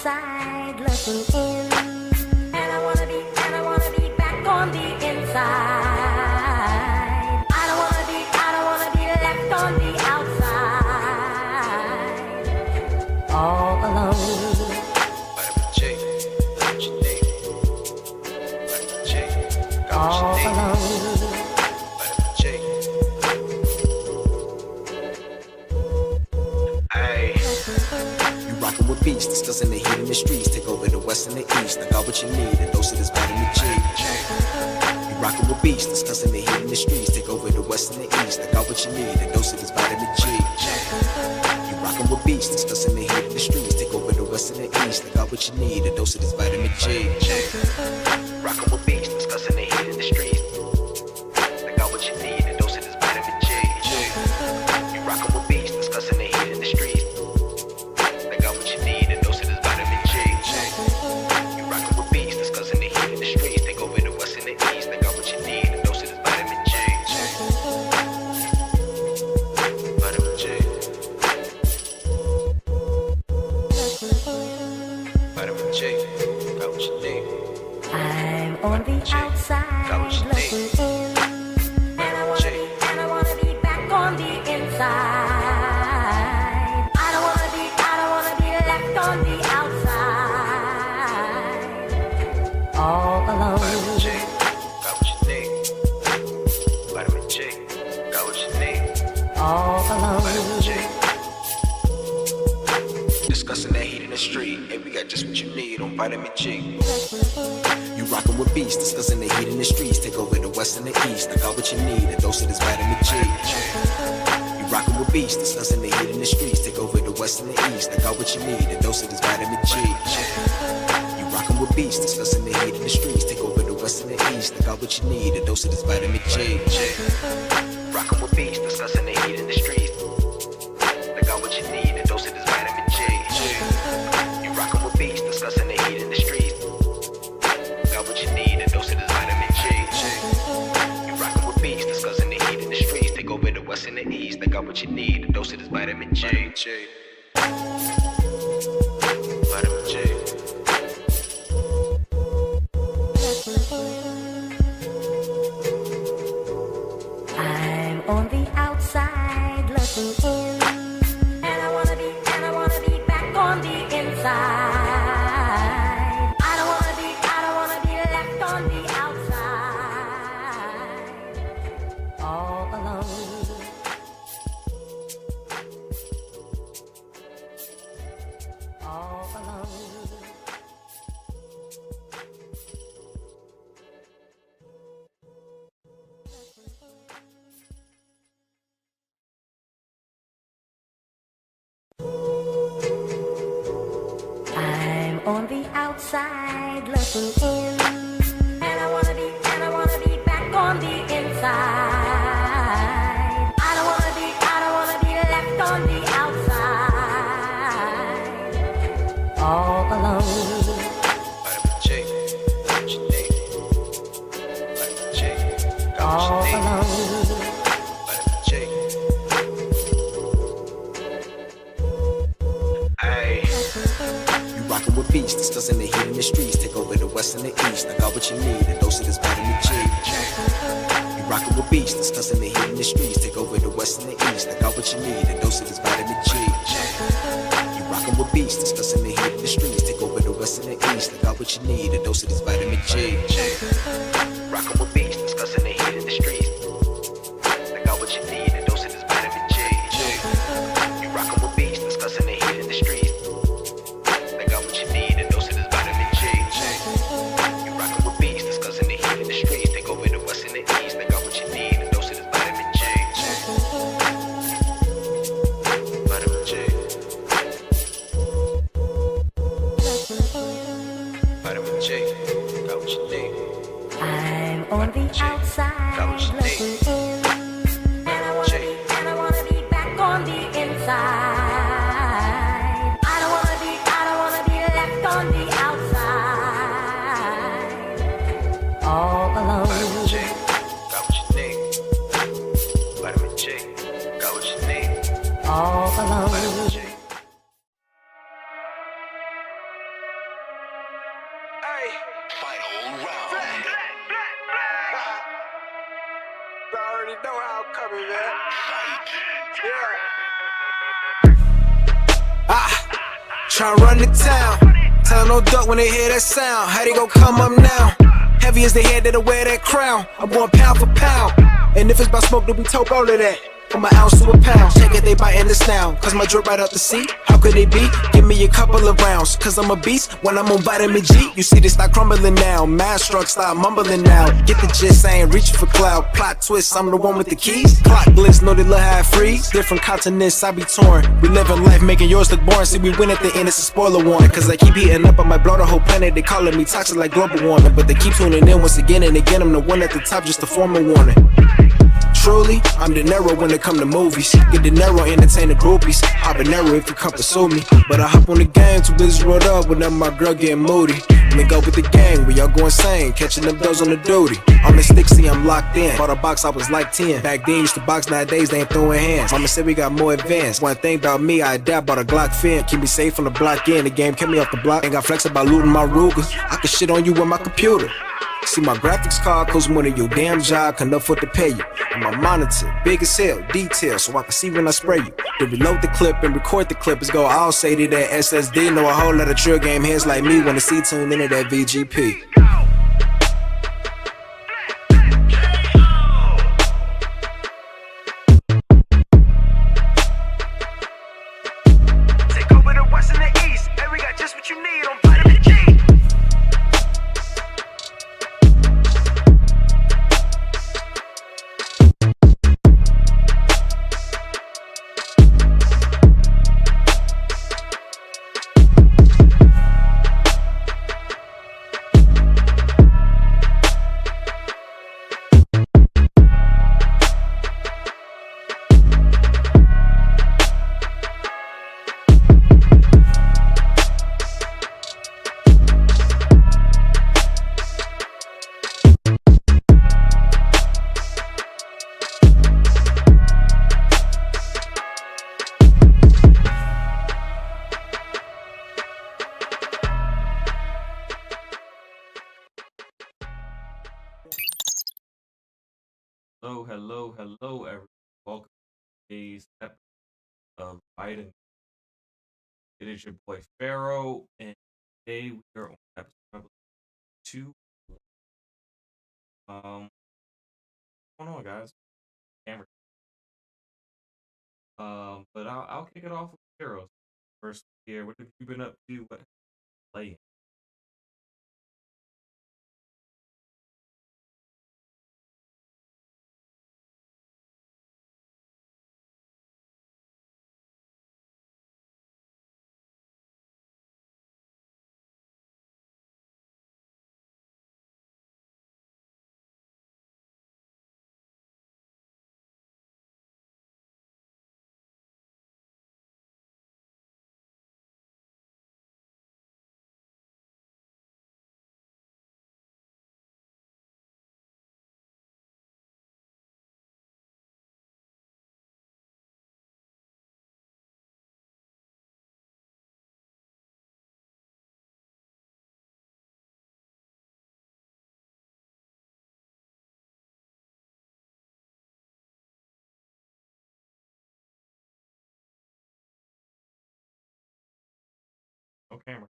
outside looking in, and I wanna be back on the inside. I don't wanna be left on the outside, all alone. All alone. You rockin' with beats, discussing the heat in the streets. Take over the west and the east. I got what you need, a dose of this vitamin G. You rockin' with beats, discussing the heat in the streets. Take over the west and the east. I got what you need, a dose of this vitamin G. You rockin' with beats, discussing the heat in the streets. Take over the west and the east. I got what you need, a dose of this vitamin G. Rockin' with beats, discussing the heat in the streets. I got what you need, a dose of this vitamin G. You rockin' with beats, discussing the heat in the streets. I got what you need, a dose of this vitamin G. You rockin' with beats, discussing the heat in the streets. Take over the west and the east. I got what you need, a dose of this vitamin G. Vitamin G. Vitamin G. Got what you need. I'm on the outside looking in, and I wanna be back on the inside. I don't wanna be left on the outside, all alone. Vitamin G. Got what you need. Vitamin G. Got what you need. All alone. Vitamin G. Discussing that heat in the street. Hey, we got just what you need on vitamin G. You rockin' with beats, discussing the heat in the streets. Take over the west and the east. I got what you need, a dose of this vitamin G. You rockin' with beats, discussing the heat in the streets. Take over the west and the east. I got what you need, a dose of this vitamin G. You rockin' with beats, discussing the heat in the streets. Take over the west and the east. I got what you need, a dose of this vitamin G. Rockin' with beats, discussing the heat in the streets. I got what you need, a dose of this vitamin G. You rockin' with beats, discussing the heat in the streets. Got what you need, a dose of this vitamin G. You rockin' with beats, discussing the heat in the streets. Take over the west and the east. I got what you need, a dose of this vitamin G. Vitamin G. I'm on the outside looking in, and I wanna be back on the inside. I don't wanna be left on the outside, all alone. All alone. I'm on the outside looking in, and I wanna be back on the inside. I don't wanna be left on the outside, all alone. Vitamin G. Got what you need. Vitamin G. Got All what you need. alone. Vitamin G. Ay. You rockin' with beats, discussing the heat in the streets. Take over the west and the east. I got what you need, a dose of this vitamin G. You rockin' with beats, discussing the heat in the streets. Take over the west and the east. I got what you need, a dose of this vitamin G. You rockin' with beats, discussing the heat in the streets. Take over the west and the east. I got what you need, a dose of this vitamin G. Rockin' with beats, discussing the heat in the streets. I got what you need, a dose of this vitamin G. You rockin' with beats, discussing the heat in the streets. I got what you need, a dose of this vitamin G. You rockin' with beats, discussing the heat in the streets. Take over the west and the east. I got what you need, a dose of this vitamin G. Vitamin G. Vitamin G. Got what you need. I'm on the outside looking in, and I wanna be back on the inside. I don't wanna be left on the outside, all alone. Vitamin G. Got what you need. Vitamin G. Got what you need. All alone. Vitamin G. Tryna run the town. Tell no duck when they hear that sound. How they gon' come up now? Heavy as the head that'll wear that crown. I'm going pound for pound. And if it's about smoke, then we talk all of that. From an ounce to a pound. Take it, they biting this now. Cause my drip right up the seat. How could they be? Give me a couple of rounds. Cause I'm a beast when I'm on vitamin G. You see they start crumbling now. Mad struck start mumbling now. Get the gist, I ain't reaching for cloud. Plot twist, I'm the one with the keys. Clock blitz, know they love how I freeze. Different continents, I be torn. We living life, making yours look boring. See, we win at the end, it's a spoiler warning. Cause I keep heating up, I might blow the whole planet. They calling me toxic like global warming. But they keep tuning in once again and again. I'm the one at the top, just to form a warning. Truly, I'm De Niro when it come to movies. Get De Niro, entertain the groupies. Habanero if you come pursue me. But I hop on the game, too busy rolled up whenever my girl getting moody. Then go with the gang, we all go insane. Catching them bills on the duty. I'm in Stixie, I'm locked in. Bought a box, I was like 10. Back then, used to box, nowadays they ain't throwing hands. Mama said we got more advanced. One thing about me, I adapt, bought a Glock fin. Keep me safe from the block in. The game kept me off the block. Ain't got flex about looting my Ruger. I can shit on you with my computer. See my graphics card costs more than your damn job can afford to pay you. And my monitor, big as hell, detail, so I can see when I spray you. To reload the clip and record the clip is go all say to that SSD. Know a whole lot of trill game heads like me wanna see tuned into that VGP. Take over the west and the east, and we got just what you need on vitamin G. Hello, everyone. Welcome to today's episode of Biden. It is your boy Pharaoh, and today we are on episode number 2. What's going on, guys? Camera. But I'll kick it off with Pharaoh. First here, what have you been up to? What playing? No camera.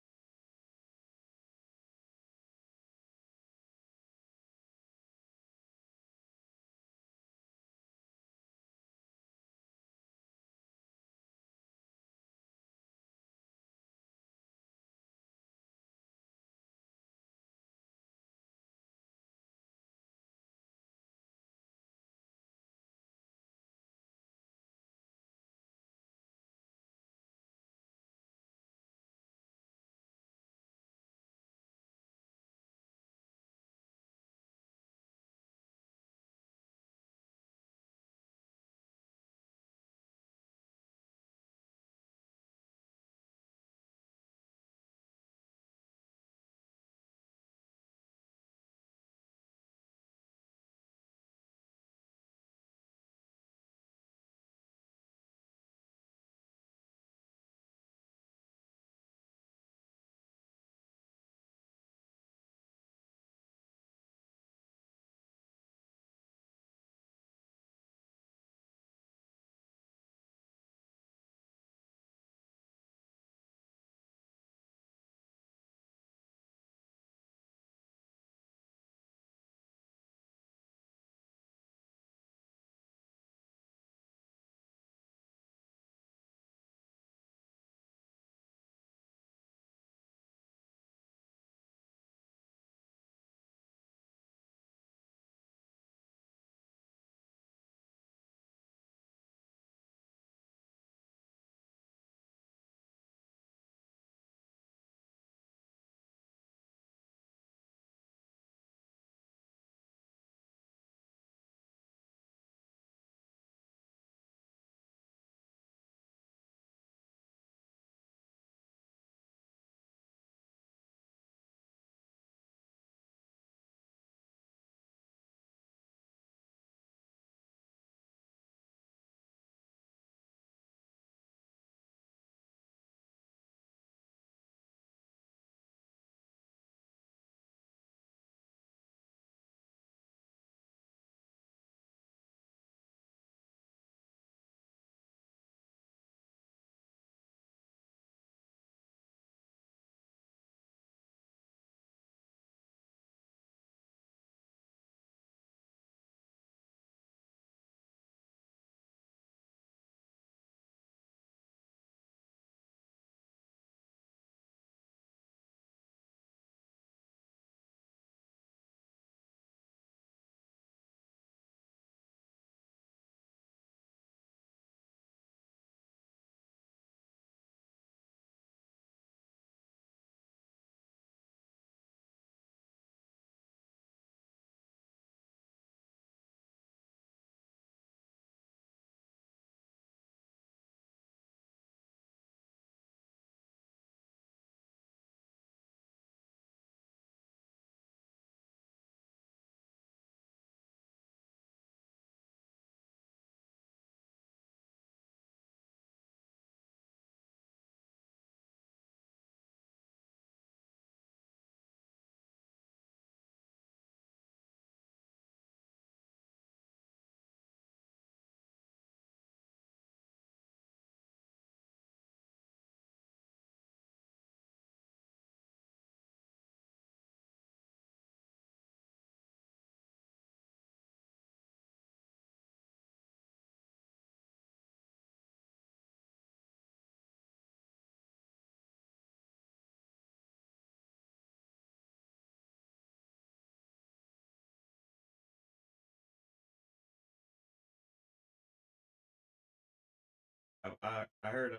I heard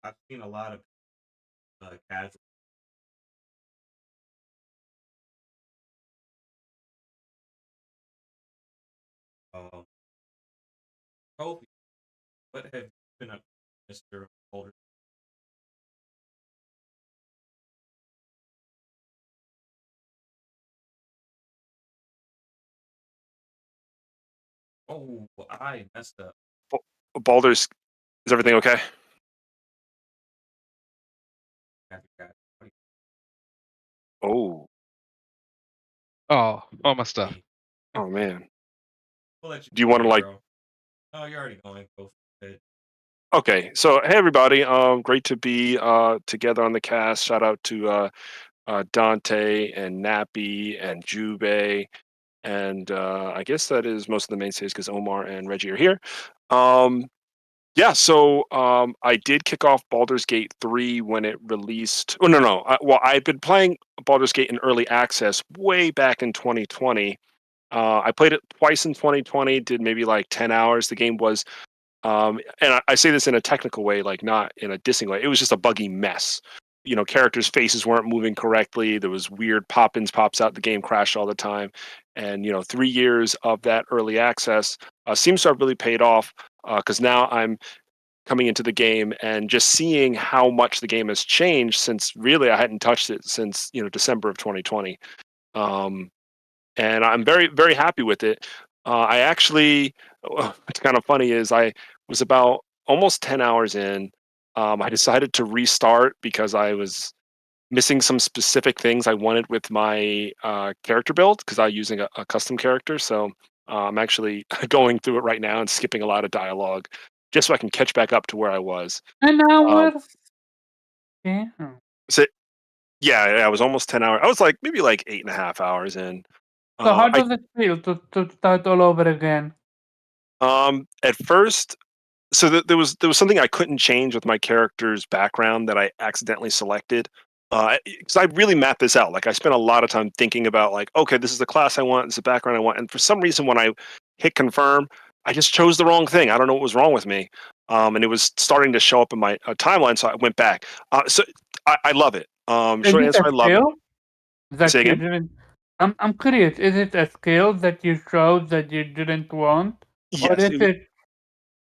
I've seen a lot of casual um Kofi. What have you been up to, Mr. Holder? Oh, I messed up. Baldur's, is everything okay? Oh, All my stuff. oh man. We'll let you Do you go, want to like? Pharaoh. Oh, you're already going. Go for it. Okay, so hey everybody, great to be together on the cast. Shout out to Dante and Nappy and Jube, and I guess that is most of the mainstays because Omar and Reggie are here. Yeah, so I did kick off Baldur's Gate 3 when it released. Oh, no. Well, I've been playing Baldur's Gate in early access way back in 2020. I played it twice in 2020, did maybe like 10 hours. The game was, and I say this in a technical way, like not in a dissing way. It was just a buggy mess. You know, characters' faces weren't moving correctly. There was weird pop-ins, pops out. The game crashed all the time. And, 3 years of that early access seems to have really paid off because now I'm coming into the game and just seeing how much the game has changed since really I hadn't touched it since December of 2020, and I'm very very happy with it. I actually, what's kind of funny is I was about almost 10 hours in. I decided to restart because I was missing some specific things I wanted with my character build because I'm using a custom character. So I'm actually going through it right now and skipping a lot of dialogue just so I can catch back up to where I was. 10 Um, hours? Damn. so yeah, I was almost 10 hours. I was like maybe like 8.5 hours in. So how I does it feel to start all over again? At first, so there was something I couldn't change with my character's background that I accidentally selected. Because I really mapped this out. Like I spent a lot of time thinking about like, okay, this is the class I want, this is the background I want, and for some reason when I hit confirm, I just chose the wrong thing. I don't know what was wrong with me, and it was starting to show up in my timeline, so I went back. So I love it. Is Short it answer, a I love it. skill that Say you again? didn't? I'm curious. Is it a skill that you chose that you didn't want, or Yes, is it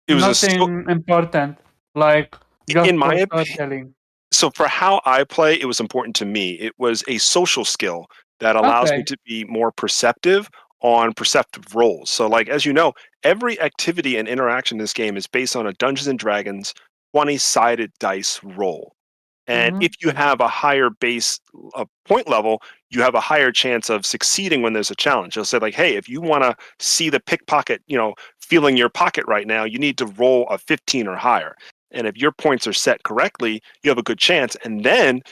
it was nothing important, like just in my for opinion. storytelling? So for how I play, it was important to me. It was a social skill that allows me Okay. to be more perceptive on perceptive roles. So like as you know, every activity and interaction in this game is based on a Dungeons and Dragons 20-sided dice roll. And Mm-hmm. if you have a higher base point level, you have a higher chance of succeeding when there's a challenge. They'll say like, hey, if you want to see the pickpocket, feeling your pocket right now, you need to roll a 15 or higher. And if your points are set correctly, you have a good chance. And then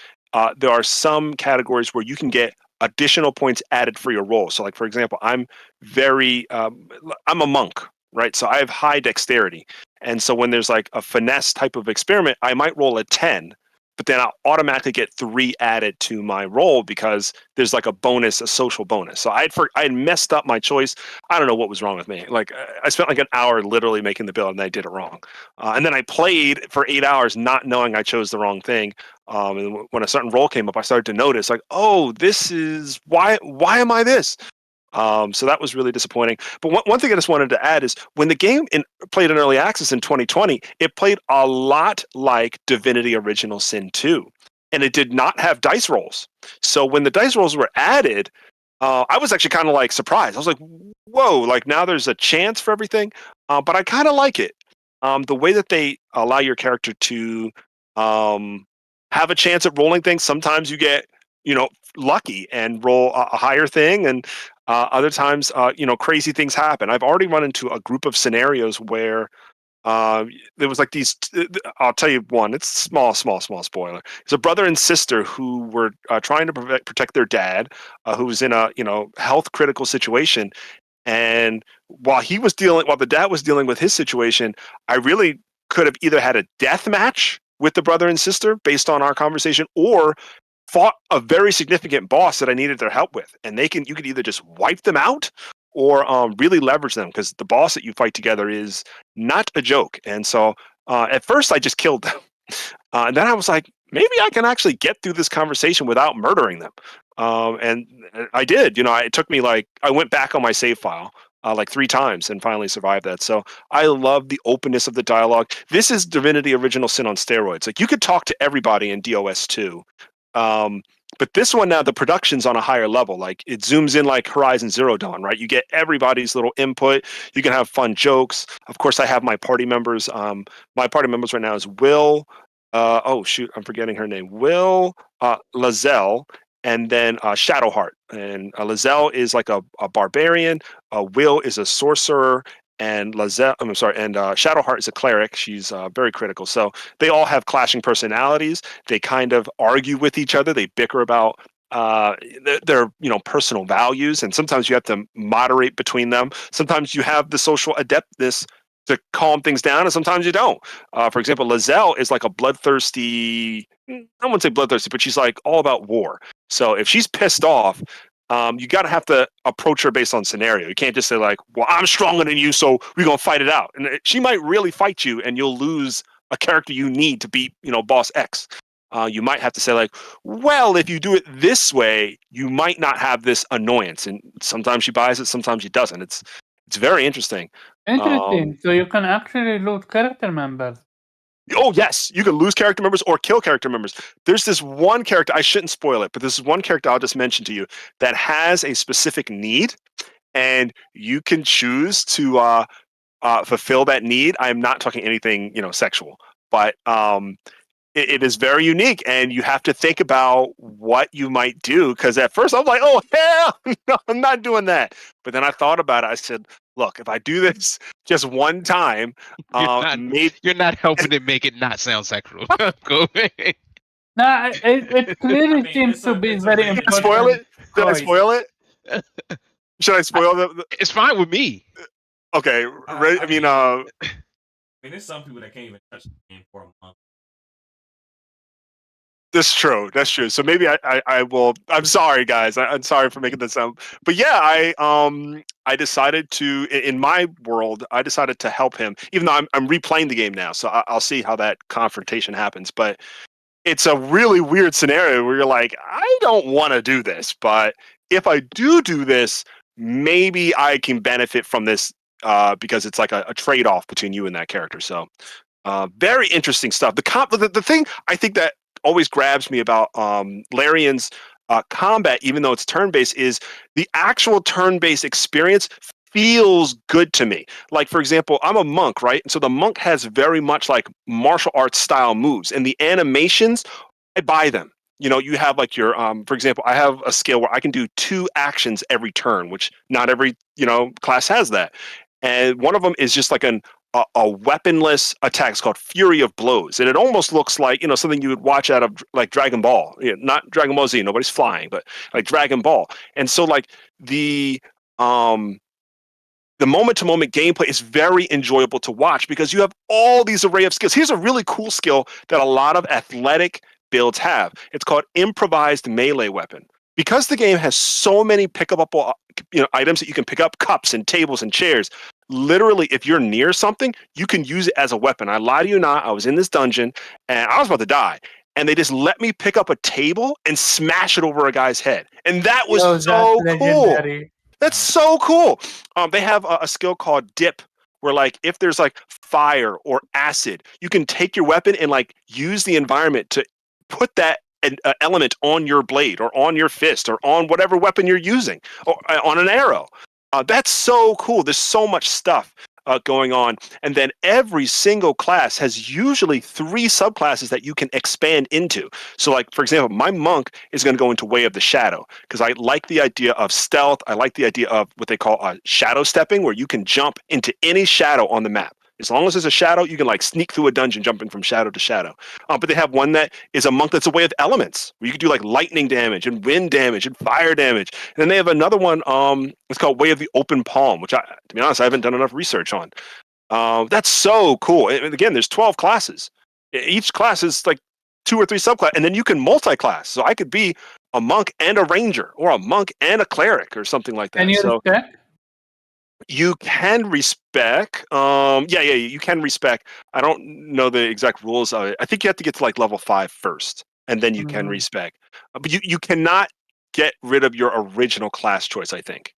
there are some categories where you can get additional points added for your roll. So like, for example, I'm a monk, right? So I have high dexterity. And so when there's like a finesse type of experiment, I might roll a 10, but then I'll automatically get 3 added to my roll because there's like a bonus, a social bonus. So I had messed up my choice. I don't know what was wrong with me. Like I spent like an hour literally making the build and I did it wrong. And then I played for 8 hours not knowing I chose the wrong thing. And when a certain roll came up, I started to notice like, oh, this is why am I this? So that was really disappointing. But one thing I just wanted to add is when the game played in early access in 2020, it played a lot like Divinity Original Sin 2. And it did not have dice rolls. So when the dice rolls were added, I was actually kind of like surprised. I was like, whoa, like now there's a chance for everything. But I kind of like it. The way that they allow your character to have a chance at rolling things, sometimes you get, lucky and roll a higher thing. And other times, crazy things happen. I've already run into a group of scenarios where there was like these. I'll tell you one. It's small spoiler. It's a brother and sister who were trying to protect their dad, who was in a health critical situation. And while the dad was dealing with his situation, I really could have either had a death match with the brother and sister based on our conversation, or fought a very significant boss that I needed their help with, and you could either just wipe them out or really leverage them because the boss that you fight together is not a joke. And so At first, I just killed them. And then I was like, maybe I can actually get through this conversation without murdering them. And I did. It took me I went back on my save file like 3 times and finally survived that. So I love the openness of the dialogue. This is Divinity Original Sin on steroids. Like you could talk to everybody in DOS 2. But this one now, the production's on a higher level. Like it zooms in like Horizon Zero Dawn, right? You get everybody's little input. You can have fun jokes. Of course, I have my party members. My party members right now is Will. Oh shoot, I'm forgetting her name. Will, Lazelle, and then Shadowheart. And Lazelle is like a barbarian. Will is a sorcerer. And Shadowheart is a cleric. She's very critical. So they all have clashing personalities. They kind of argue with each other. They bicker about their personal values, and sometimes you have to moderate between them. Sometimes you have the social adeptness to calm things down, and sometimes you don't. For example, Lazelle is like a bloodthirsty. I wouldn't say bloodthirsty, but she's like all about war. So if she's pissed off, you got to have to approach her based on scenario. You can't just say like, well, I'm stronger than you, so we're going to fight it out. And she might really fight you and you'll lose a character you need to beat, boss X. You might have to say like, well, if you do it this way, you might not have this annoyance. And sometimes she buys it, sometimes she doesn't. It's very interesting. Interesting. So you can actually lose character members. Oh, yes. You can lose character members or kill character members. There's this one character, I shouldn't spoil it, but this is one character I'll just mention to you that has a specific need, and you can choose to fulfill that need. I'm not talking anything, sexual, but it is very unique, and you have to think about what you might do, because at first I'm like, oh, hell, no, I'm not doing that. But then I thought about it. I said, look, if I do this just one time, you're not helping it make it not sound sexual. Go ahead. No, it clearly seems to be very important. Did I spoil it? Did I spoil it? Should I spoil the? It's fine with me. Okay, I mean, there's some people that can't even touch the game for a month. That's true. That's true. So maybe I will. I'm sorry, guys. I'm sorry for making this sound. But yeah, I decided to, in my world, I decided to help him, even though I'm replaying the game now. So I'll see how that confrontation happens. But it's a really weird scenario where you're like, I don't want to do this, but if I do this, maybe I can benefit from this because it's like a trade-off between you and that character. So very interesting stuff. The thing I think that always grabs me about Larian's combat, even though it's turn-based, is the actual turn-based experience feels good to me. Like, for example, I'm a monk, right? And so the monk has very much like martial arts style moves, and the animations, I buy them. You have like your, for example, I have a skill where I can do 2 actions every turn, which not every, class has that. And one of them is just like a weaponless attack. It's called Fury of Blows, and it almost looks like something you would watch out of like Dragon Ball. Not Dragon Ball Z, nobody's flying, but like Dragon Ball. And so like the moment-to-moment gameplay is very enjoyable to watch because you have all these array of skills. Here's a really cool skill that a lot of athletic builds have. It's called improvised melee weapon. Because the game has so many pickable items that you can pick up, cups and tables and chairs. Literally, if you're near something, you can use it as a weapon. I lie to you not. I was in this dungeon and I was about to die. And they just let me pick up a table and smash it over a guy's head. And that was so cool. That's so cool. They have a skill called dip, where like if there's like fire or acid, you can take your weapon and like use the environment to put that element on your blade or on your fist or on whatever weapon you're using or on an arrow. That's so cool. There's so much stuff going on. And then every single class has usually 3 subclasses that you can expand into. So like, for example, my monk is going to go into Way of the Shadow because I like the idea of stealth. I like the idea of what they call shadow stepping, where you can jump into any shadow on the map. As long as there's a shadow, you can like sneak through a dungeon, jumping from shadow to shadow. But they have one that is a monk that's a way of elements, where you can do like lightning damage and wind damage and fire damage. And then they have another one. It's called Way of the Open Palm, which to be honest, I haven't done enough research on. That's so cool. And again, there's 12 classes. Each class is like 2 or 3 subclass, and then you can multi-class. So I could be a monk and a ranger, or a monk and a cleric, or something like that. And you so, respect? You can respec. Yeah, you can respec. I don't know the exact rules of it. I think you have to get to like level 5 first, and then you can Mhm. respec. But you cannot get rid of your original class choice. I think.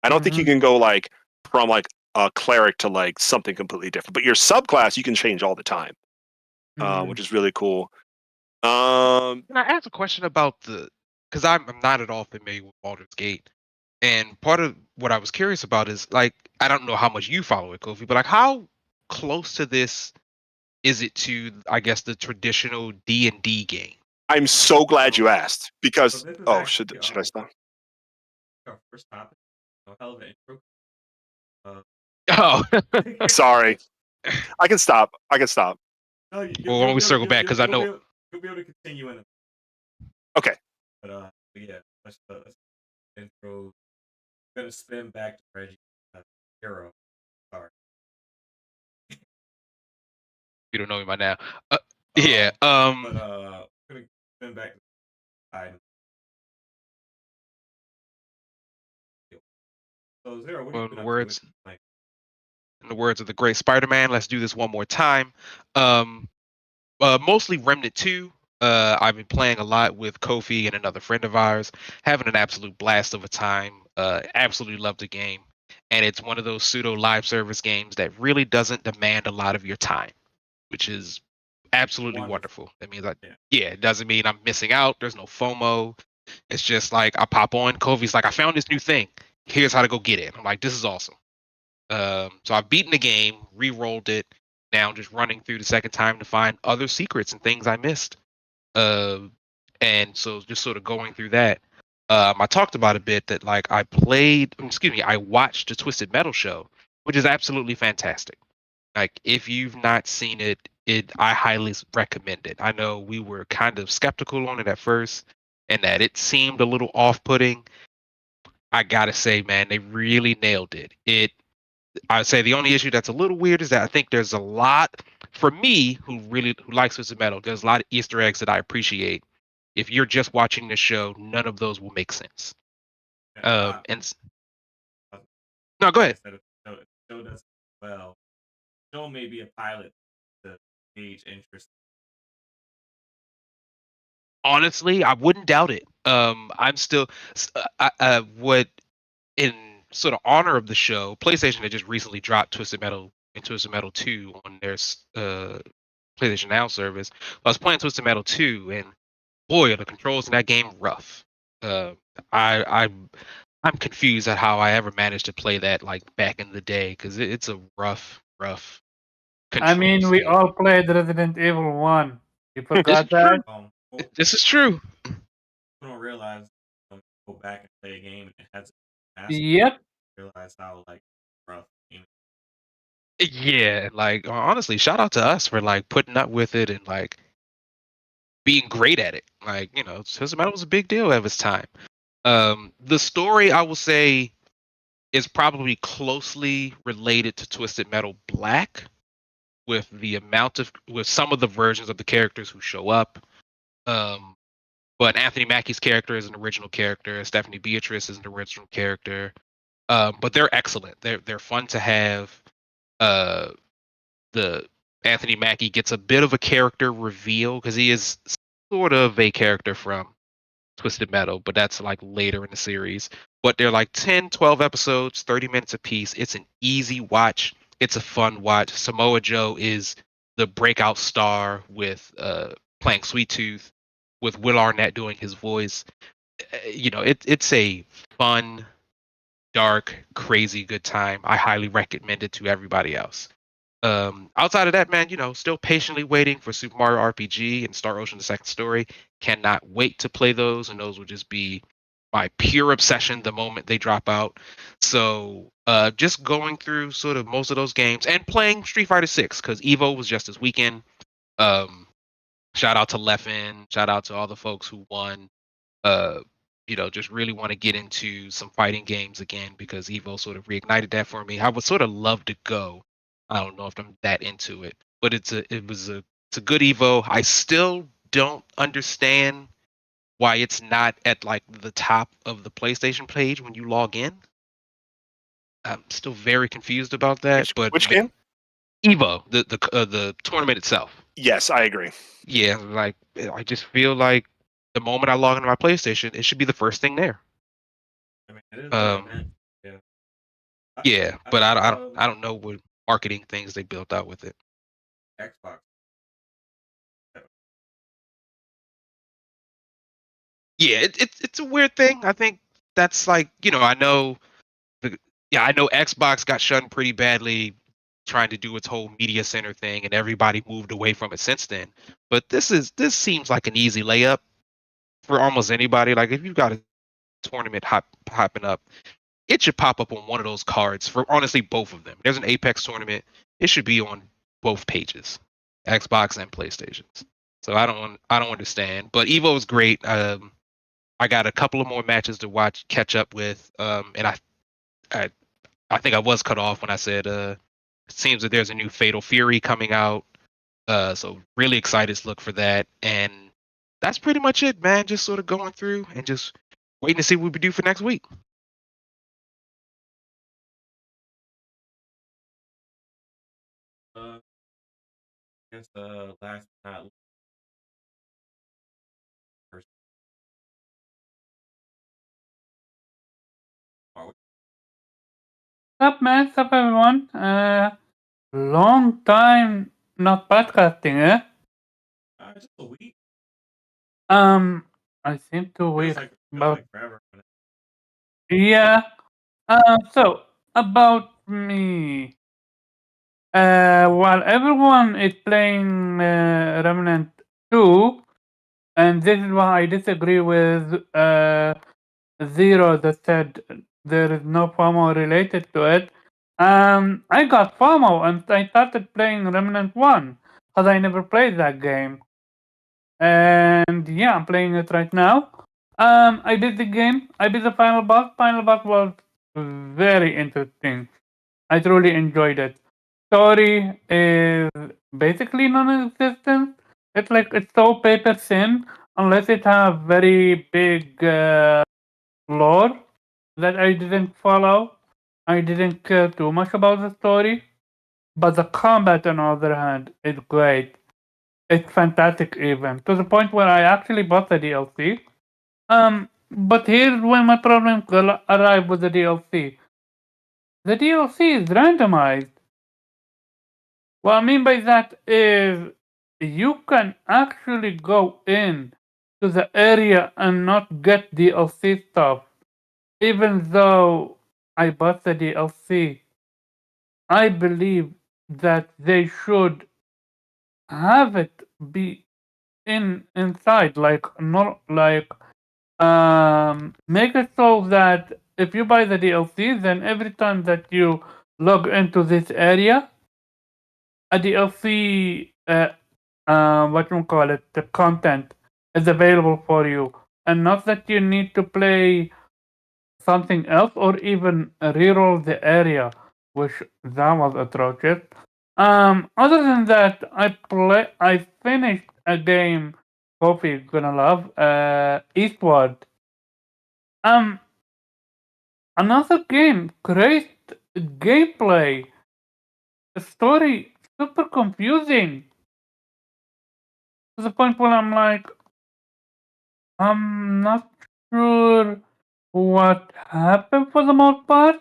I don't think you can Mhm. go like from like a cleric to like something completely different. But your subclass you can change all the time, Mhm. which is really cool. Um, Can I ask a question about the? Because I'm not at all familiar with Baldur's Gate, and part of what I was curious about is like I don't know how much you follow it, Kofi, but like how close to this is it to I guess the traditional D&D game? I'm so glad you So, asked so because this is oh actually should I stop? our first topic. A hell of an intro. Uh, Oh, Sorry, I can stop. I can stop. no, well, why don't we circle back? Because I know. you'll be able to continue in it. Okay. But yeah, let's intro. I'm gonna spin back to Reggie. Hero. Sorry. You don't know me by now. Uh, yeah. But I'm gonna spin back to item. So Zero, what have Well, you been up to? Like, in the words of the great Spider-Man, let's do this one more time. Um, mostly Remnant 2. I've been playing a lot with Kofi and another friend of ours, having an absolute blast of a time. Absolutely love the game, and it's one of those pseudo live service games that really doesn't demand a lot of your time, which is absolutely wonderful. wonderful. That means like, Yeah. yeah, it doesn't mean I'm missing out. There's no FOMO. It's just like I pop on. Kofi's like, I found this new thing. Here's how to go get it. I'm like, this is awesome. So I've beaten the game, re-rolled it. Now I'm just running through the second time to find other secrets and things I missed. Uh, and so just sort of going through that. I talked about a bit that like I watched the Twisted Metal show, which is absolutely fantastic. Like if you've not seen it, I highly recommend it. I know we were kind of skeptical on it at first, and that it seemed a little off-putting. I gotta say, man, they really nailed it. I would say the only issue that's a little weird is that I think there's a lot for me who likes Twisted Metal. There's a lot of Easter eggs that I appreciate. If you're just watching the show, none of those will make sense. Yeah, And I, no, go I ahead. said if the show does well. Show may be a pilot to gauge interest. Honestly, I wouldn't doubt it. I'm still what in sort of honor of the show, PlayStation had just recently dropped Twisted Metal and Twisted Metal 2 on their PlayStation Now service. I was playing Twisted Metal 2, and boy, are the controls in that game rough. Uh, I'm confused at how I ever managed to play that like back in the day because it's a rough I control mean, we scheme. all played Resident Evil 1. You This forgot is true. that? Well, This is true. you don't realize when you go back and play a game and it has a massive, Yep. realize how like rough. Yeah, like honestly, shout out to us for like putting up with it and like being great at it. Like, Twisted Metal was a big deal at its time. The story I will say is probably closely related to Twisted Metal Black with with some of the versions of the characters who show up. But Anthony Mackie's character is an original character. Stephanie Beatrice is an original character. But they're excellent. They're fun to have. Uh, the Anthony Mackie gets a bit of a character reveal because he is sort of a character from Twisted Metal, but that's like later in the series. But they're like 10, 12 episodes, 30 minutes apiece. It's an easy watch. It's a fun watch. Samoa Joe is the breakout star with playing Sweet Tooth, with Will Arnett doing his voice. It's a fun, dark, crazy good time. I highly recommend it to everybody else. Outside of that, man, still patiently waiting for Super Mario RPG and Star Ocean: The Second Story. Cannot wait to play those, and those will just be my pure obsession the moment they drop out. So, just going through sort of most of those games and playing Street Fighter 6 because Evo was just this weekend. Um, Shout out to Leffen. Shout out to all the folks who won. Uh, just really want to get into some fighting games again because Evo sort of reignited that for me. I would sort of love to go. I don't know if I'm that into it, but it's a good Evo. I still don't understand why it's not at like the top of the PlayStation page when you log in. I'm still very confused about that. Which game? Evo, the tournament itself. Yes, I agree. Yeah, like I just feel like the moment I log into my PlayStation, it should be the first thing there. I mean, it is an event. Um, Yeah. yeah, but think, I don't know what marketing things they built out with it. Xbox. Yeah, it's a weird thing. I think that's like, I know I know Xbox got shunned pretty badly trying to do its whole media center thing, and everybody moved away from it since then. But this seems like an easy layup for almost anybody. Like if you've got a tournament popping up, it should pop up on one of those cards for honestly both of them. There's an Apex tournament, it should be on both pages, Xbox and PlayStations. So I don't understand. But Evo is great. I got a couple of more matches to catch up with, and I think I was cut off when I said it seems that there's a new Fatal Fury coming out. So really excited to look for that, and that's pretty much it, man. Just sort of going through and just waiting to see what we do for next week. I guess last but not least, first, are we- Sup, man? Sup, everyone? Long time not podcasting, eh? just a week. I seem to Feels week, like but forever. yeah. So about me. While everyone is playing Remnant 2, and this is why I disagree with Zero that said there is no FOMO related to it. I got FOMO and I started playing Remnant 1 because I never played that game. And yeah, I'm playing it right now. I did the game. I did the final boss. Final boss was very interesting. I truly enjoyed it. Story is basically non-existent. It's so paper thin unless it have very big lore that I didn't follow. I didn't care too much about the story. But the combat, on the other hand, is great. It's fantastic even, to the point where I actually bought the DLC. But here's where my problem arrived with the DLC. The DLC is randomized. What I mean by that is you can actually go in to the area and not get DLC stuff. Even though I bought the DLC, I believe that they should have it be inside, like not like make it so that if you buy the DLC, then every time that you log into this area, a DLC what you call it, the content is available for you, and not that you need to play something else or even reroll the area, which that was atrocious. Other than that, I finished a game. Hope you're gonna love. Eastward. Um, Another game. Great gameplay. The story super confusing to the point where I'm like, I'm not sure what happened for the most part.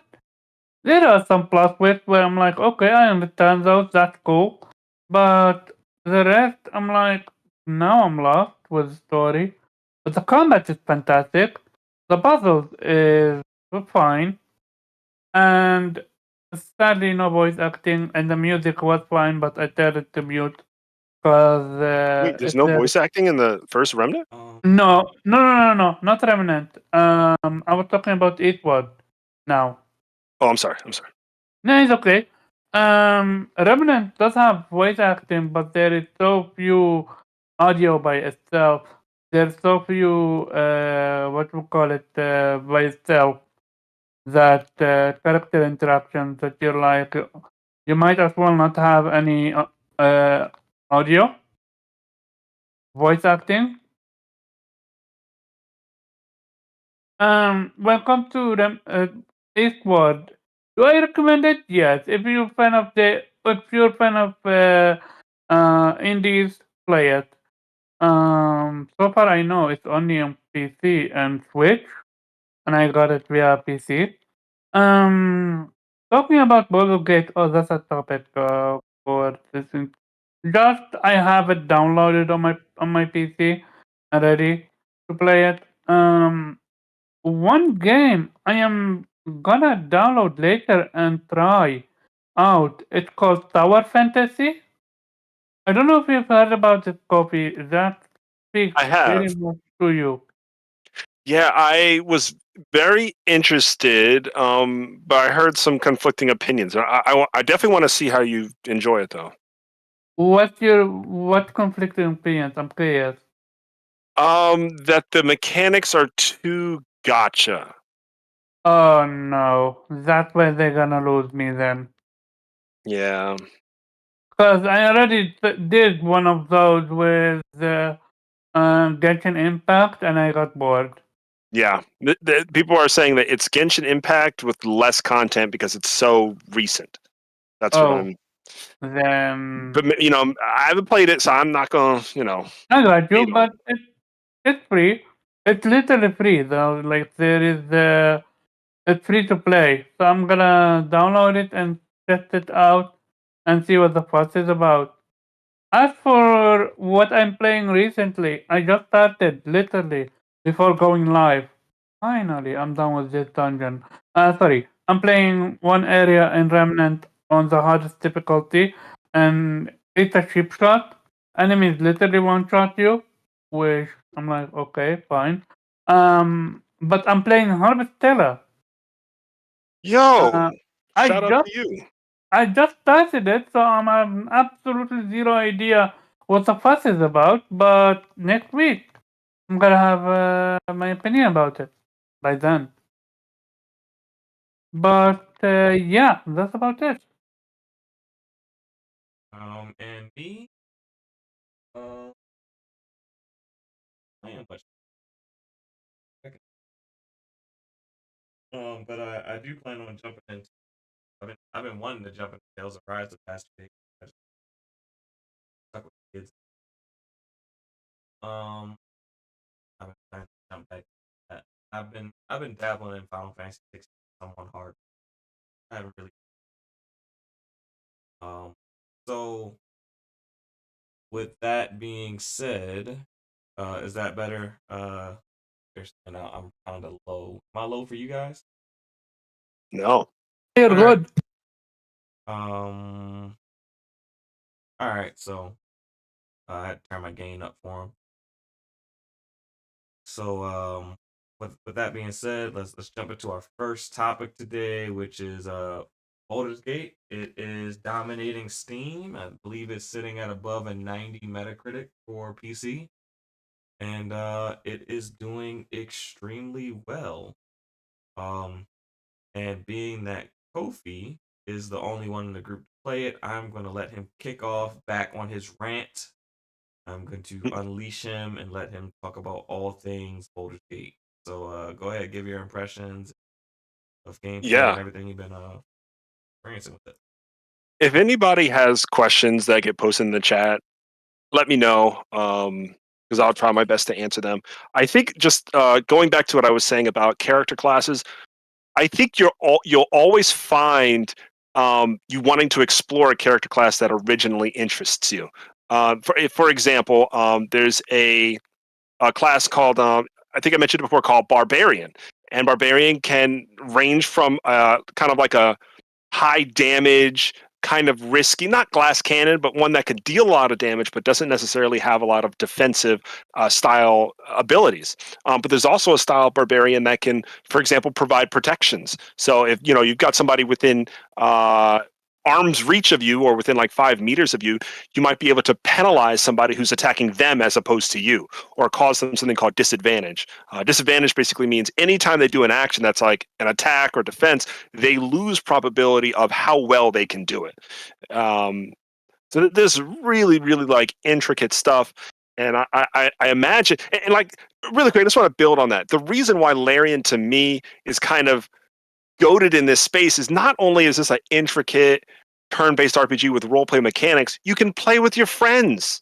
There are some plot twists where I'm like, okay, I understand those, that's cool. But the rest, I'm like, now I'm lost with the story. But the combat is fantastic. The puzzles is fine. And sadly, no voice acting, and the music was fine, but I turned it to mute because Wait, there's no voice acting in the first Remnant? No, not Remnant. I was talking about Eastward now. Oh, I'm sorry. No, it's okay. Remnant does have voice acting, but there is so few audio by itself. There's so few, what we call it, by itself, that character interactions that you're like, you might as well not have any audio, voice acting. Welcome to Eastward. Do I recommend it? Yes. If you're fan of indies, play it. So far I know it's only on PC and Switch, and I got it via PC. Talking about Baldur Gate, oh, that's a topic for this. Just I have it downloaded on my PC ready to play it. One game I am gonna download later and try out. It's called Tower Fantasy. I don't know if you've heard about this copy. That speaks I have. very much to you. Yeah, I was very interested, but I heard some conflicting opinions. I definitely want to see how you enjoy it, though. What conflicting opinions? I'm curious. That the mechanics are too gotcha. Oh no, that's where they're gonna lose me then. Yeah. Because I already did one of those with Genshin Impact, and I got bored. Yeah, people are saying that it's Genshin Impact with less content because it's so recent. That's what Oh, I'm. then But I haven't played it, so I'm not gonna, I got you, hate on but it. it's free. It's literally free though. Like it's free to play. So I'm gonna download it and test it out and see what the fuss is about. As for what I'm playing recently, I just started literally before going live. Finally, I'm done with this dungeon. Sorry, I'm playing one area in Remnant on the hardest difficulty, and it's a cheap shot. Enemies literally one shot you, which I'm like, okay, fine. But I'm playing Harvestella. Yo, Uh, I shout out just to you. I just started it, so I'm absolutely zero idea what the fuss is about. But next week, I'm gonna have my opinion about it by then. But yeah, that's about it. And me, uh, I am much. But I do plan on jumping into. I've been wanting to jump into Tales of Rise the past week. I just stuck with the kids. Um, I've been trying to jump back. I've been dabbling in Final Fantasy 16 somewhat hard. I haven't really. Um, so with that being said, is that better? And I'm kind of low. Am I low for you guys? No. You're All right. good. Um. All right. So I had to turn my gain up for him. So with that being said, let's jump into our first topic today, which is Baldur's Gate. It is dominating Steam. I believe it's sitting at above a 90 Metacritic for PC, and it is doing extremely well. Um, and being that Kofi is the only one in the group to play it, I'm going to let him kick off back on his rant. I'm going to unleash him and let him talk about all things Baldur's Gate. So go ahead, give your impressions of gameplay Yeah. and everything you've been experiencing with it. If anybody has questions that get posted in the chat, let me know. Because I'll try my best to answer them. I think just going back to what I was saying about character classes, I think you'll always find you wanting to explore a character class that originally interests you. For example, there's a class called I think I mentioned it before, called Barbarian, and Barbarian can range from kind of like a high damage, kind of risky, not glass cannon, but one that could deal a lot of damage, but doesn't necessarily have a lot of defensive style abilities. But there's also a style barbarian that can, for example, provide protections. So if you've got somebody within arm's reach of you or within like 5 meters of you, you might be able to penalize somebody who's attacking them as opposed to you, or cause them something called disadvantage. Disadvantage basically means anytime they do an action that's like an attack or defense, they lose probability of how well they can do it. So there's really, really like intricate stuff. And I imagine, and like really quick, I just want to build on that. The reason why Larian to me is kind of goated in this space is not only is this an intricate turn-based RPG with role-play mechanics, you can play with your friends.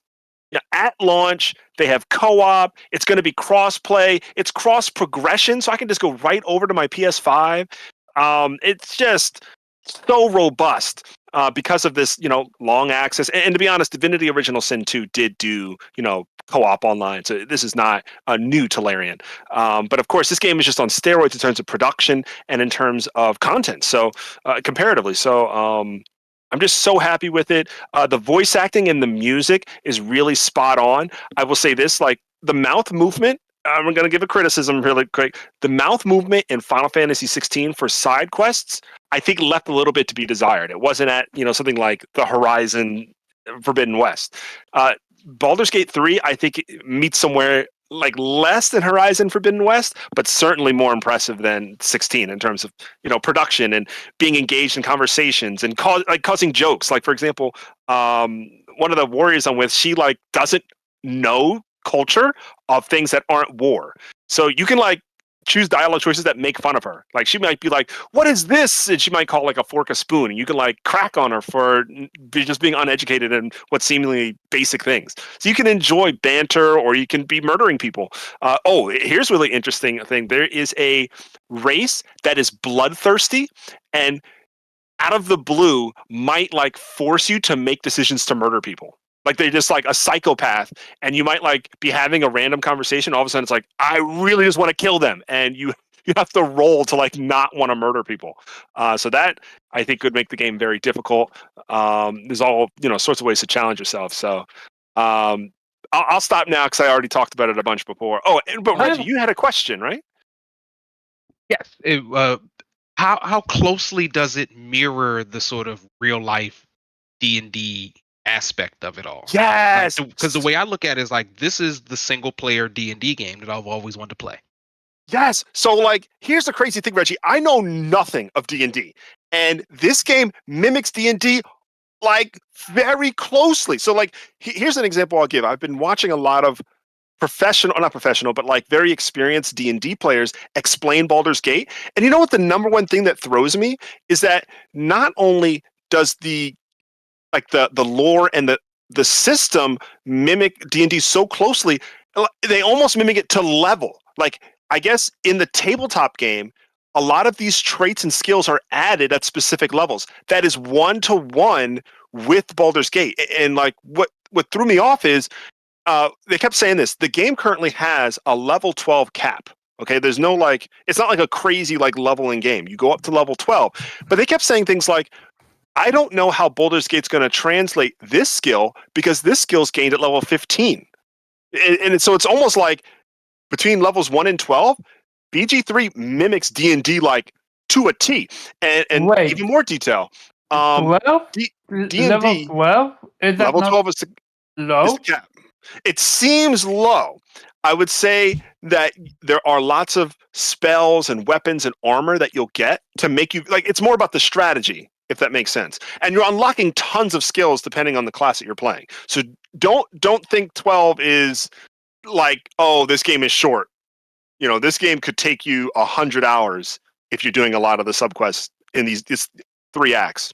Yeah, at launch, they have co-op. It's going to be cross-play. It's cross-progression, so I can just go right over to my PS5. It's just so robust because of this, long access. And to be honest, Divinity Original Sin 2 did do, co-op online. So this is not new to Larian. But of course, this game is just on steroids in terms of production and in terms of content. So comparatively, I'm just so happy with it. The voice acting and the music is really spot on. I will say this, like the mouth movement, I'm going to give a criticism really quick. The mouth movement in Final Fantasy 16 for side quests, I think left a little bit to be desired. It wasn't at, something like the Horizon Forbidden West. Baldur's Gate 3, I think it meets somewhere like less than Horizon Forbidden West, but certainly more impressive than 16 in terms of production and being engaged in conversations and causing jokes. Like for example, one of the warriors I'm with, she like doesn't know culture of things that aren't war, so you can like choose dialogue choices that make fun of her. Like she might be like, "What is this?" and she might call like a fork a spoon, and you can like crack on her for just being uneducated in what seemingly basic things. So you can enjoy banter, or you can be murdering people. Here's a really interesting thing. There is a race that is bloodthirsty, and out of the blue might like force you to make decisions to murder people. Like they're just like a psychopath, and you might like be having a random conversation. All of a sudden, it's like, I really just want to kill them, and you have to roll to like not want to murder people. So that I think could make the game very difficult. There's all sorts of ways to challenge yourself. So I'll stop now because I already talked about it a bunch before. Oh, but Reggie, you had a question, right? Yes. How closely does it mirror the sort of real life D&D aspect of it all? Yes, because the way I look at it is like, this is the single player D&D game that I've always wanted to play. Yes. So like, here's the crazy thing, Reggie. I know nothing of D&D, and this game mimics D&D like very closely. So like, here's an example I'll give. I've been watching a lot of not professional, but like very experienced D&D players explain Baldur's Gate. And you know what the number one thing that throws me is that not only does the lore and the system mimic D&D so closely, they almost mimic it to level. Like, I guess in the tabletop game, a lot of these traits and skills are added at specific levels. That is 1-to-1 with Baldur's Gate. And like what threw me off is they kept saying this. The game currently has a level 12 cap. Okay, there's no like, it's not like a crazy like leveling game. You go up to level 12, but they kept saying things like, I don't know how Baldur's Gate's going to translate this skill because this skill's gained at level 15. And so it's almost like between levels 1 and 12, BG3 mimics D&D like to a T. And Wait. even more detail. 12? D&D, level 12? Is that level not 12 is the low? cap. It seems low. I would say that there are lots of spells and weapons and armor that you'll get to make you like, it's more about the strategy, if that makes sense. And you're unlocking tons of skills depending on the class that you're playing. So don't think 12 is like, oh, this game is short. This game could take you 100 hours if you're doing a lot of the subquests in these 3 acts.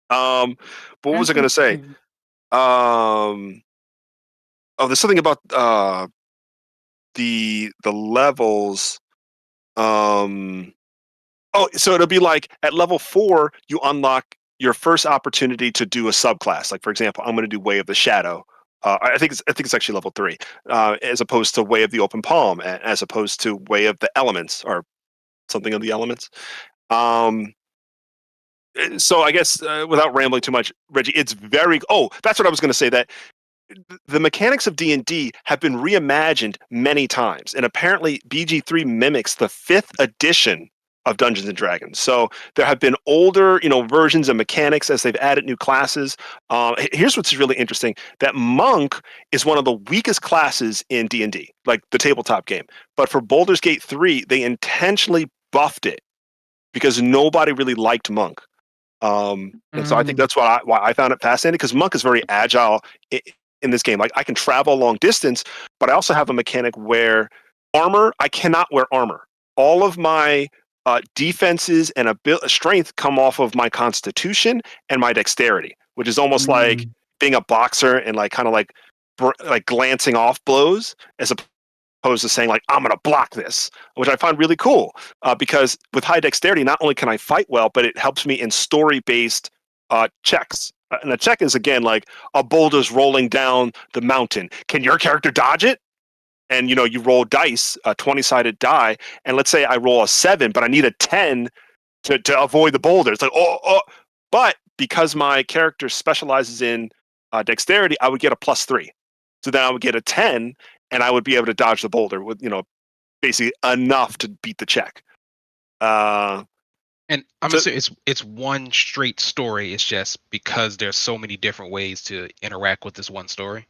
But what was I going to say? There's something about the levels. So it'll be like at level 4, you unlock your first opportunity to do a subclass. Like for example, I'm going to do Way of the Shadow. I think it's actually level 3, as opposed to Way of the Open Palm, as opposed to Way of the Elements or something of the Elements. So I guess without rambling too much, Reggie, it's very. Oh, that's what I was going to say. That the mechanics of D&D have been reimagined many times, and apparently BG3 mimics the 5th edition of Dungeons and Dragons. So there have been older, versions of mechanics as they've added new classes. Here's what's really interesting: that Monk is one of the weakest classes in D&D, like the tabletop game. But for Baldur's Gate 3, they intentionally buffed it because nobody really liked Monk. And so I think that's why I found it fascinating, because Monk is very agile in this game. Like I can travel a long distance, but I also have a mechanic where I cannot wear armor. All of my defenses and strength come off of my constitution and my dexterity, which is almost like being a boxer and like kind of like glancing off blows as opposed to saying like I'm gonna block this, which I find really cool because with high dexterity, not only can I fight well, but it helps me in story-based checks. And a check is again like a boulder's rolling down the mountain. Can your character dodge it? And you roll dice, a 20-sided die, and let's say I roll a 7, but I need a 10 to avoid the boulder. It's like but because my character specializes in dexterity, I would get a +3. So then I would get a 10, and I would be able to dodge the boulder with basically enough to beat the check. And I'm assuming it's one straight story. It's just because there's so many different ways to interact with this one story.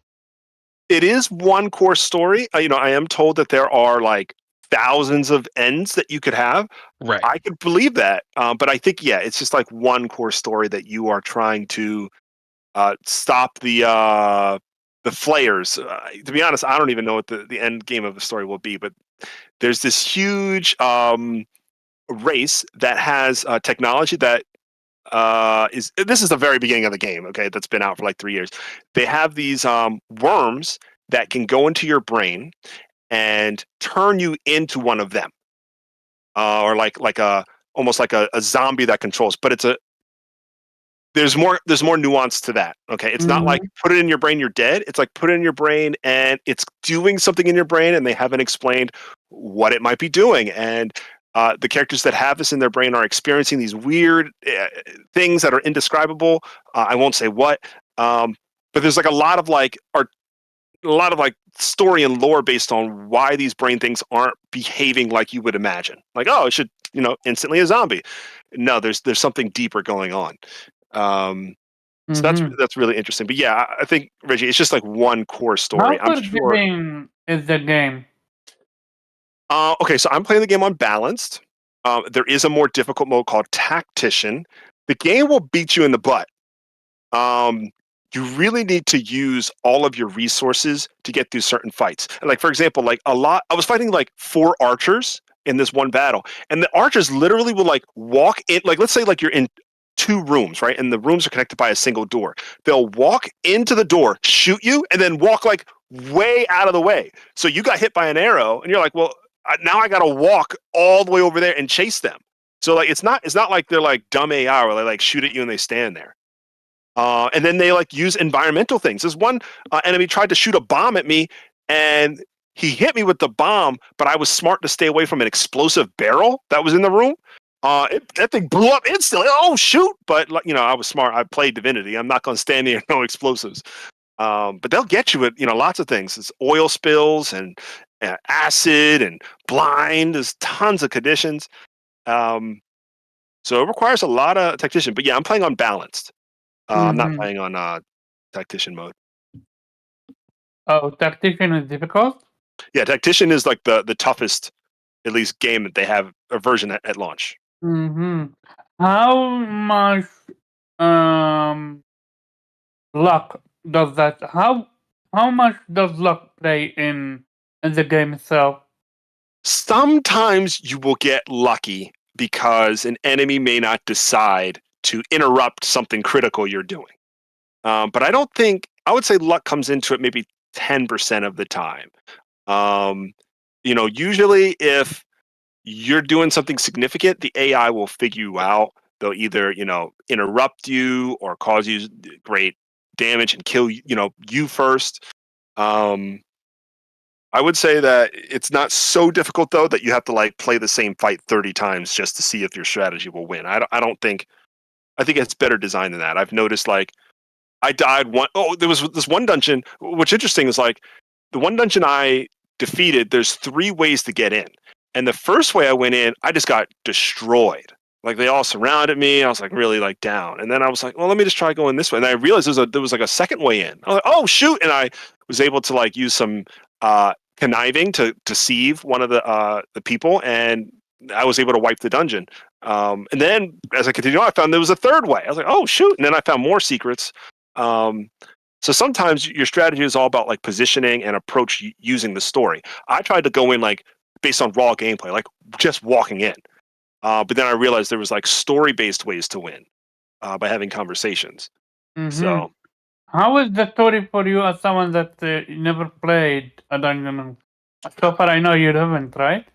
It is one core story. I am told that there are like thousands of ends that you could have. Right. I could believe that, but I think it's just like one core story that you are trying to stop the flayers. To be honest, I don't even know what the end game of the story will be, but there's this huge race that has technology that this is the very beginning of the game, okay, that's been out for like 3 years. They have these worms that can go into your brain and turn you into one of them, or like almost like a zombie that controls. But there's more nuance to that. Okay, it's not like put it in your brain, you're dead. It's like put it in your brain and it's doing something in your brain, and they haven't explained what it might be doing. And the characters that have this in their brain are experiencing these weird things that are indescribable. I won't say what, but there's like a lot of story and lore based on why these brain things aren't behaving like you would imagine. Like, oh, it should instantly a zombie. No, there's something deeper going on. So that's really interesting. But yeah, I think Reggie, it's just like one core story. How forgiving is the game? Okay, so I'm playing the game on balanced. There is a more difficult mode called Tactician. The game will beat you in the butt. You really need to use all of your resources to get through certain fights. And like, for example, I was fighting like 4 archers in this one battle, and the archers literally will like walk in, like let's say like you're in 2 rooms, right? And the rooms are connected by a single door. They'll walk into the door, shoot you, and then walk like way out of the way. So you got hit by an arrow, and you're like, well, now I got to walk all the way over there and chase them. So like it's not like they're like dumb AI where they like shoot at you and they stand there. And then they like use environmental things. This one enemy tried to shoot a bomb at me, and he hit me with the bomb, but I was smart to stay away from an explosive barrel that was in the room. That thing blew up instantly. Oh shoot! But I was smart. I played Divinity. I'm not going to stand near no explosives. But they'll get you with lots of things. It's oil spills and acid and blind. There's tons of conditions. So it requires a lot of tactician. But yeah, I'm playing on balanced. I'm not playing on tactician mode. Oh, tactician is difficult? Yeah, tactician is like the toughest, at least, game that they have, a version at launch. How much luck does that? How much does luck play in the game itself? Sometimes you will get lucky because an enemy may not decide to interrupt something critical you're doing. But I would say luck comes into it maybe 10% of the time. Usually if you're doing something significant, the AI will figure you out. They'll either, interrupt you or cause you great damage and kill you first. I would say that it's not so difficult though that you have to like play the same fight 30 times just to see if your strategy will win. I think it's better designed than that. I've noticed like I died there was this one dungeon. What's interesting is like the one dungeon I defeated, there's 3 ways to get in. And the first way I went in, I just got destroyed. Like they all surrounded me. I was like really like down. And then I was like, well, let me just try going this way. And I realized there was like a second way in. I was like, oh shoot. And I was able to like use some conniving to deceive one of the people, and I was able to wipe the dungeon. And then as I continued on, I found there was a third way. I was like, oh shoot. And then I found more secrets. So sometimes your strategy is all about like positioning and approach using the story. I tried to go in like based on raw gameplay, like just walking in. But then I realized there was like story-based ways to win by having conversations. Mm-hmm. So How is the story for you as someone that never played a Dungeon? So far, I know you haven't, right?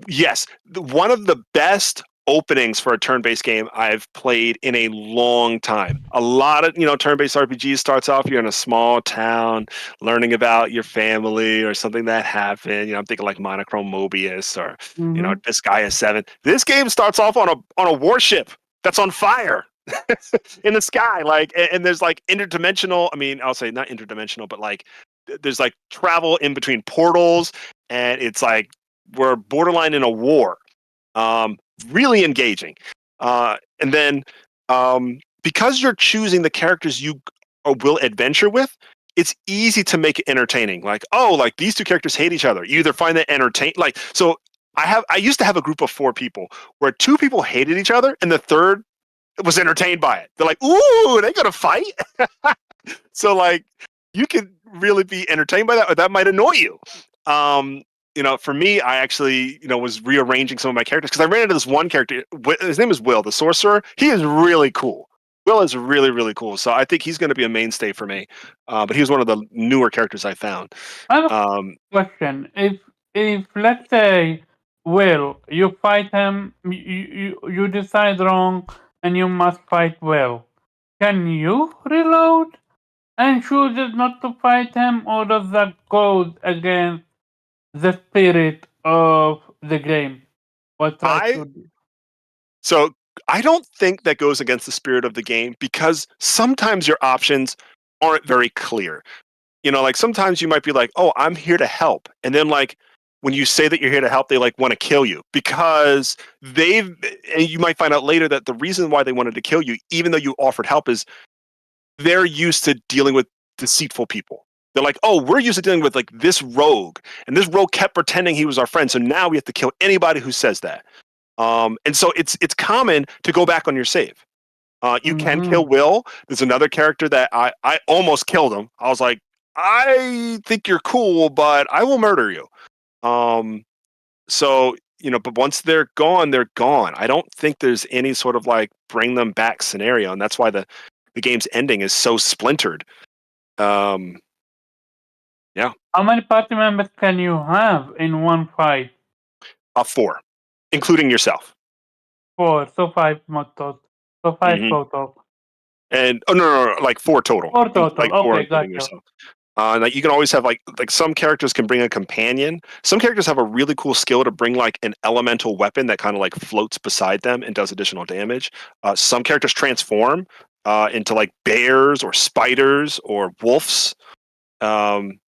yes, one of the best openings for a turn-based game I've played in a long time. A lot of turn-based RPGs starts off you're in a small town learning about your family or something that happened. I'm thinking like Monochrome Mobius or Mm-hmm. Disgaea 7. This game starts off on a warship that's on fire. In the sky, like, and there's like interdimensional. I mean, I'll say not interdimensional, but like there's like travel in between portals, and it's like we're borderline in a war. Really engaging. And then because you're choosing the characters you will adventure with, it's easy to make it entertaining. Like, oh, like these two characters hate each other. You either find that entertaining, like, so I used to have a group of 4 people where 2 people hated each other and the third was entertained by it. They're like, ooh, they gonna fight. So like you can really be entertained by that, or that might annoy you. For me, I actually, was rearranging some of my characters because I ran into this one character. His name is Will, the sorcerer. He is really cool. Will is really, really cool. So I think he's going to be a mainstay for me. But he was one of the newer characters I found. I have a Um, question. If let's say, Will, you fight him, you decide wrong, and you must fight Will. Can you reload and choose not to fight him, or does that go against the spirit of the game? What tries I to do? so I don't think that goes against the spirit of the game because sometimes your options aren't very clear. Like sometimes you might be like, "Oh, I'm here to help," and then like when you say that you're here to help, they like want to kill you because and you might find out later that the reason why they wanted to kill you, even though you offered help, is they're used to dealing with deceitful people. They're like, "Oh, we're used to dealing with like this rogue, and this rogue kept pretending he was our friend, so now we have to kill anybody who says that." And so it's common to go back on your save. You can kill Mm-hmm. Will. There's another character that I almost killed him. I was like, I think you're cool, but I will murder you. So but once they're gone, they're gone. I don't think there's any sort of like bring them back scenario, and that's why the game's ending is so splintered. Um, yeah, How many party members can you have in one fight? 4, including yourself. 4, so 5 total. So 5 Hmm. total. And no, like 4 total, 4 like total. 4 Okay, including gotcha. yourself. Like you can always have like some characters can bring a companion. Some characters have a really cool skill to bring like an elemental weapon that kind of like floats beside them and does additional damage. Some characters transform into like bears or spiders or wolves. Um,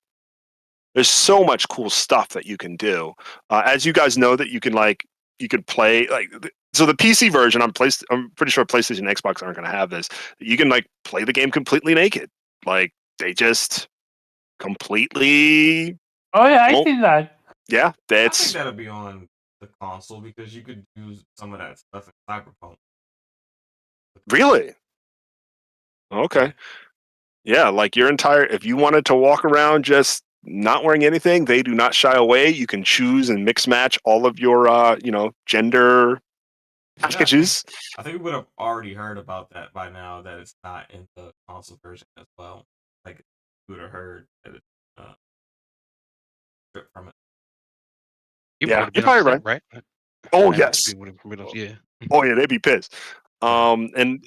there's so much cool stuff that you can do. As you guys know, that you could play like so the PC version. I'm pretty sure PlayStation and Xbox aren't going to have this. You can like play the game completely naked. Like they just completely Oh yeah, I won't. see that. Yeah, I think that's that'll be on the console because you could use some of that stuff in Cyberpunk. really Yeah. okay. Yeah, like your entire if you wanted to walk around just not wearing anything, they do not shy away. You can choose and mix match all of your gender Yeah, packages. I think we would have already heard about that by now that it's not in the console version as well. Like we would have heard that it's stripped from it. People Yeah, would have you're been probably upset, right. right? Oh I imagine yes. people would have been yeah. Oh yeah, they'd be pissed. Yeah. And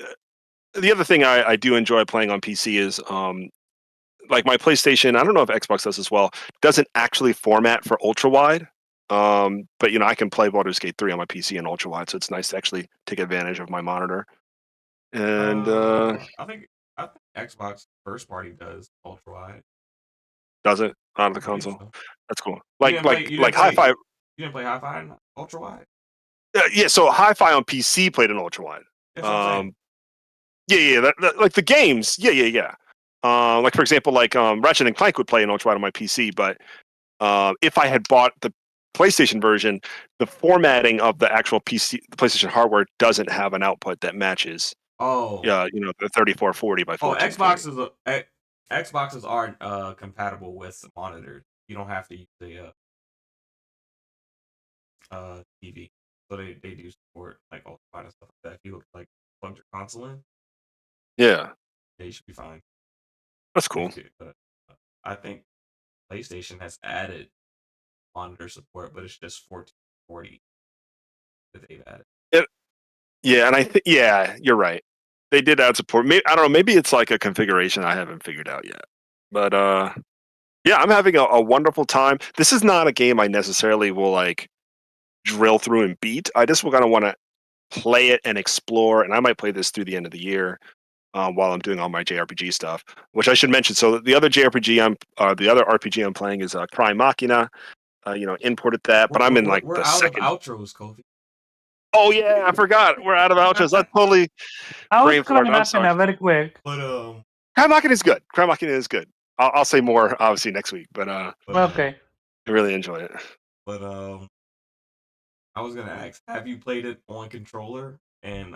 the other thing I do enjoy playing on PC is like my PlayStation. I don't know if Xbox does as well. Doesn't actually format for ultra wide. But I can play Baldur's Gate 3 on my PC in ultra wide, so it's nice to actually take advantage of my monitor. And I think Xbox first party does ultra wide. does it on I the believe console? so. That's cool. You Like didn't play. like You didn't like play. Hi-Fi. You didn't play Hi-Fi in ultra wide. Yeah, so Hi-Fi on PC played in ultra wide. That's what I'm saying. Yeah. Like the games. Yeah. Like for example, like Ratchet and Clank would play in ultra wide on my PC, but if I had bought the PlayStation version, the formatting of the actual PC, the PlayStation hardware doesn't have an output that matches. Oh, The 3440 by 1440. Xboxes aren't compatible with monitors. You don't have to use a TV. so they do support like Ultimate and stuff like that. If you like plug your console in, Yeah, yeah, you should be fine. that's cool. But I think PlayStation has added monitor support, but it's just 1440 that they've added. Yeah, and I think you're right. They did add support. Maybe, I don't know. Maybe it's like a configuration I haven't figured out yet. But yeah, I'm having a wonderful time. This is not a game I necessarily will like drill through and beat. I just kind of want to play it and explore, and I might play this through the end of the year while I'm doing all my JRPG stuff. Which I should mention. So the other the other RPG I'm playing is Cry Machina. Imported that, but I'm in like We're the out second. of outros, Kofi. Oh yeah, I forgot. We're out of outros. I totally I was brain farted. I'm sorry. Machina very quick. But Cry Machina is good. Cry Machina is good. I'll say more obviously next week, but Okay. I really enjoy it. But I was gonna ask, have you played it on controller? And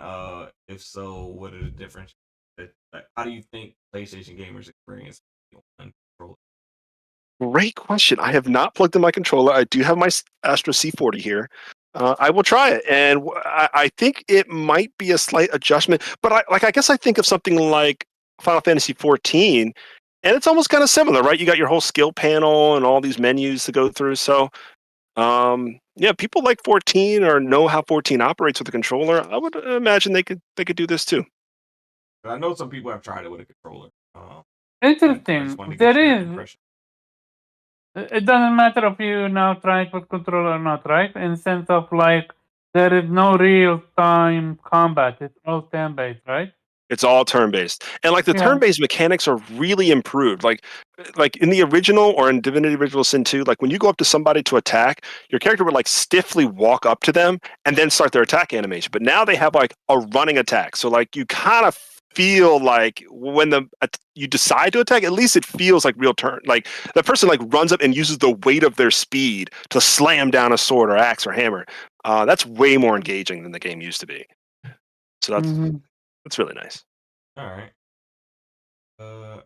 if so, what are the differences? How do you think PlayStation gamers experience on controller? Great question. I have not plugged in my controller. I do have my Astro C40 here. I will try it, and I think it might be a slight adjustment. But I guess I think of something like Final Fantasy 14, and it's almost kind of similar, right? You got your whole skill panel and all these menus to go through. So, yeah, people like 14 or know how 14 operates with a controller. I would imagine they could do this too. I know some people have tried it with a controller. I just Interesting. wanted to get There your is. impression. It doesn't matter if you now try it with controller or not, right? In sense of like, there is no real time combat. It's all turn based, right? It's all turn-based, and like the Yeah. turn-based mechanics are really improved. Like in the original or in Divinity Original Sin 2, like when you go up to somebody to attack, your character would like stiffly walk up to them and then start their attack animation. But now they have like a running attack, so like you kind of feel like when you decide to attack, at least it feels like real turn. Like the person like runs up and uses the weight of their speed to slam down a sword or axe or hammer. That's way more engaging than the game used to be. So that's really nice. All right.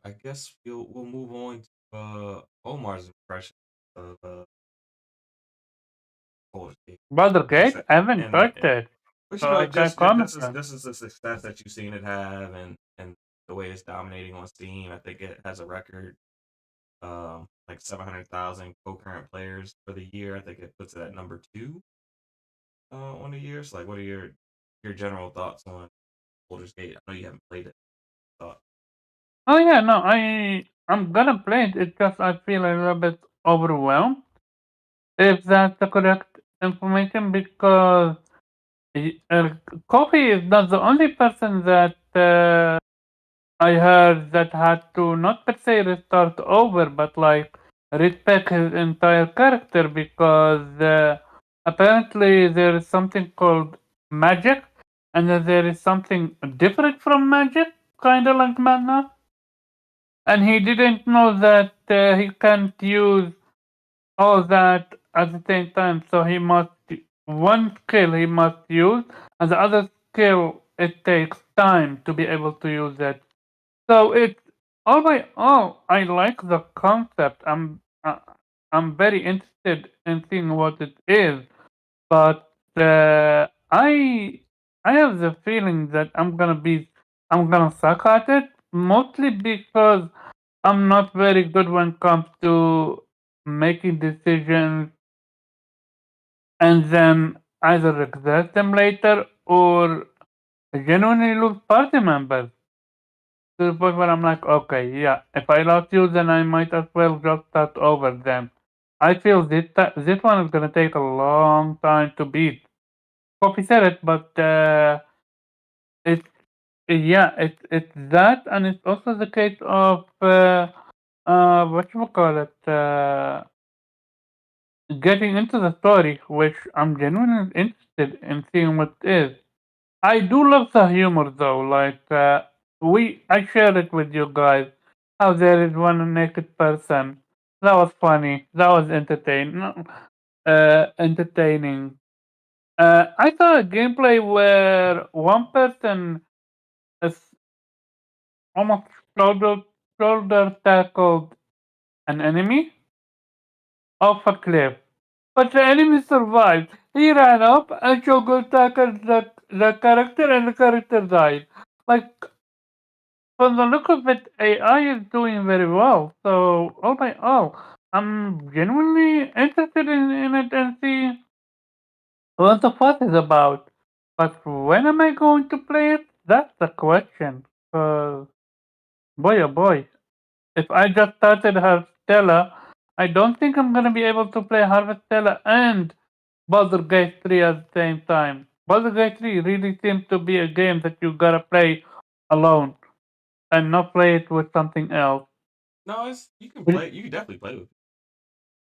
I guess we'll move on to Omar's impression of Baldur's Gate. Baldur Gate? I haven't And, touched it. But So I can't comment. this is the success that you've seen it have, and the way it's dominating on Steam. I think it has a record, like 700,000 concurrent players for the year. I think it puts it at number 2 on the year. So, like, what are your general thoughts on Baldur's Gate? I know you haven't played it. Thought. Oh yeah, no, I'm gonna play it. It's just I feel a little bit overwhelmed. If that's the correct information, because Kofi is not the only person that I heard that had to not per se restart over, but like respec his entire character because apparently there is something called magic, and then there is something different from magic, kind of like mana. And he didn't know that he can't use all that at the same time, so he must one skill he must use, and the other skill it takes time to be able to use it. So it's all by all, I like the concept. I'm very interested in seeing what it is, but I have the feeling that I'm gonna suck at it, mostly because I'm not very good when it comes to making decisions and then either regret them later or genuinely lose party members. To the point where I'm like, okay, yeah, if I lost you, then I might as well just start over then. I feel this one is gonna take a long time to beat. Copy said it, but it's it's that, and it's also the case of what you call it, getting into the story, which I'm genuinely interested in seeing what it is. I do love the humor though. Like I shared it with you guys. How there is one naked person. That was funny. That was entertaining. I saw a gameplay where one person is almost shoulder tackled an enemy off a cliff. But the enemy survived. He ran up and Shogo tackled the character and the character died. Like, from the look of it, AI is doing very well. So, all by all, I'm genuinely interested in it and see what the fuss is about. But when am I going to play it? That's the question. Boy oh boy, if I just started Harvestella, I don't think I'm gonna be able to play Harvestella and Baldur Gate 3 at the same time. Baldur Gate 3 really seems to be a game that you gotta play alone and not play it with something else. No, you can Which- play. You can definitely play with.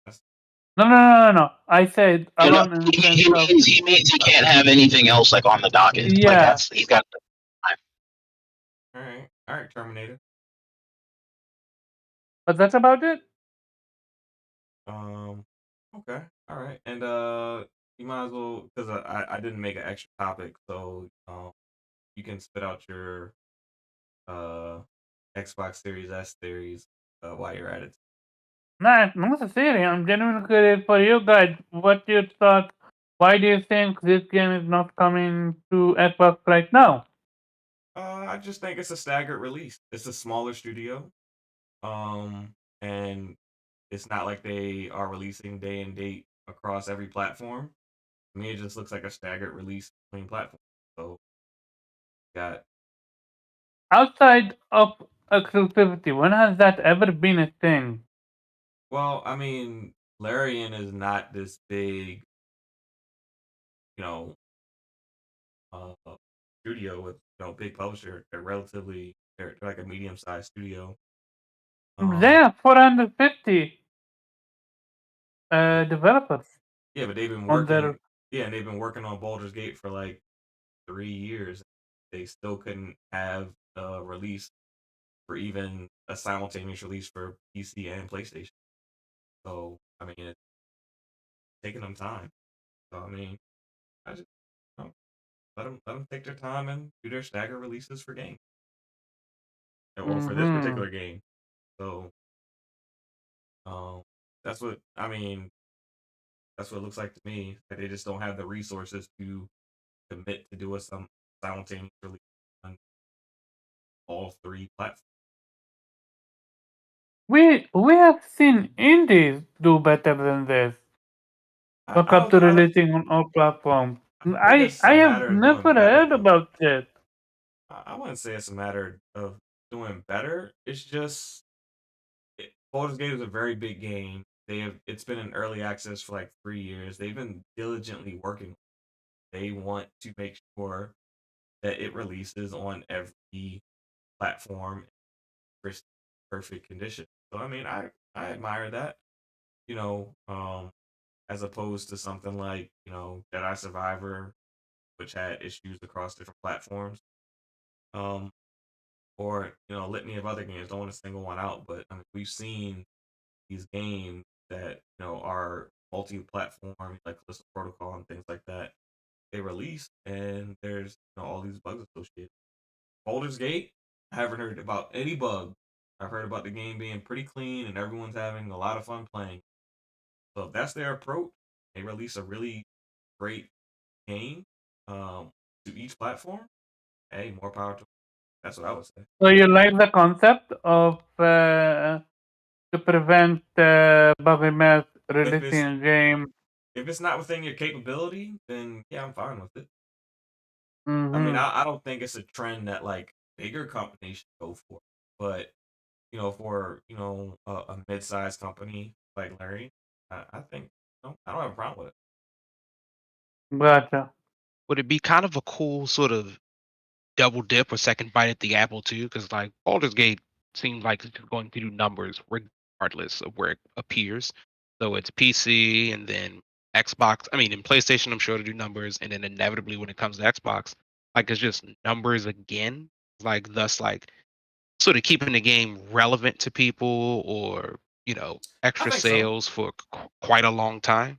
That's, No. I said You know, alone in the sense he of means he means he can't have anything else like on the docket. Like yeah, that's he's got. all right, Terminator. but that's about it. Um, okay, all right, and you might as well because I didn't make an extra topic, so you can spit out your uh Xbox Series S theories while you're at it. Nah, not necessarily. I'm genuinely curious for you guys. What you thought? Why do you think this game is not coming to Xbox right now? I just think it's a staggered release. It's a smaller studio, and it's not like they are releasing day and date across every platform. To me, it just looks like a staggered release between platforms. So, got Outside of exclusivity, when has that ever been a thing? well, I mean, Larian is not this big, you know, uh, studio with big publisher. They're like a medium sized studio. They have 450 developers Yeah, but they've been on their. working. Yeah, and they've been working on Baldur's Gate for like 3 years. They still couldn't have a release for even a simultaneous release for PC and PlayStation. So I mean, it's taking them time. So I mean, I just let them take their time and do their stagger releases for games, or for this Hmm. particular game. So um, that's what I mean. That's what it looks like to me. That they just don't have the resources to commit to do a some simultaneous release on all three platforms. We have seen indies do better than this. Look up to I don't. releasing on all platforms. I think it's I a have matter of doing never better heard though. about it. I wouldn't say it's a matter of doing better. It's just Baldur's Gate is a very big game. It's been in early access for like 3 years. They've been diligently working. They want to make sure that it releases on every platform in perfect condition. So I mean, I admire that. You know, as opposed to something like Jedi Survivor, which had issues across different platforms. Um, or a litany of other games. Don't want to single one out, but I mean, we've seen these games that are multi-platform, like Callisto Protocol and things like that. They release, and there's all these bugs associated. Baldur's Gate, I haven't heard about any bug. I've heard about the game being pretty clean and everyone's having a lot of fun playing. So if that's their approach, they release a really great game to each platform. Hey, more power to them. That's what I would say. So you like the concept of to prevent buggy mess If releasing it's a game? if it's not within your capability, then yeah, I'm fine with it. I mean, Mm-hmm. I don't think it's a trend that like bigger companies should go for, but for a mid-sized company like Larry, I think I don't have a problem with it. Gotcha. Would it be kind of a cool sort of double dip or second bite at the apple too? Because like Baldur's Gate seems like it's going to do numbers regardless of where it appears. So it's PC and then Xbox. I mean, in PlayStation, I'm sure to do numbers, and then inevitably when it comes to Xbox, like it's just numbers again. Like thus, like sort of keeping the game relevant to people, or I extra think so. sales for quite a long time.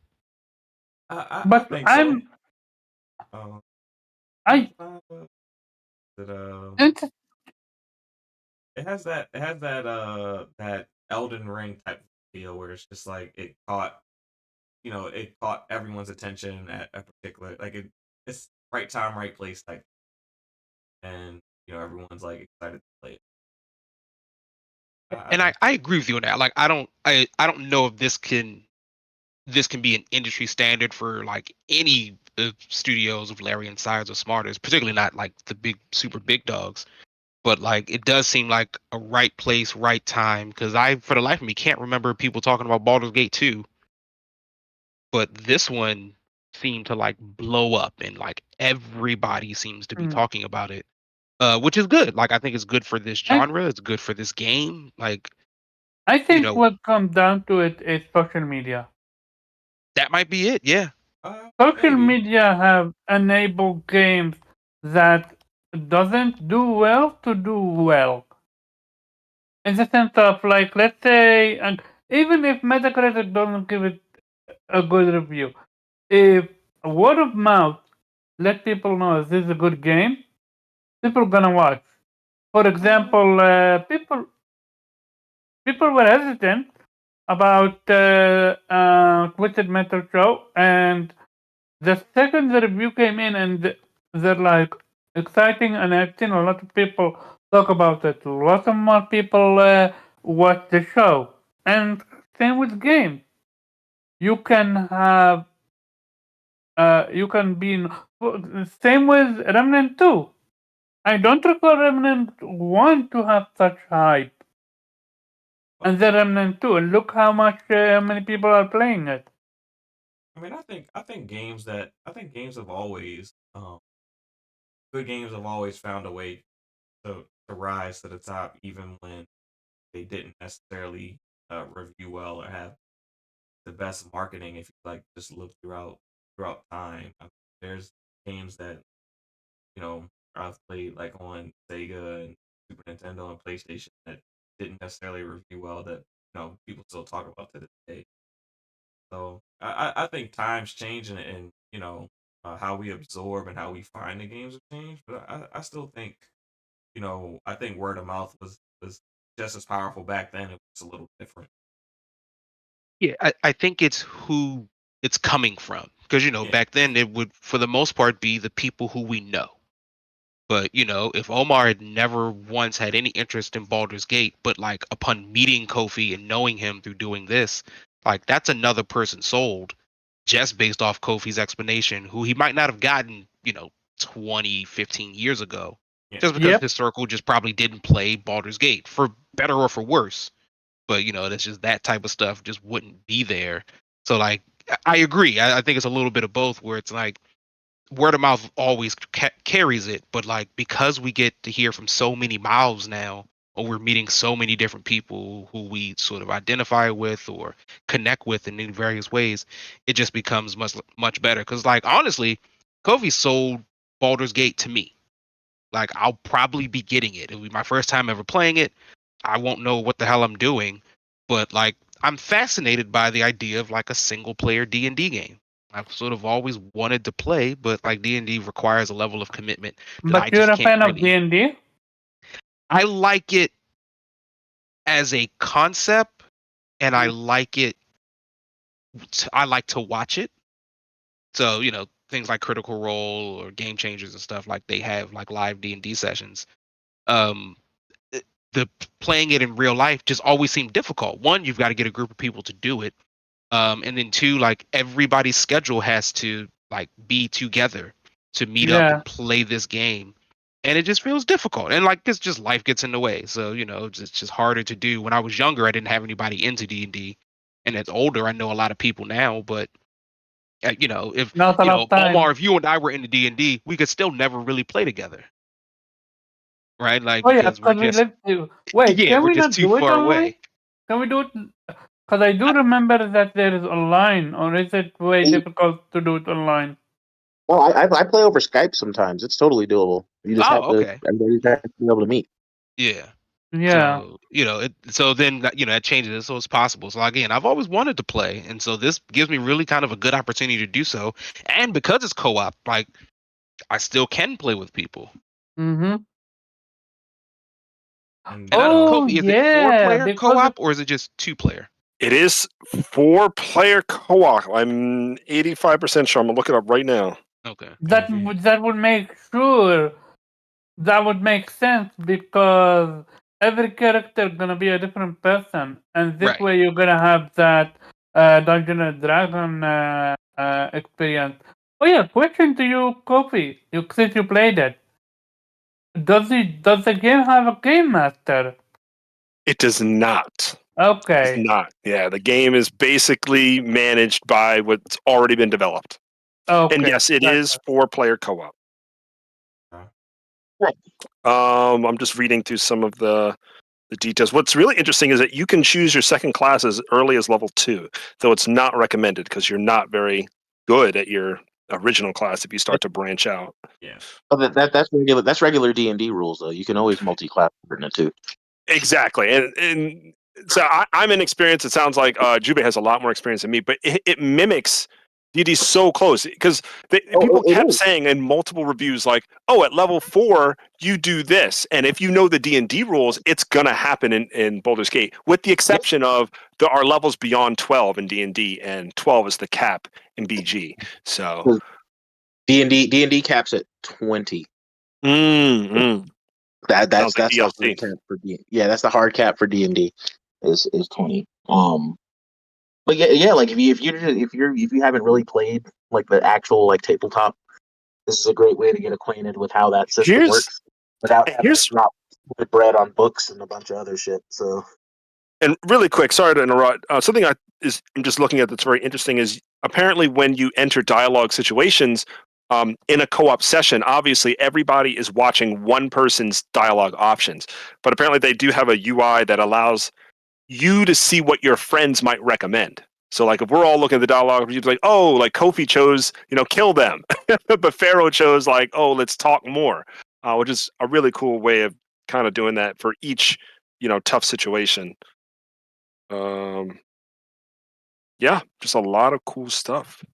I But think so. I'm Um, I that inter- it has that Elden Ring type of deal where it's just like it caught it caught everyone's attention at a particular it's right time, right place type, and everyone's like excited to play it. I And think I agree with you on that. Like I don't know if this can be an industry standard for like any studios of Larian size or smarter, particularly not like the big super big dogs. But like it does seem like a right place, right time. Because I, for the life of me, can't remember people talking about Baldur's Gate 2, but this one seemed to like blow up, and like everybody seems to be Mm. talking about it, which is good. Like I think it's good for this I genre. It's good for this game. Like I you think know what comes down to it is social media. that might be it. Yeah. Social maybe. media have enabled games that doesn't do well to do well. In the sense of like, let's say, and even if Metacritic doesn't give it a good review, if word of mouth let people know this is a good game, people gonna watch. For example, people were hesitant about Twisted Metal Show, and the second the review came in, and they're like exciting, and I've seen a lot of people talk about it. Lots of more people watch the show, and same with games. You can have, you can be same with Remnant 2. I don't recall Remnant 1 to have such hype, and then Remnant 2, and look how many people are playing it. I mean, I think games have always good games have always found a way to rise to the top, even when they didn't necessarily review well or have the best marketing. If you like, just look throughout time. There's games that you know I've played like on Sega and Super Nintendo and PlayStation that didn't necessarily review well that people still talk about to this day. So I think times change and how we absorb and how we find the games have changed. But I still think I think word of mouth was just as powerful back then. It was a little different. Yeah, I think it's who it's coming from. Because, Yeah. back then it would, for the most part, be the people who we know. But, if Omar had never once had any interest in Baldur's Gate, but like upon meeting Kofi and knowing him through doing this, like that's another person sold just based off Kofi's explanation, who he might not have gotten, 20, 15 years ago, Yeah. just because Yep. his circle just probably didn't play Baldur's Gate, for better or for worse. But that's just that type of stuff just wouldn't be there. So like I agree. I think it's a little bit of both, where it's like word of mouth always carries it, but like because we get to hear from so many mouths now, or we're meeting so many different people who we sort of identify with or connect with in various ways, it just becomes much better. Because like honestly, Kofi sold Baldur's Gate to me. Like I'll probably be getting it. It'll be my first time ever playing it. I won't know what the hell I'm doing, but like I'm fascinated by the idea of like a single player D&D game. I've sort of always wanted to play, but like D&D requires a level of commitment that I But you're just a can't fan of really. D&D? I like it as a concept, and I like it. I like to watch it. So things like Critical Role or Game Changers and stuff, like they have like live D&D sessions. Um, the playing it in real life just always seemed difficult. One, you've got to get a group of people to do it. And then two, like everybody's schedule has to like be together to meet up Yeah. and play this game. And it just feels difficult. And like it's just life gets in the way. So, it's just harder to do. When I was younger, I didn't have anybody into D&D. And as older, I know a lot of people now, but if Not a lot of time. Omar, if you and I were into D&D, we could still never really play together. Right? Like Oh yeah, because we're because we just live to. Wait, yeah, can we're we just not too do it far online? away. Can we do it? Because I do remember that there is online, or is it way difficult to do it online? Well, I play over Skype sometimes. It's totally doable. You just have Oh, to okay. everybody has to be able to meet. Yeah. Yeah. So, so then that changes it, so it's possible. So again, I've always wanted to play, and so this gives me really kind of a good opportunity to do so. And because it's co-op, like I still can play with people. Mm-hmm. And And I don't know, Oh Kofi, is it four yeah, player because co-op or is it just 2 player? It is 4-player co-op. I'm 85% sure. I'm gonna look it up right now. Okay. That would make sure that would make sense because every character gonna be a different person, and this Right. way you're gonna have that Dungeon and Dragon experience. Oh yeah, question to you, Kofi. Since you played it, does the game have a game master? It does not. It does Okay. not. Yeah, the game is basically managed by what's already been developed. Okay. And yes, it is 4-player co-op. Right. I'm just reading through some of the details. What's really interesting is that you can choose your second class as early as level 2, though it's not recommended because you're not very good at your original class if you start to branch out. Yeah. Oh, that's regular D&D rules though. You can always multi-class in it too. Exactly, and so I'm inexperienced. It sounds like Jube has a lot more experience than me, but it mimics D&D so close because people it kept is. saying in multiple reviews like, "Oh, at level 4 you do this," and if you know the D&D rules, it's gonna happen in Baldur's Gate, with the exception of there are levels beyond 12 in D&D, and 12 is the cap in BG. So D&D caps at 20. Sounds That's like the hard DLC. cap for D. Yeah, that's the hard cap for D&D is 20. But yeah, like if you haven't really played like the actual like tabletop, this is a great way to get acquainted with how that system works without having to drop bread on books and a bunch of other shit. So, and really quick, sorry to interrupt. Something I'm just looking at that's very interesting is apparently when you enter dialogue situations in a co-op session, obviously everybody is watching one person's dialogue options, but apparently they do have a UI that allows you to see what your friends might recommend. So, like, if we're all looking at the dialogue, you'd be like, "Oh, like Kofi chose, kill them," but Pharaoh chose, like, "Oh, let's talk more," which is a really cool way of kind of doing that for each, tough situation. Yeah, just a lot of cool stuff.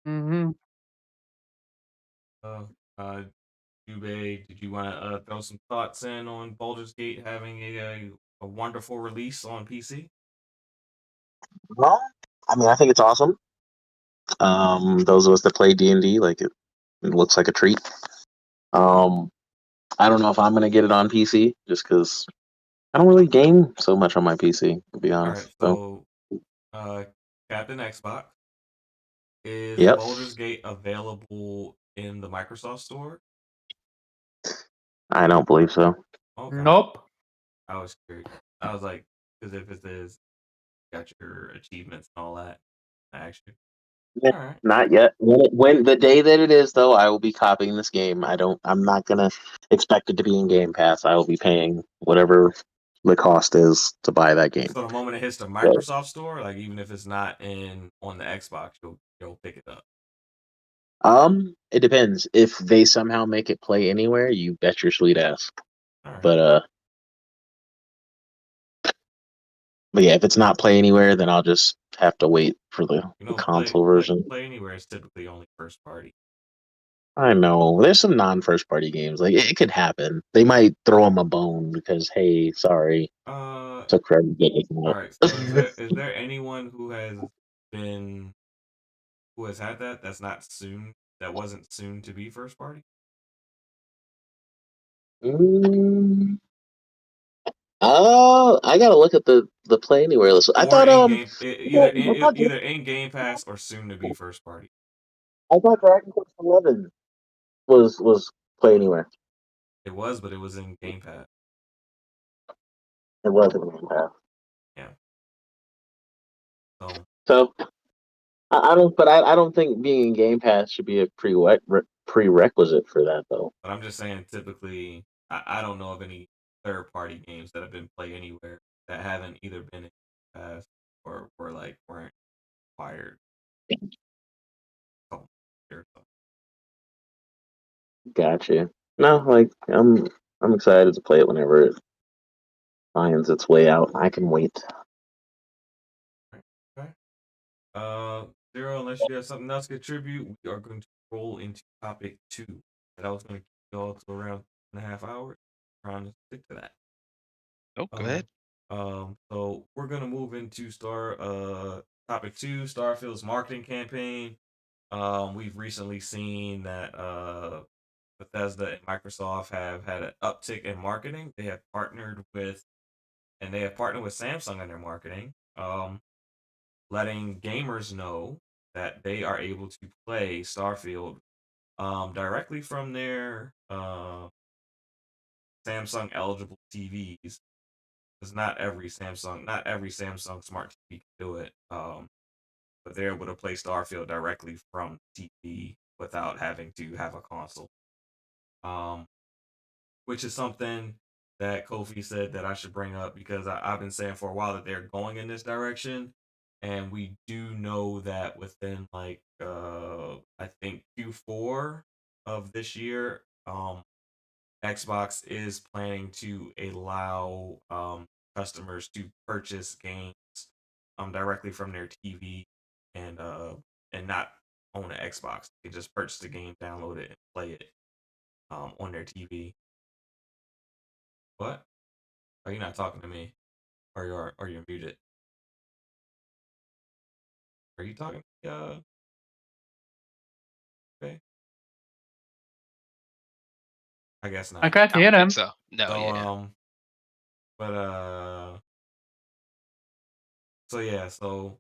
Mm-hmm. Jube, did you want to throw some thoughts in on Baldur's Gate having a wonderful release on PC? well, I mean, I think it's awesome. Those of us that play D&D, like it looks like a treat. I don't know if I'm gonna get it on PC just because I don't really game so much on my PC, to be All honest. right, so Captain Xbox, is Yep. Baldur's Gate available in the Microsoft Store? I don't believe so. Okay. Nope. I was curious. I was like, because if it is, got your achievements and all that, actually. All right. Not yet. When the day that it is, though, I will be copying this game. I'm not gonna expect it to be in Game Pass. I will be paying whatever the cost is to buy that game. So the moment it hits the Microsoft Store, like even if it's not on the Xbox, you'll pick it up. It depends. If they somehow make it play anywhere, you bet your sweet ass. All right. But yeah, if it's not play anywhere, then I'll just have to wait for the console version. Play anywhere is typically only first party. I know there's some non-first party games. Like it could happen. They might throw them a bone because hey, sorry, took forever to get it All right. So is there anyone who has had that wasn't soon to be first party? I gotta look at the Play Anywhere list. I thought either in Game Pass or soon to be first party. I thought Dragon Quest XI was Play Anywhere. It was, but it was in Game Pass. It was in Game Pass. Yeah. So I don't think being in Game Pass should be a prerequisite for that though. But I'm just saying, typically, I don't know of any third party games that have been Play Anywhere that haven't either been in Game Pass or weren't acquired. Gotcha. No, like I'm excited to play it whenever it finds its way out. I can wait. Okay. Zero, unless you have something else to contribute, we are going to roll into topic 2. And I was going to keep y'all to around 2.5 hours, trying to stick to that. Oh, go ahead. So we're gonna move into topic 2, Starfield's marketing campaign. We've recently seen that Bethesda and Microsoft have had an uptick in marketing. They have partnered with Samsung in their marketing, letting gamers know that they are able to play Starfield directly from their Samsung eligible TVs. Because not every Samsung smart TV can do it. But they're able to play Starfield directly from TV without having to have a console. Which is something that Kofi said that I should bring up because I've been saying for a while that they're going in this direction, and we do know that within I think Q4 of this year, Xbox is planning to allow customers to purchase games directly from their TV and not own an Xbox. They can just purchase the game, download it, and play it on their TV. What? Are you not talking to me? Or you're muted? Are you talking? Okay. I guess I not. can't I hear don't think him. so. No, So yeah. but so yeah, so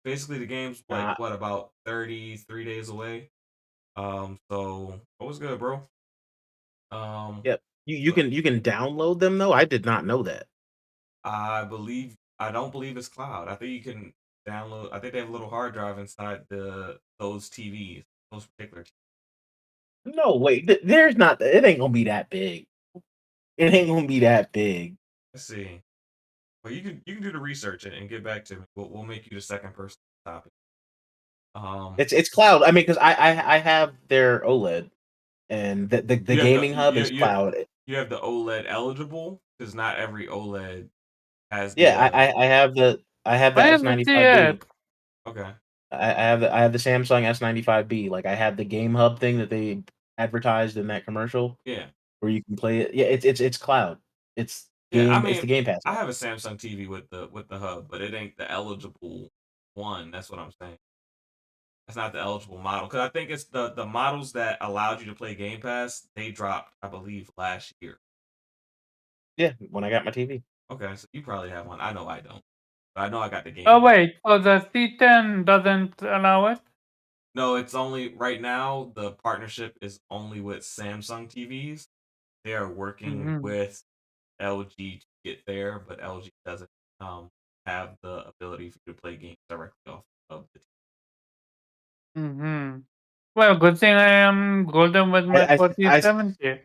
basically the game's like what, about 33 days away. So what was good, bro? Yep. You can download them though. I did not know that. I don't believe it's cloud. I think you can download. I think they have a little hard drive inside those TVs, those particular TVs. No, wait. There's not. It ain't gonna be that big. It ain't gonna be that big. Let's see. Well, you can do the research and get back to me. We'll make you the second person to topic. It's cloud. I mean, because I have their OLED, and the you have gaming hub is you cloud. you have the OLED eligible because not every OLED has the. Yeah, I have the I haven't seen S95B. it. Okay. I have the Samsung S95B. Like I have the game hub thing that they advertised in that commercial Yeah. where you can play it. Yeah, it's cloud. It's Yeah. I It's the mean, Game Pass I app. have a Samsung TV with the hub, but it ain't the eligible one. That's what I'm saying. That's not the eligible model because I think it's the models that allowed you to play Game Pass. They dropped, I believe, last year. Yeah, when I got my TV. Okay, so you probably have one. I know I don't. But I know I got the game. Oh wait, so the C10 doesn't allow it? No, it's only right now. The partnership is only with Samsung TVs. They are working with LG to get there, but LG doesn't have the ability for you to play games directly off of the TV. Well, good thing I am golden with my I 4070.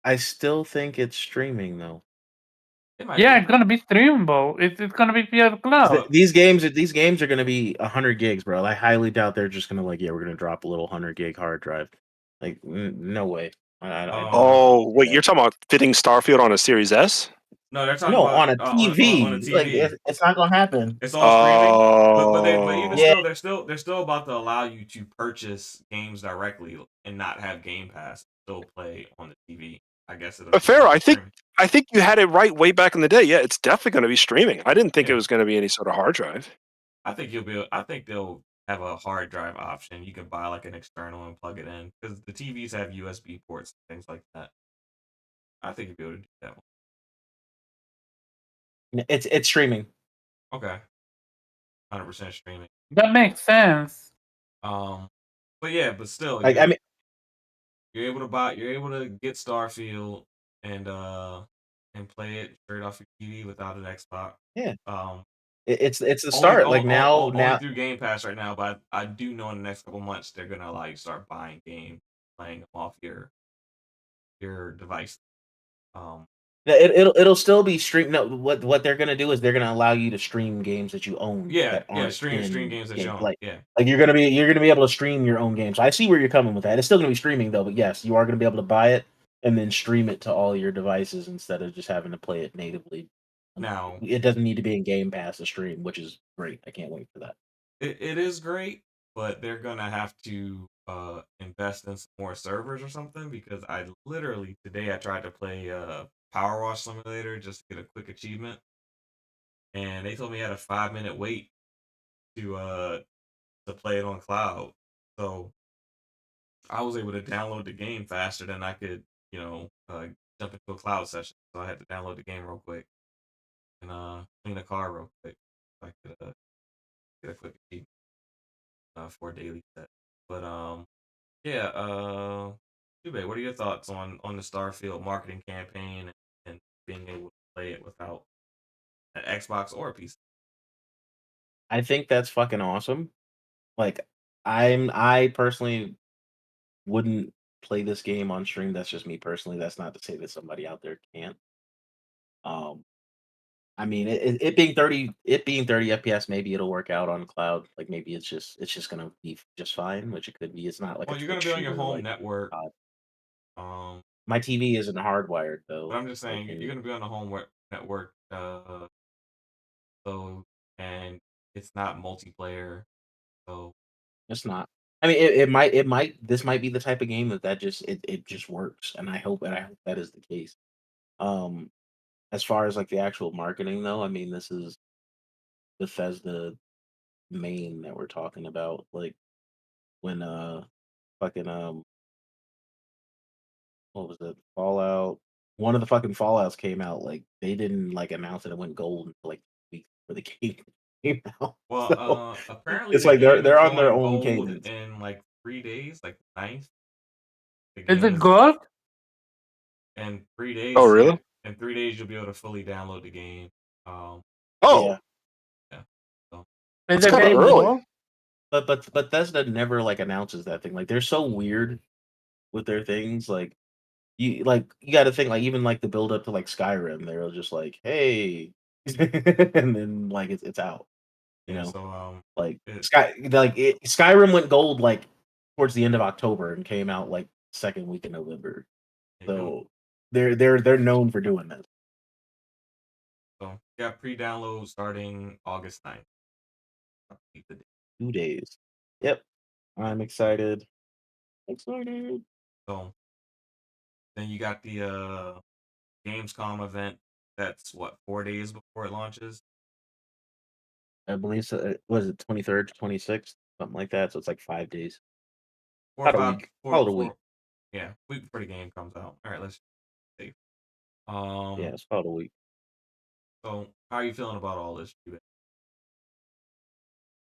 I still think it's streaming though. It might Yeah, be. it's gonna be streamable. It's gonna be via cloud. These games are gonna be 100 gigs, bro. I highly doubt they're just gonna like, yeah, we're gonna drop a little 100 gig hard drive. Like, no way. I Oh, wait, you're talking about fitting Starfield on a Series S? No, they're talking no, about on a TV. on a Like, TV. it's not gonna happen. It's all streaming, but even Yeah. still, they're still about to allow you to purchase games directly and not have Game Pass. Still play on the TV. I guess it'll. Fair. I think you had it right way back in the day. Yeah, it's definitely going to be streaming. I didn't think it Yeah. was going to be any sort of hard drive. I think I think they'll have a hard drive option. You can buy like an external and plug it in because the TVs have USB ports and things like that. I think you'll be able to do that one. It's streaming. Okay. 100% streaming. That makes sense. But yeah, but still, Like, I mean, you're able to get Starfield and play it straight off your TV without an Xbox. yeah. Um, It's the start. Like now only through Game Pass right now, but I do know in the next couple months they're gonna allow you to start buying games, playing them off your device. it'll still be stream. No, what they're gonna do is they're gonna allow you to stream games that you own. that aren't stream in games that game. you own. Like, Yeah. like you're gonna be able to stream your own games. So I see where you're coming with that. It's still gonna be streaming though, but yes, you are gonna be able to buy it and then stream it to all your devices instead of just having to play it natively. Now It doesn't need to be in Game Pass to stream, which is great. I can't wait for that. it is great, but they're gonna have to invest in some more servers or something because I literally today I tried to play Power Wash Simulator just to get a quick achievement, and they told me I had a 5-minute wait to play it on cloud. So I was able to download the game faster than I could, jump into a cloud session. So I had to download the game real quick and clean the car real quick. So I could get a quick achievement for a daily set. But yeah, Jube, what are your thoughts on the Starfield marketing campaign and being able to play it without an Xbox or a PC? I think that's fucking awesome. Like, I personally wouldn't play this game on stream. That's just me personally. That's not to say that somebody out there can't. Um, I mean, it being 30 FPS, maybe it'll work out on cloud. Like maybe it's just gonna be just fine, which it could be. It's not like a Well, you're gonna Twitch be on your shooter home like network. COD. Um, My TV isn't hardwired but though. I'm just Like, saying you're and gonna be on the home network. So and it's not multiplayer. So it's not. I mean, it might. This might be the type of game that just works, and I hope that is the case. Um, as far as like the actual marketing though, I mean, this is Bethesda main that we're talking about. Like when fucking what was it? Fallout. One of the fucking Fallouts came out. Like they didn't like announce that it went gold until like weeks before the game came out. well, So apparently it's the like they're game is they're on their going own gold cadence. in like 3 days, like the 9th. The Is game it is gold? in three Oh, days. Yeah, really? in 3 days you'll be able to fully download the game. Um, Oh, Yeah, yeah. So Is that's the kind of but game but early. gold? but Bethesda never like announces that thing. Like they're so weird with their things. Like you got to think like even like the build up to like Skyrim, they're just like, hey, and then like it's out. You yeah. know, So like it, Skyrim went gold like towards the end of October and came out like second week in November. you know, So they're known for doing this. so yeah, pre-download starting August 9th. I believe the date. 2 days. Yep, I'm excited. Excited. So then you got the Gamescom event. That's what 4 days before it launches. I believe so. Was it 23rd to 26th, something like that? So it's like 5 days. Four or About a five, week. four, Call it a week. four. Yeah, week before the game comes out. All right, let's see. Yeah, it's about a week. So how are you feeling about all this? Jube?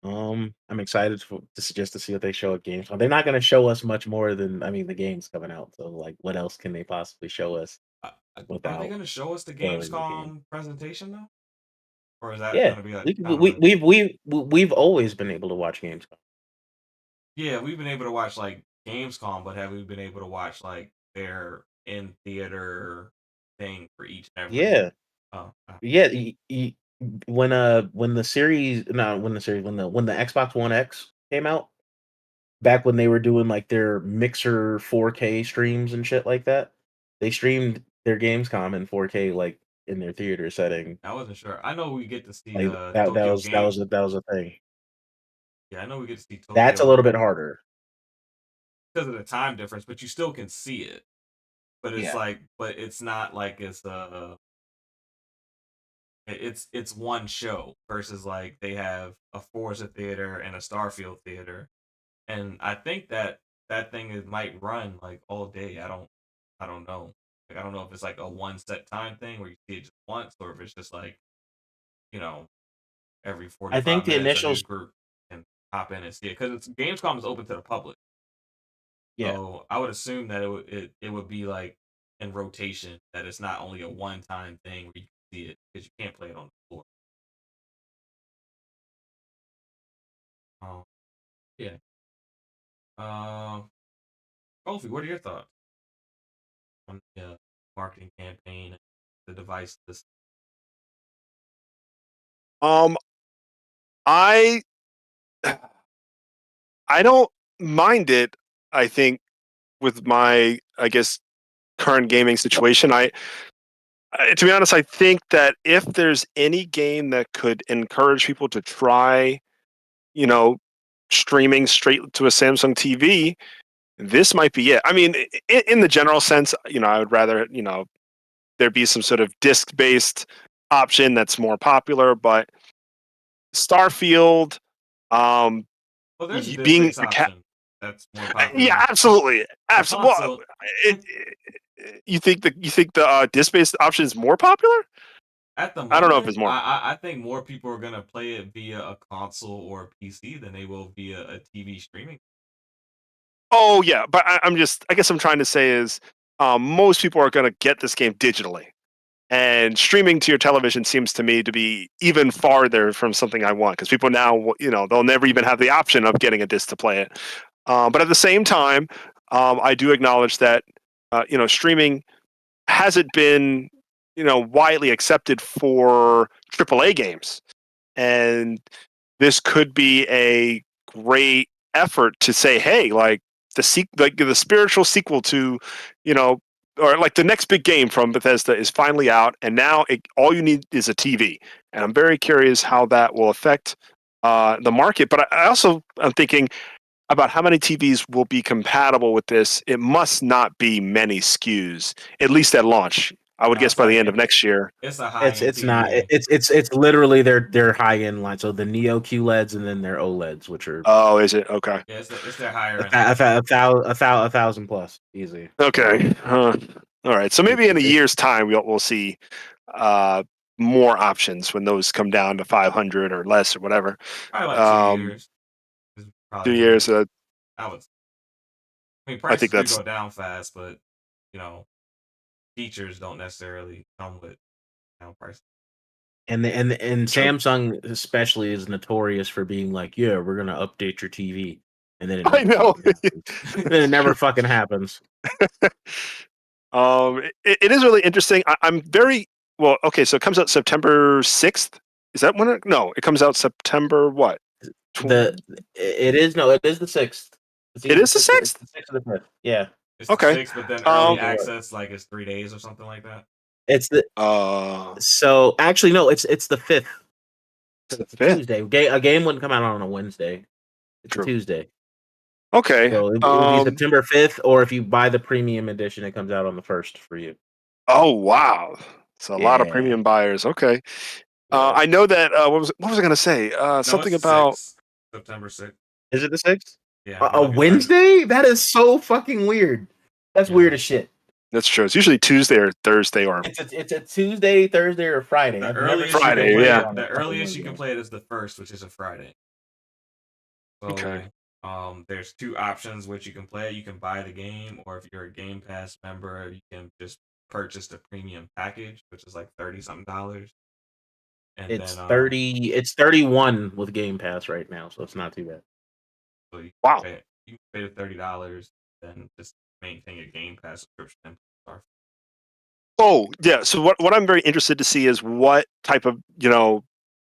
I'm excited just to see what they show at Gamescom. They're not going to show us much more than I mean the game's coming out. So like, what else can they possibly show us Are they without going to show us the spoiling the game? Gamescom presentation though, or is that Yeah, going to be like we kind we of? we've always been able to watch Gamescom. Yeah, we've been able to watch like Gamescom, but have we been able to watch like their in theater thing for each and every? Yeah, Oh, yeah. When the series, no, when the series, when the Xbox One X came out, back when they were doing like their Mixer 4K streams and shit like that, they streamed their Gamescom in 4K like in their theater setting. I wasn't sure. I know we get to see Like that Tokyo was that Game. was that was a thing. Yeah, I know we get to see That's a Tokyo little bit harder. because of the time difference, but you still can see it. But it's Yeah. like, but it's not like it's one show versus like they have a Forza theater and a Starfield theater, and I think that thing might run like all day. I don't know. Like I don't know if it's like a one set time thing where you see it just once, or if it's just like you know every I think 45 minutes a new group can hop in and see it because it's Gamescom is open to the public. yeah. So I would assume that it would be like in rotation, that it's not only a one time thing where you can see it because you can't play it on the floor. Um, yeah. Uh, Kofi, what are your thoughts on the marketing campaign, and the device? This Um, I I don't mind it. I think with my, I guess, current gaming situation, to be honest, I think that if there's any game that could encourage people to try, you know, streaming straight to a Samsung TV, this might be it. I mean, in the general sense, I would rather, there be some sort of disc-based option that's more popular, but Starfield, Well, there's a being disc-based option that's more popular. yeah, absolutely, The absolutely. console, You think the disc-based option is more popular? at the I don't know if moment, it's more. I think more people are gonna play it via a console or a PC than they will via a TV streaming. Oh yeah, but I guess I'm trying to say is most people are going to get this game digitally, and streaming to your television seems to me to be even farther from something I want, because people now, they'll never even have the option of getting a disc to play it. But at the same time, I do acknowledge that streaming hasn't been widely accepted for AAA games, and this could be a great effort to say, hey, like the spiritual sequel to, or like the next big game from Bethesda is finally out, and now all you need is a TV. And I'm very curious how that will affect the market. But I'm thinking about how many TVs will be compatible with this. It must not be many SKUs, at least at launch. I would No, guess it's by the like end of next year. it's a high-end It's not. TV. It's literally their high end line. So the Neo QLEDs and then their OLEDs, which are Oh, is it? Okay. Yeah, it's their higher a, end. fa- a thousand plus easy. Okay. All right. So maybe in a year's time we'll see more options when those come down to 500 or less or whatever. Probably like 2 years. is probably 2 when years. I would. I mean, I think prices do that's go down fast, but features don't necessarily come with prices. And Samsung especially is notorious for being like, yeah, we're gonna update your TV, and then I know. it never fucking happens. It is really interesting. I'm very well. Okay, so it comes out September 6th. Is that when? No, it comes out September what? It is the 6th. It is the 6th. It's the 6th of the 5th. Yeah. It's the Okay. 6th, but then early access it's 3 days or something like that. It's the so actually no, it's the 5th. It's a Tuesday. A game wouldn't come out on a Wednesday. It's a Tuesday. Okay. So it would be September 5th, or if you buy the premium edition, it comes out on the 1st for you. Oh wow! So a lot of premium buyers. Okay. I know that. What was I going to say? Something about September 6th. Is it the 6th? Yeah. A Wednesday? That is so fucking weird. That's weird as shit. That's true. It's usually Tuesday or Thursday, or it's a Tuesday, Thursday, or Friday. The earliest the earliest you can play it is the 1st, which is a Friday. So, okay. There's 2 options which you can play. You can buy the game, or if you're a Game Pass member, you can just purchase the premium package, which is like $30-something. And it's then 30. It's 31 with Game Pass right now, so it's not too bad. So you wow. You can pay the $30, then just maintain your Game Pass subscription. Oh yeah. So what I'm very interested to see is what type of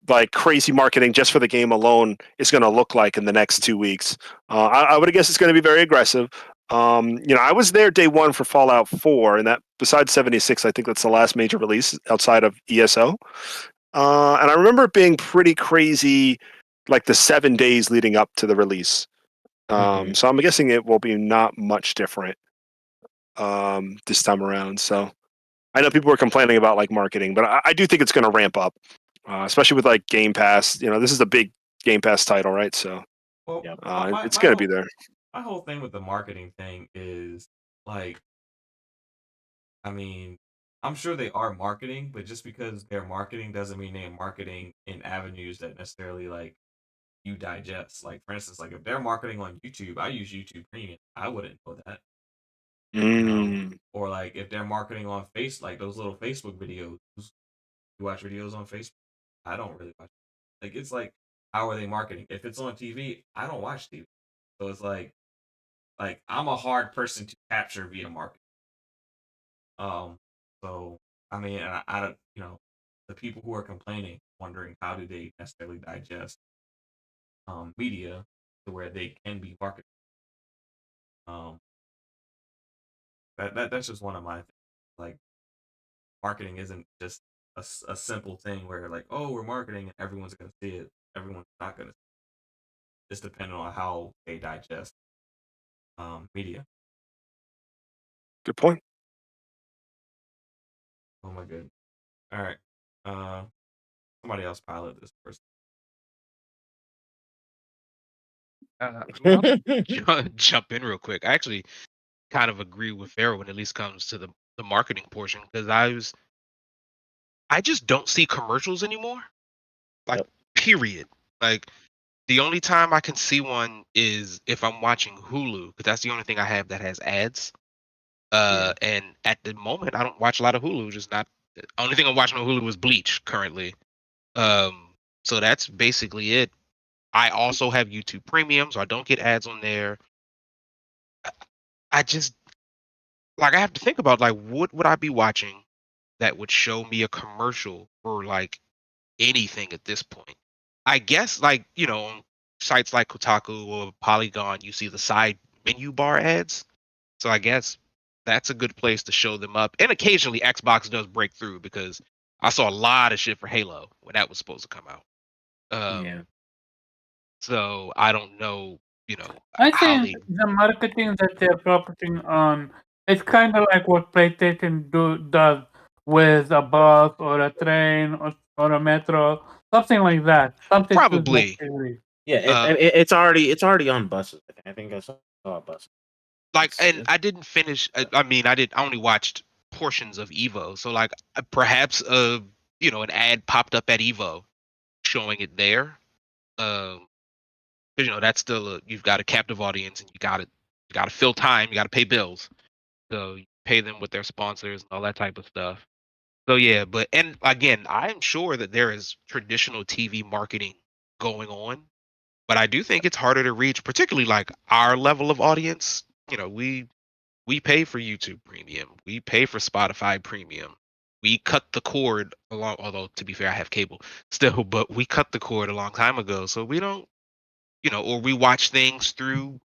like crazy marketing just for the game alone is going to look like in the next 2 weeks. I would guess it's going to be very aggressive. I was there day one for Fallout 4, and that besides 76, I think that's the last major release outside of ESO. And I remember it being pretty crazy, like the 7 days leading up to the release. So I'm guessing it will be not much different this time around. So I know people were complaining about like marketing, but I do think it's going to ramp up, especially with like Game Pass. This is a big Game Pass title, right? So it's going to be there. My whole thing with the marketing thing is like, I mean, I'm sure they are marketing, but just because they're marketing doesn't mean they're marketing in avenues that necessarily like you digest. Like for instance, like if they're marketing on YouTube, I use YouTube Premium. I wouldn't know that. Or like if they're marketing on like those little Facebook videos. You watch videos on Facebook? I don't really watch. Like it's like, how are they marketing? If it's on TV, I don't watch TV. So it's like I'm a hard person to capture via marketing. So I mean, and I don't, the people who are complaining, wondering how do they necessarily digest media to where they can be marketed. That's just one of my things. Like marketing isn't just a simple thing where like, oh, we're marketing and everyone's gonna see it. Everyone's not gonna see it. It's depending on how they digest media. Good point. Oh my goodness. All right. Somebody else pilot this first. I'll jump in real quick. I actually kind of agree with Pharaoh when it at least comes to the marketing portion, because I just don't see commercials anymore. Like, Yep. period. Like, the only time I can see one is if I'm watching Hulu, because that's the only thing I have that has ads. And at the moment, I don't watch a lot of Hulu. Just not. The only thing I'm watching on Hulu is Bleach currently. So that's basically it. I also have YouTube Premium, so I don't get ads on there. I just like I have to think about like what would I be watching that would show me a commercial for like anything at this point. I guess like, on sites like Kotaku or Polygon, you see the side menu bar ads. So I guess that's a good place to show them up. And occasionally Xbox does break through, because I saw a lot of shit for Halo when that was supposed to come out. Yeah. So I don't know, I how think they the marketing that they're focusing on, it's kind of like what PlayStation does with a bus or a train or a metro, something like that. Something to that probably degree. Yeah, it's already on buses. I think I saw a bus. like, and It's- I didn't finish. I only watched portions of Evo. So like, perhaps an ad popped up at Evo showing it there. Because that's still you've got a captive audience, and you got to fill time, you got to pay bills, so you pay them with their sponsors and all that type of stuff. So yeah, but and again, I'm sure that there is traditional TV marketing going on, but I do think it's harder to reach, particularly like our level of audience. We pay for YouTube Premium, we pay for Spotify Premium. We cut the cord along, although to be fair, I have cable still, but we cut the cord a long time ago, so we don't, or we watch things through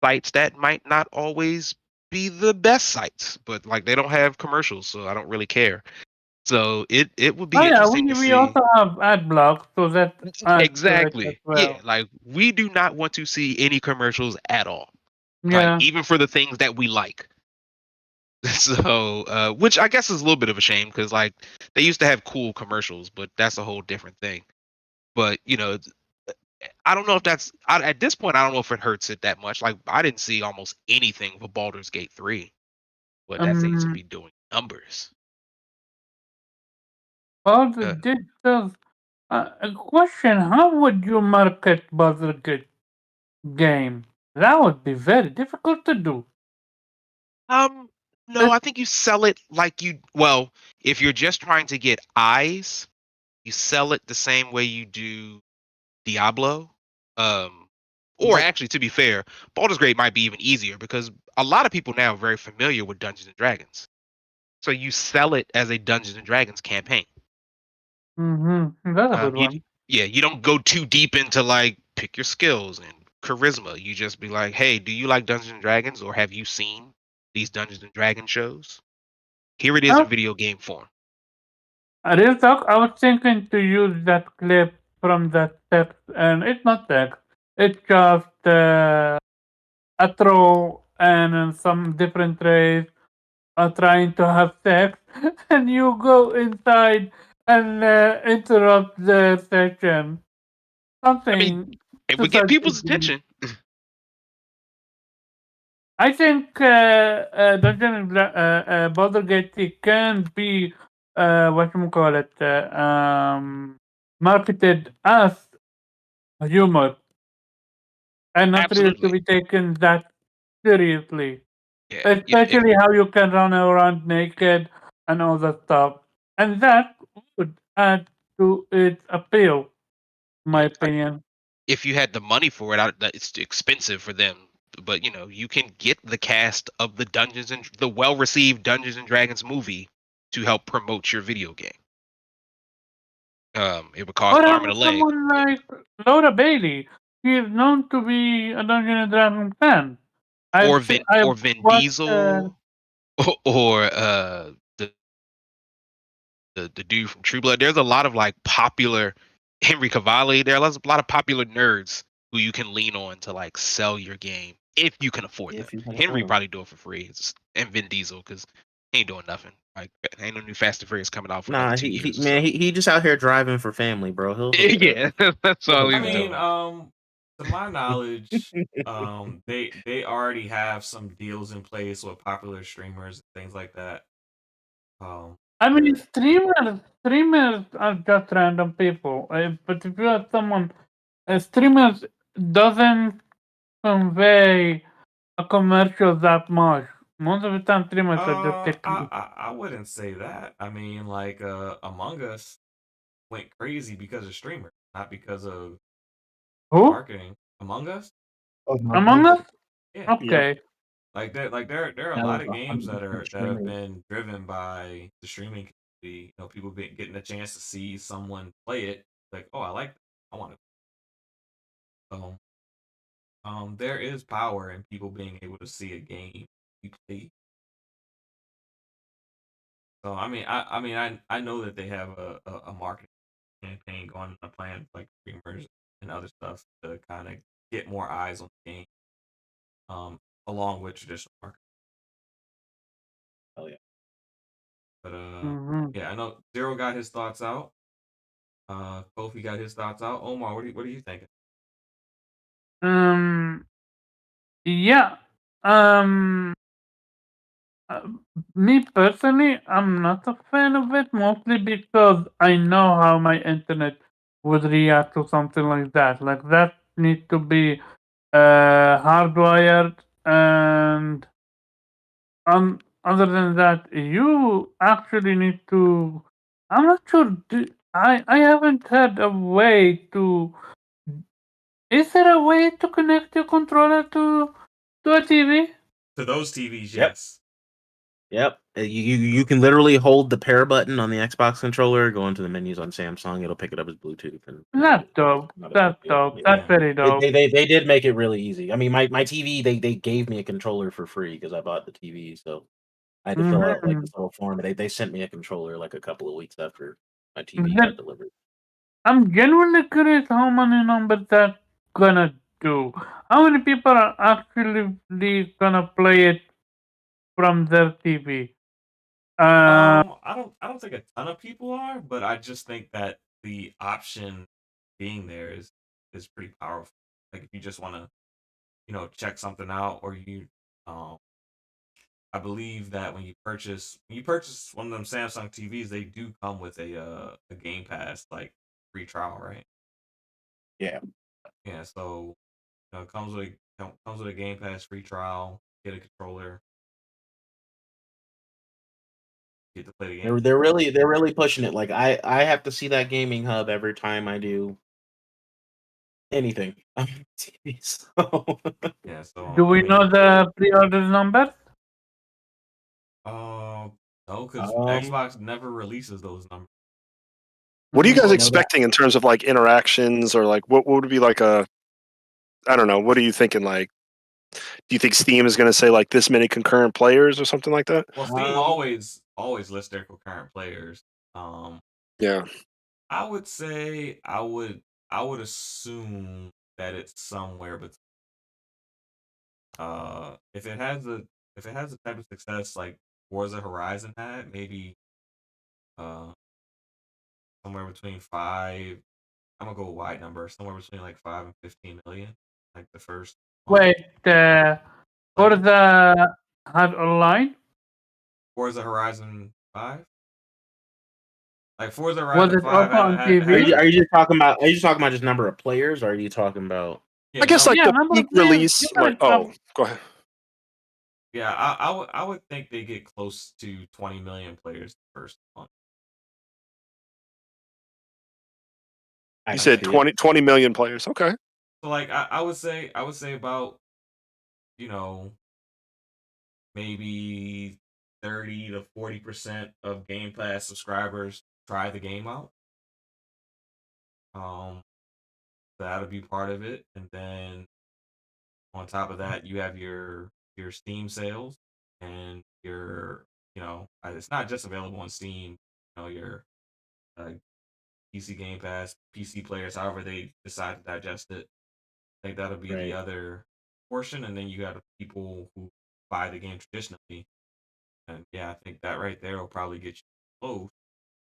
sites that might not always be the best sites, but like they don't have commercials, so I don't really care. So it would Oh be yeah, interesting to we see. also have ad blocks, so that adds to it as Exactly. Yeah, well. like we do not want to see any commercials at all. Like Yeah. even for the things that we like. So, which I guess is a little bit of a shame, because like they used to have cool commercials, but that's a whole different thing. But I don't know if at this point, I don't know if it hurts it that much. Like I didn't see almost anything for Baldur's Gate 3, but that seems to Um. be doing numbers. Well, Uh, this does. A question: how would you market Baldur Gate game? That would be very difficult to do. um, no, It, I think you sell it like if you're just trying to get eyes, you sell it the same way you do Diablo. Um, or But actually, to be fair, Baldur's Gate might be even easier, because a lot of people now are very familiar with Dungeons and Dragons. So you sell it as a Dungeons and Dragons campaign. that's a good You one. yeah, you don't go too deep into like pick your skills and charisma. You just be like, hey, do you like Dungeons and Dragons, or have you seen these Dungeons and Dragons shows? Here it is in Oh, video game form. real talk. I was thinking to use that clip from that text, and it's not text. It's just a throw and some different race are trying to have sex, and you go inside and interrupt the session. I mean, Something it to would get such people's degree. attention. I think Dungeon and Baldur Gate can be what you call it marketed as humor and not really to Absolutely. be taken that seriously. Yeah. Especially how you can run around naked and all that stuff, and that would add to its appeal, in my Yeah. opinion. If you had the money for it, it's expensive for them. But you can get the cast of the well-received Dungeons and Dragons movie to help promote your video game. It would cost Or an have arm and a leg. someone like Laura Bailey. She is known to be a Dungeons and Dragons fan. Or I've Vin watched. Diesel, or the dude from True Blood. There's a lot of like popular Henry Cavalli. There are a lot of popular nerds who you can lean on to like sell your game if you can afford them. if you can Henry afford them. probably do it for free, and Vin Diesel, because He ain't doing nothing. Like, ain't no new Fast and Furious coming out for Nah, another 2 he years. man, he just out here driving for family, bro. He'll Yeah, that's all I he's mean, doing. to my knowledge, they already have some deals in place with popular streamers and things like that. I mean, streamers are just random people. But if you have someone, streamers doesn't convey a commercial that much. Most of the time, streamers are just taking. I wouldn't say that. I mean, like Among Us went crazy because of streamers, not because of Who? marketing. Among Us? Among Us? Yeah. Okay. Like there are a That lot was of games 100% that have streaming. been driven by the streaming community. You know, people getting a chance to see someone play it. Like, oh, I like that. I want to. So, there is power in people being able to see a game you play. So, I know that they have a marketing campaign going on a plan like streamers and other stuff to kind of get more eyes on the game, along with traditional marketing. Oh yeah. But Mhm. yeah, I know Zero got his thoughts out. Kofi got his thoughts out. Omar, what are you thinking? Yeah. Um. uh, Me personally, I'm not a fan of it, mostly because I know how my internet would react to something like that. Like that needs to be hardwired, and other than that, you actually need to. I'm not sure. I haven't had a way to. Is there a way to connect your controller to a TV? To those TVs, Yep. yes. Yep. You can literally hold the pair button on the Xbox controller, go into the menus on Samsung, it'll pick it up as Bluetooth, and That's dope. not a big That's deal. dope. Yeah. That's very dope. They did make it really easy. I mean, my TV they gave me a controller for free because I bought the TV, so I had to fill out like Mhm. this little form. They sent me a controller like a couple of weeks after my TV got Then delivered. I'm genuinely curious how many numbers that's gonna do. How many people are actually gonna play it from their TV? I don't think a ton of people are, but I just think that the option being there is pretty powerful. Like if you just want to, check something out, or um, I believe that when you purchase one of them Samsung TVs, they do come with a Game Pass like free trial, right? Yeah. Yeah, so it comes with a Game Pass free trial. Get a controller, get to play the game. They're really pushing it. Like I have to see that gaming hub every time I do anything on TV. So Yeah, so Do I we know mean, the pre-order numbers? no, because um Xbox never releases those numbers. What are you Mhm. guys I know that expecting in terms of like interactions or like what would be like a I don't know, what are you thinking like do you think Steam is going to say like this many concurrent players or something like that? Well, Steam always lists their concurrent players. Yeah. I would say I would assume that it's somewhere, but if it has the type of success like Forza Horizon had, maybe uh somewhere between five. I'm gonna go a wide number, somewhere between like 5 and 15 million, like the first month Wait, for players. the had online? Forza Horizon 5. Like Forza Was Horizon it 5 also on are TV? you had just talking about just number of players, or are you talking about yeah, I guess no, like Yeah, the number peak of players. release You like guys oh, go ahead. yeah, I would think they get close to 20 million players the first month. I You can said see it. 20 million players. Okay. So like I would say about, you know, maybe 30 to 40% of Game Pass subscribers try the game out. Um, that'll be part of it, and then on top of that, you have your Steam sales and your, it's not just available on Steam. Your uh, PC Game Pass, PC players, however they decide to digest it. I think that'll be the Right. other portion, and then you got people who buy the game traditionally, And yeah, I think that right there will probably get you close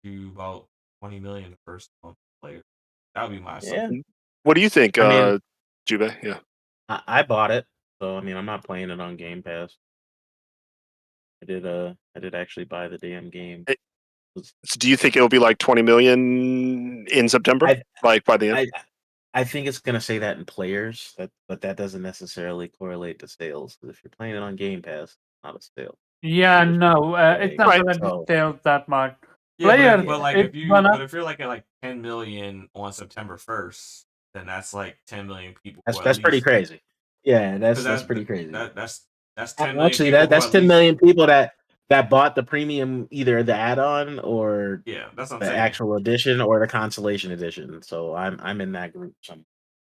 to about 20 million the first month player. That would be my assumption. What do you think, I mean, Jube? Yeah. I bought it, so I mean, I'm not playing it on Game Pass. I did actually buy the damn game. So do you think it'll be like 20 million in September? Like by the end? I think it's gonna say that in players, but that doesn't necessarily correlate to sales. Because if you're playing it on Game Pass, it's not a sale. Yeah, no, it's not Right. gonna be sales that much. Yeah, Players, but like it's gonna. but if you're like at like 10 million on September 1st, then that's like 10 million people. That's pretty crazy. Yeah, that's pretty crazy. That's 10 million Actually, people. that's 10 million people that bought the premium, either the add-on or yeah, that's what I'm the saying. actual edition or the consolation edition. So I'm in that group.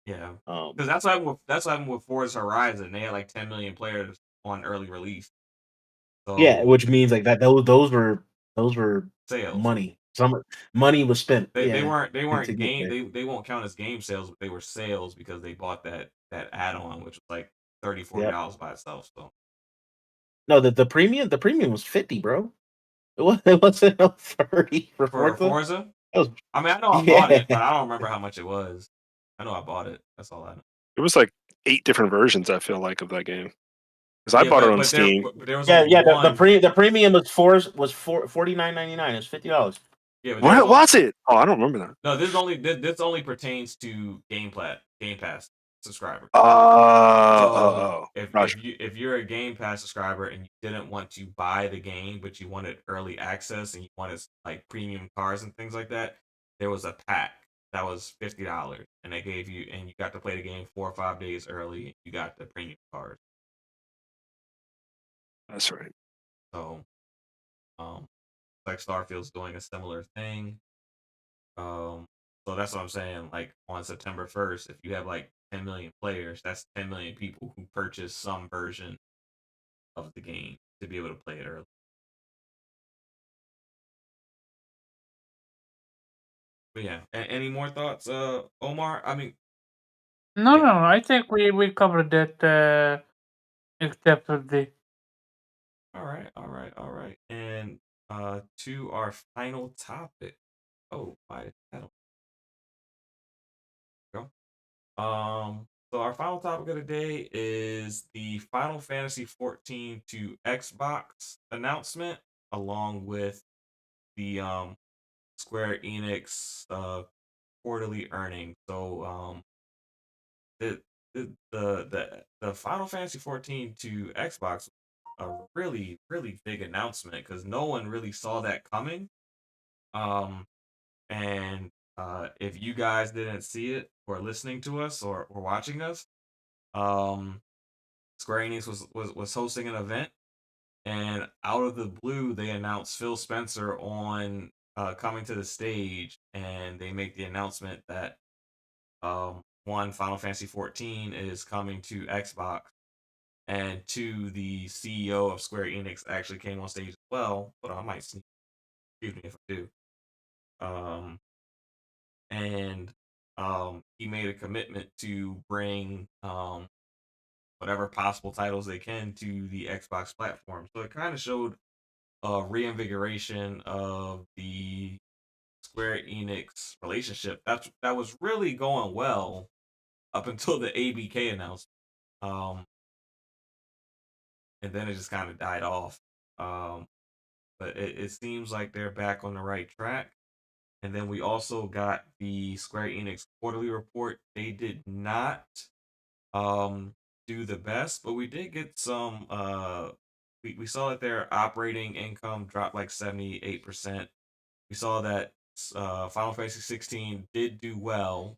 Yeah, because that's what happened with Forza Horizon. They had like 10 million players on early release. So, yeah, which means like that those were sales. money. Some money was spent. They weren't to get game. there. They won't count as game sales, but they were sales because they bought that add-on, which was like $30-$40 by itself. So no, the premium was 50, bro. It wasn't 30 for Forza. Was, I mean, I know I bought it, but I don't remember how much it was. I know I bought it. That's all I know. It was like 8 different versions, I feel like, of that game. Because I bought it on Steam. There was the premium was $49.99. It's $50. Yeah, What was it? Oh, I don't remember that. No, this only pertains to Game Pass subscriber. If you're a Game Pass subscriber and you didn't want to buy the game, but you wanted early access and you wanted like premium cars and things like that, there was a pack that was $50, and they gave you, and you got to play the game 4 or 5 days early. And you got the premium cars. That's right. So, like Starfield's doing a similar thing. So that's what I'm saying. Like on September 1st, if you have like 10 million players, that's 10 million people who purchase some version of the game to be able to play it early. But yeah, any more thoughts, Omar? I mean, No, I think we covered that extensively. All right. And to our final topic. Oh, my pedal. Go. So our final topic of the day is the Final Fantasy XIV to Xbox announcement, along with the Square Enix quarterly earnings. So the Final Fantasy XIV to Xbox, a really big announcement because no one really saw that coming. And if you guys didn't see it or listening to us or watching us, Square Enix was hosting an event, and out of the blue they announced Phil Spencer on coming to the stage, and they make the announcement that one, Final Fantasy XIV is coming to Xbox, and two, the CEO of Square Enix actually came on stage as well. But I might sneak. Excuse me if I do. And he made a commitment to bring whatever possible titles they can to the Xbox platform. So it kind of showed a reinvigoration of the Square Enix relationship that was really going well up until the ABK announcement. And then it just kind of died off. But it seems like they're back on the right track. And then we also got the Square Enix quarterly report. They did not do the best, but we did get some we saw that their operating income dropped like 78%. We saw that Final Fantasy 16 did do well,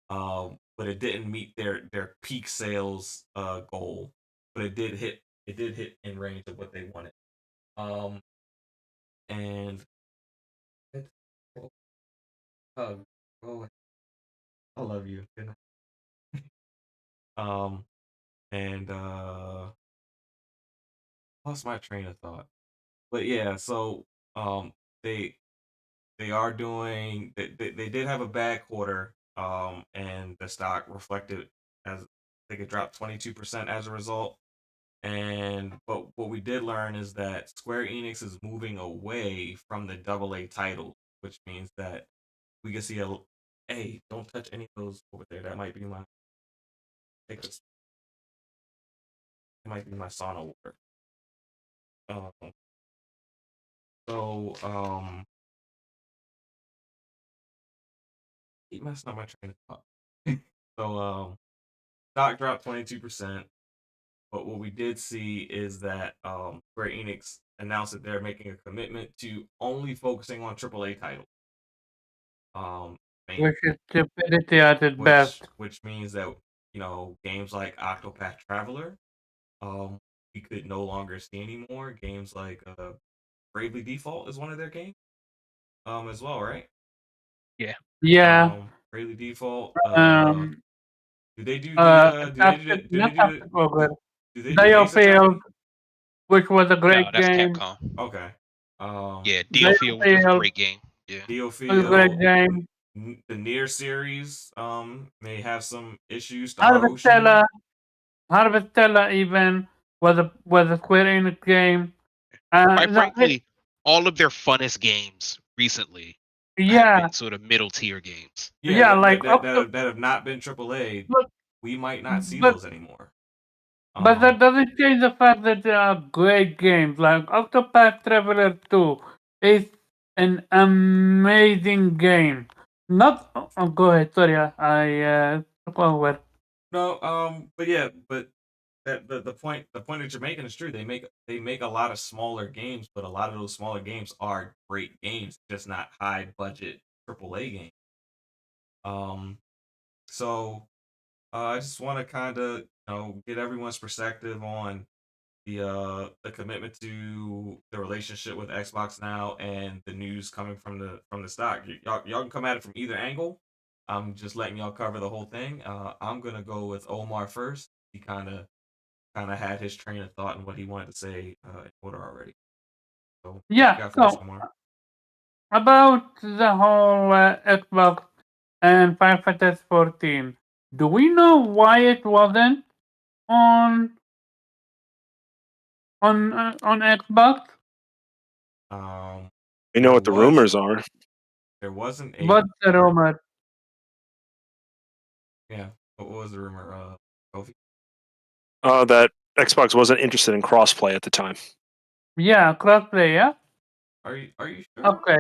but it didn't meet their peak sales goal, but it did hit in range of what they wanted. And oh, I love you. And lost my train of thought. But yeah, so they are doing they did have a bad quarter, and the stock reflected as I think it dropped 22% as a result. But what we did learn is that Square Enix is moving away from the AA titles, which means that we can see a. Hey, don't touch any of those over there. That might be my. Take this. It might be my sauna water. Um, so keep messing up my train of thought. So stock dropped 22%. But what we did see is that Square Enix announced that they're making a commitment to only focusing on AAA titles. Which is stupidity at its best. Which means that games like Octopath Traveler, we could no longer see anymore. Games like Bravely Default is one of their games, as well, right? Yeah. Yeah. Bravely Default. Do they do Starfield, which was a great No, that's game. Capcom. Okay. Yeah, Starfield was a great game. Yeah. Was a great game. The Nier series may have some issues. Harvestella even was a Square Enix game. Quite frankly, all of their funnest games recently have been sort of middle tier games. Yeah, that have not been AAA. We might not see those anymore. But that doesn't change the fact that they are great games. Like Octopath Traveler 2 is an amazing game. Not go ahead, sorry, I took over. No, but the point that you're making is true. They make a lot of smaller games, but a lot of those smaller games are great games, just not high budget AAA games. So I just want to kind of get everyone's perspective on the commitment to the relationship with Xbox now and the news coming from the stock. Y'all can come at it from either angle. I'm just letting y'all cover the whole thing. I'm gonna go with Omar first. He kind of had his train of thought and what he wanted to say in order already. So yeah. So about the whole Xbox and Final Fantasy 14, do we know why it wasn't on Xbox? You know what the rumors are. There wasn't a. What's the rumor? Yeah, what was the rumor? Kofi? That Xbox wasn't interested in crossplay at the time. Yeah, crossplay. Yeah. Are you sure? Okay.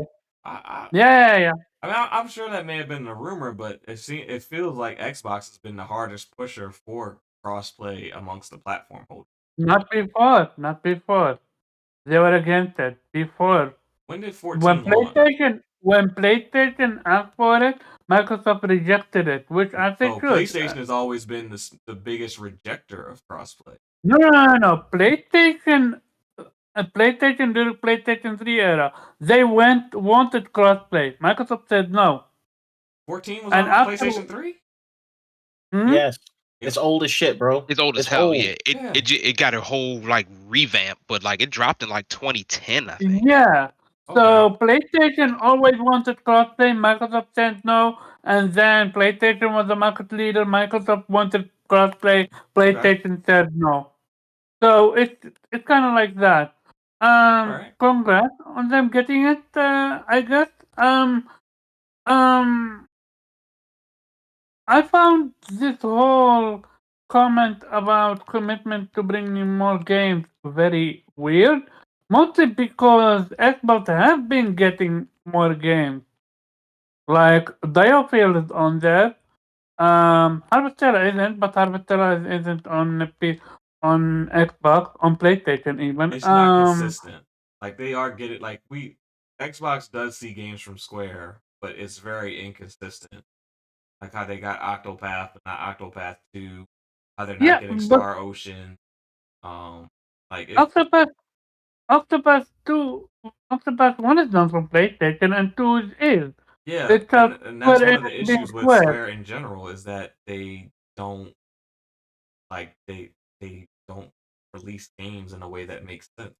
Yeah. I mean, I'm sure that may have been a rumor, but it feels like Xbox has been the hardest pusher for crossplay amongst the platform holders. Not before. They were against it before. When did 14 launch? When PlayStation asked for it, Microsoft rejected it, which I think PlayStation has always been the biggest rejecter of crossplay. No. PlayStation during PlayStation 3 era, they wanted crossplay. Microsoft said no. 14 was on PlayStation 3? Yes. It's old as shit, bro. It's old as hell. Yeah. It got a whole like revamp, but like it dropped in like 2010, I think. Yeah. So PlayStation always wanted crossplay. Microsoft said no, and then PlayStation was the market leader. Microsoft wanted crossplay. PlayStation said no. So it's kind of like that. Congrats on them getting it. I guess. I found this whole comment about commitment to bringing more games very weird, mostly because Xbox has been getting more games. Like Starfield is on there. Harvestella isn't, but Harvestella isn't on Xbox, on PlayStation even. It's not consistent. Like they are getting Xbox does see games from Square, but it's very inconsistent. Like how they got Octopath, but not Octopath 2. How they're not getting Star Ocean. Octopath 1 is done from PlayStation, and 2 is. Yeah, and that's one of the issues with Square in general is that they don't they don't release games in a way that makes sense.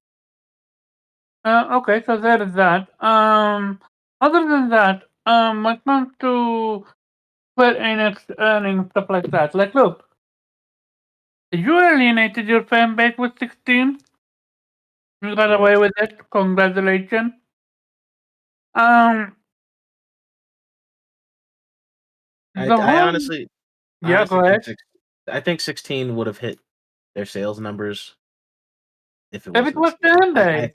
Okay, so there is that. Other than that, when it comes to Square Enix earning stuff like that, like look, You alienated your fan base with 16. You got away with it. Congratulations. Um, I, the I whole honestly, yeah. Go ahead. I think 16 would have hit their sales numbers if it If it wasn't a was sale. fan base,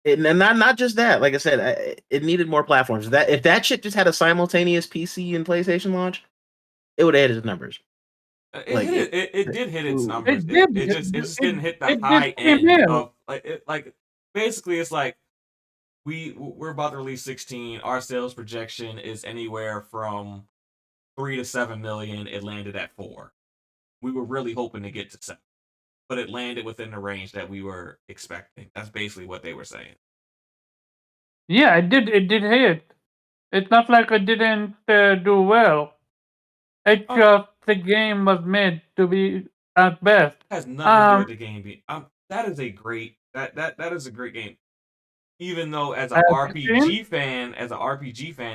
And not just that. Like I said, it needed more platforms. That if that shit just had a simultaneous PC and PlayStation launch, it would have hit its numbers. It did hit its numbers. it did. It just didn't hit the It did high came end here. of like basically it's like we're about to release 16. Our sales projection is anywhere from 3 to 7 million. It landed at 4. We were really hoping to get to 7, but it landed within the range that we were expecting. That's basically what they were saying. Yeah, it did. It did hit. It's not like it didn't do well. It's just the game was made to be at best. Has nothing to do with the game being. That is a great that is a great game. Even though as an RPG fan,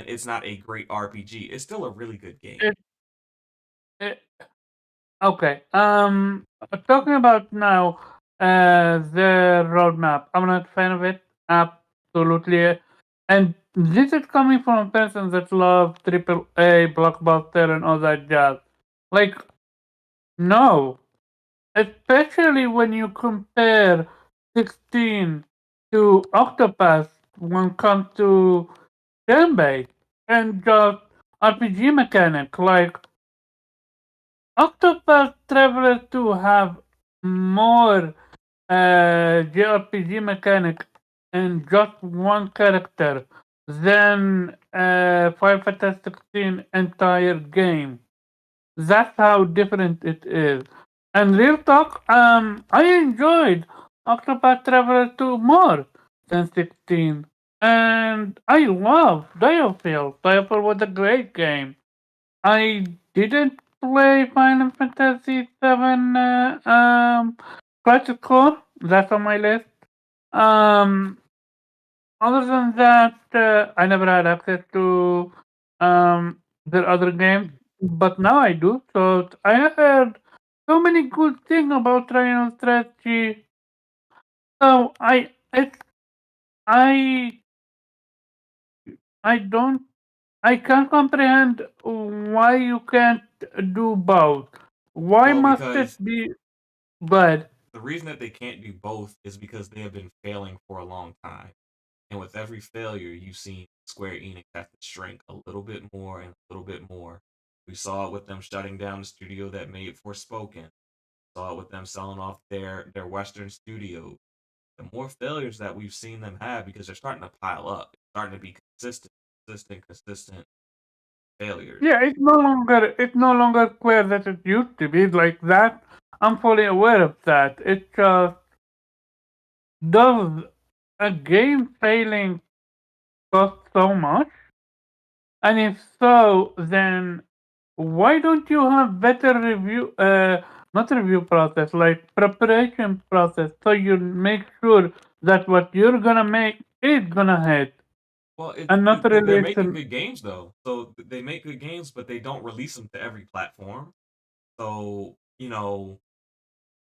it's not a great RPG. It's still a really good game. Okay. Talking about now the roadmap. I'm not a fan of it. Absolutely. And this is coming from a person that loves AAA, blockbuster, and all that jazz. Like, no. Especially when you compare 16 to Octopath when it comes to turn-based and just RPG mechanic. Like, Octopath Traveler 2 have more JRPG mechanic and just one character than Final Fantasy 16 entire game. That's how different it is. And real talk, I enjoyed Octopath Traveler 2 more than 16. And I love Diofield. Diofield was a great game. I didn't play Final Fantasy 7 Classic Core. That's on my list. Other than that, I never had access to their other games, but now I do. So I have heard so many good things about Triangle Strategy. So I I don't I can't comprehend why you can't do both. Why Well, must it because be bad? the reason that they can't do both is because they have been failing for a long time. And with every failure, you've seen Square Enix have to shrink a little bit more and a little bit more. We saw it with them shutting down the studio that made Forspoken. Saw it with them selling off their Western studios. The more failures that we've seen them have, because they're starting to pile up, it's starting to be consistent failures. Yeah, it's no longer clear that it used to be like that. I'm fully aware of that. It just does a game failing cost so much? And if so, then why don't you have better review not review process, like preparation process, so you make sure that what you're gonna make is gonna hit. Well, And not really they're it's making good games though. So they make good games, but they don't release them to every platform. So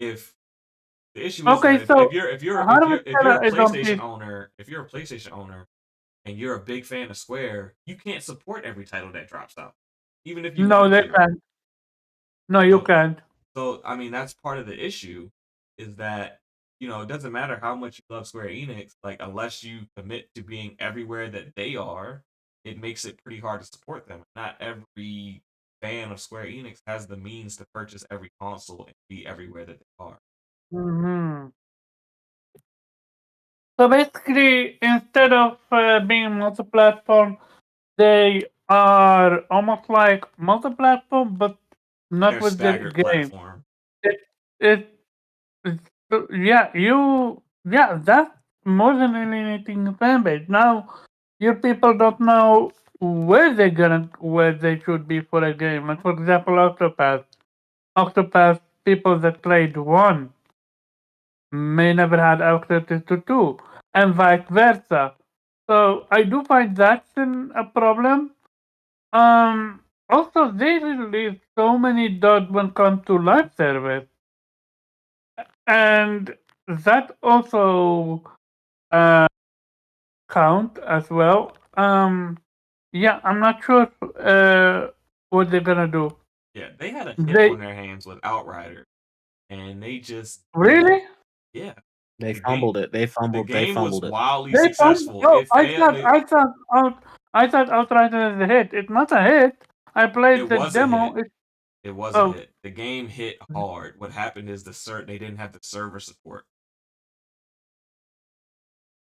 if the issue is okay, that so if you're a is on PlayStation PC. owner, if you're a PlayStation owner and you're a big fan of Square, you can't support every title that drops out, even if you No, wanted they to. can't. No, you So, can't. so I mean, that's part of the issue, is that it doesn't matter how much you love Square Enix, like unless you commit to being everywhere that they are, it makes it pretty hard to support them. Not every fan of Square Enix has the means to purchase every console and be everywhere that they are. Hmm. So basically, instead of being multi-platform, they are almost like multi-platform, but not They're with their staggered game. platform. It, it, yeah, that's more than alienating fan base. Now, your people don't know where they should be for a game. Like for example, Octopath people that played one may never had access to two, and vice versa. So I do find that's a problem. Also, they release so many dots when it comes to live service. and that also count as well. Yeah, I'm not sure what they're gonna do. Yeah, they had a hit They on their hands with Outrider, and they just really? yeah. They The game fumbled it. They the fumbled. They game was fumbled it. wildly They found. successful. Oh, It failed. I thought Outrider is a hit. It's not a hit. I played It the was a demo. hit. It was a Oh, hit. The game hit hard. What happened is they didn't have the server support,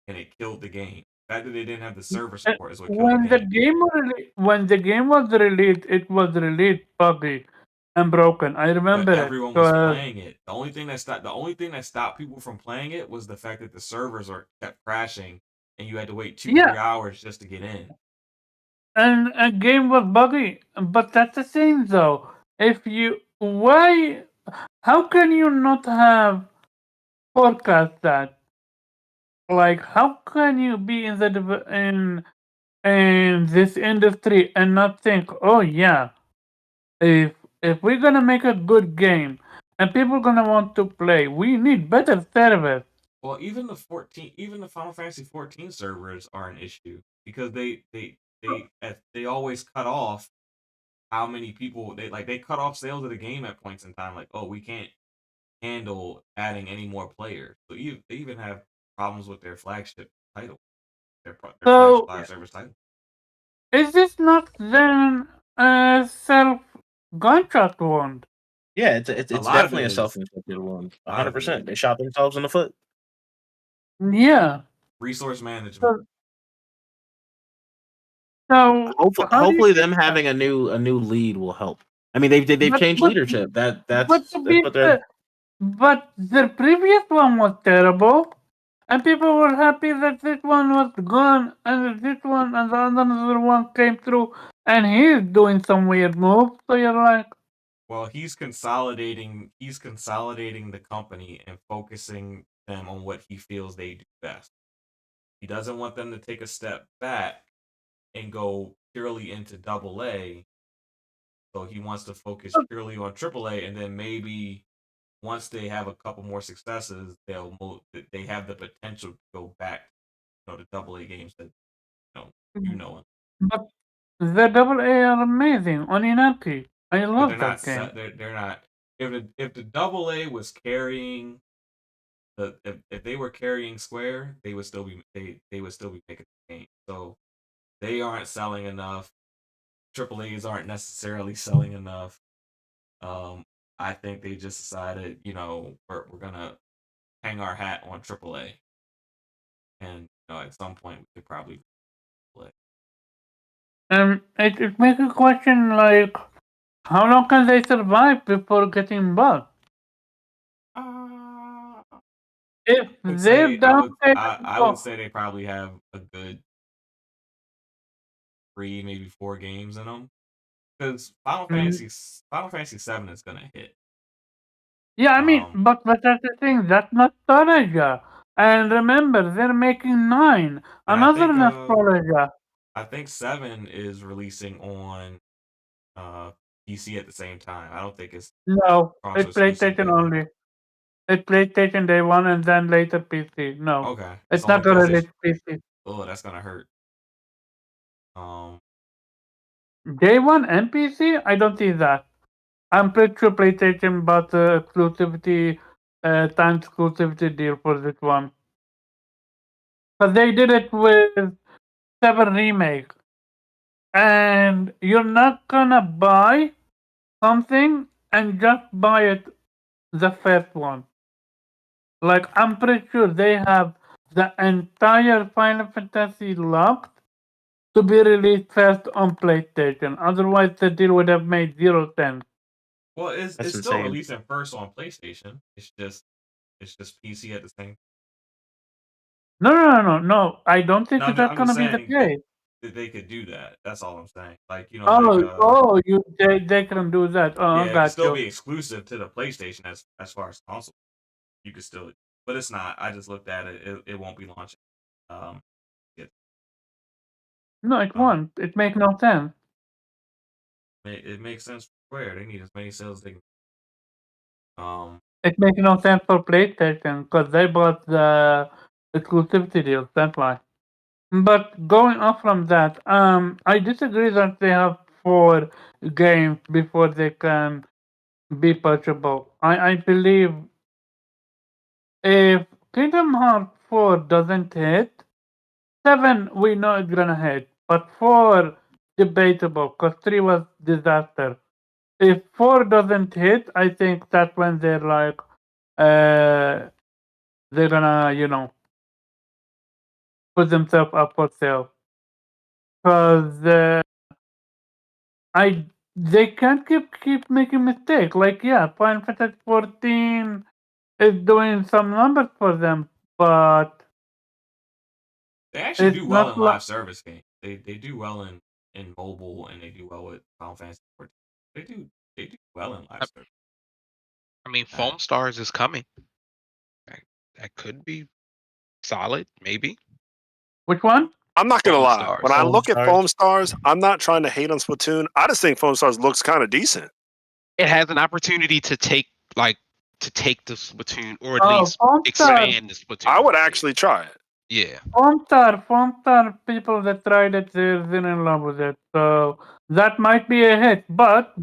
and it killed the game. The fact that they didn't have the server support is what killed the game. when the game was released, it was released buggy and broken. I But remember it. everyone was playing it. The only thing that stopped people from playing it was the fact that the servers kept crashing, and you had to wait 2-3 Yeah, hours just to get in. and a game was buggy. But that's the thing, though. If you why, how can you not have forecast that? Like, how can you be in in this industry and not think, oh yeah, if we're gonna make a good game and people gonna want to play, we need better service. Well, even the Final Fantasy 14 servers are an issue because they always cut off how many people they cut off sales of the game at points in time. Like, oh, we can't handle adding any more players. So they even have problems with their flagship title, their flagship So live service title. is this not then a self gunshot wound? Yeah, it's A lot of definitely it a is. self-inflicted wound. A lot of it 100%. is. They shot themselves in the foot. Yeah. Resource management. So how do you Hopefully, fix them that? having a new lead will help. I mean, they've But changed but leadership. but to That's be what they're. fair, but the previous one was terrible, and people were happy that this one was gone, and this one and the another one came through, and he's doing some weird moves. So you're like, Well, he's consolidating the company and focusing them on what he feels they do best. He doesn't want them to take a step back and go purely into double A. So he wants to focus purely on triple A, and then maybe once they have a couple more successes, they have the potential to go back, to double A games that you know. but the double A are amazing on Inaki. I But they're love not that game. set. They're not. If the double A was carrying if they were carrying Square, they would still be making the game. So they aren't selling enough. Triple A's aren't necessarily selling enough. I think they just decided, we're gonna hang our hat on Triple A, and at some point we could probably play. It makes a question like, how long can they survive before getting bugged? If they've downdated, I would say they probably have a good 3, maybe 4 games in them, because Final Fantasy VII is gonna hit. Yeah, I mean, but that's the thing. That's nostalgia. And remember, they're making 9. And I Another think nostalgia. I think 7 is releasing on PC at the same time. I don't think it's No, console it's exclusive PlayStation day one. only. It's PlayStation day 1 and then later PC. No, Okay, it's it's only not gonna PlayStation. release PC. Oh, that's gonna hurt. Day 1 and PC? I don't see that. I'm pretty sure PlayStation bought the exclusivity, time exclusivity deal for this one. But they did it with 7 Remake. And you're not gonna buy something and just buy it the first one. Like, I'm pretty sure they have the entire Final Fantasy locked to be released first on PlayStation. Otherwise, the deal would have made 0 sense. Well, it's That's still insane. releasing first on PlayStation. It's just PC at the same. No. I don't think No, that's I'm gonna just be the saying case. that they could do that. That's all I'm saying. Like They can do that. Oh, yeah, I it could got still you. be exclusive to the PlayStation as far as console. You could still, but it's not. I just looked at it. It won't be launching. No, it won't. It makes no sense. It makes sense for Square. They need as many sales as they can. It makes no sense for PlayStation because they bought the exclusivity deals. That's why. But going off from that, I disagree that they have 4 games before they can be purchasable. I believe if Kingdom Hearts 4 doesn't hit, 7 we know it's gonna hit, but 4 debatable because 3 was disaster. If 4 doesn't hit, I think that's when they're like, they're gonna put themselves up for sale. Because they can't keep making mistakes. Like Final Fantasy 14 is doing some numbers for them, but They actually it's do well not in like live service games. They do well in mobile, and they do well with Final Fantasy 14. They do well in live service. I mean, Foam Stars is coming. That could be solid, maybe. which one? I'm not gonna Foam lie. Stars. When I Foam look at Stars. Foam Stars, I'm not trying to hate on Splatoon. I just think Foam Stars looks kind of decent. It has an opportunity to take the Splatoon, or at Oh, least Foam Star. expand the Splatoon. I would actually try it. Yeah. Foam Star, people that tried it, they're in love with it. So that might be a hit, but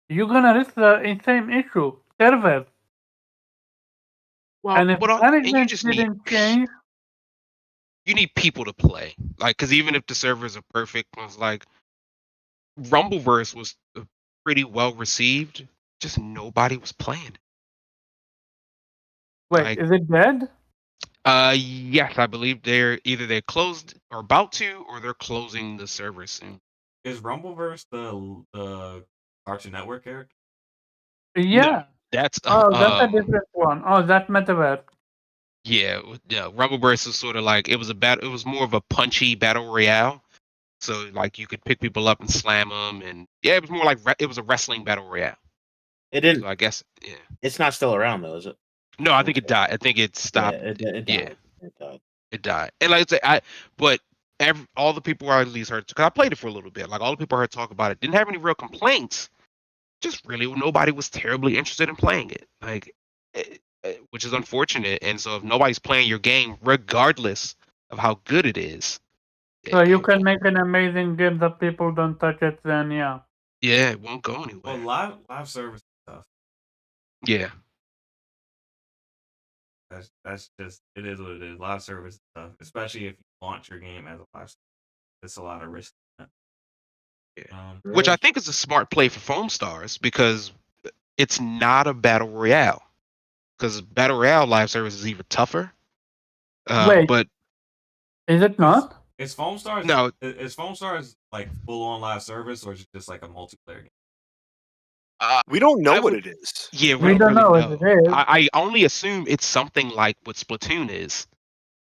you're gonna risk the same issue, servers. Well, And if you management just need didn't change, you need people to play. Like, because even if the servers are perfect, it was like Rumbleverse was pretty well received. Just nobody was playing. wait, Like, is it dead? yes, I believe they're closed or about to, or they're closing the server soon. Is Rumbleverse the Cartoon Network character? Yeah. No, that's Oh, that's a different one. Oh, that's Metaverse. yeah. Rumbleverse is sort of like it was it was more of a punchy battle royale. So like you could pick people up and slam them, and it was more like it was a wrestling battle royale. It didn't. So I guess It's not still around though, is it? No, I think it died. I think it stopped. Yeah, it died. Yeah. It died. It died. And like I say, but all the people I at least heard, because I played it for a little bit, like all the people I heard talk about it didn't have any real complaints. Just really nobody was terribly interested in playing it, like, which is unfortunate. And so if nobody's playing your game, regardless of how good it is, So you can make an amazing game that people don't touch it, then yeah. Yeah, it won't go anywhere. Well, live service stuff. Yeah. That's just it is what it is. Live service stuff, especially if you launch your game as a live service, it's a lot of risk. Yeah. Which I think is a smart play for Foam Stars because it's not a battle royale. Because battle royale live service is even tougher. Wait, but is it not? Is Foam Stars? No. Is Foam Stars like full on live service, or is it just like a multiplayer game? We don't know what it is. Yeah, we don't know what it is. I only assume it's something like what Splatoon is.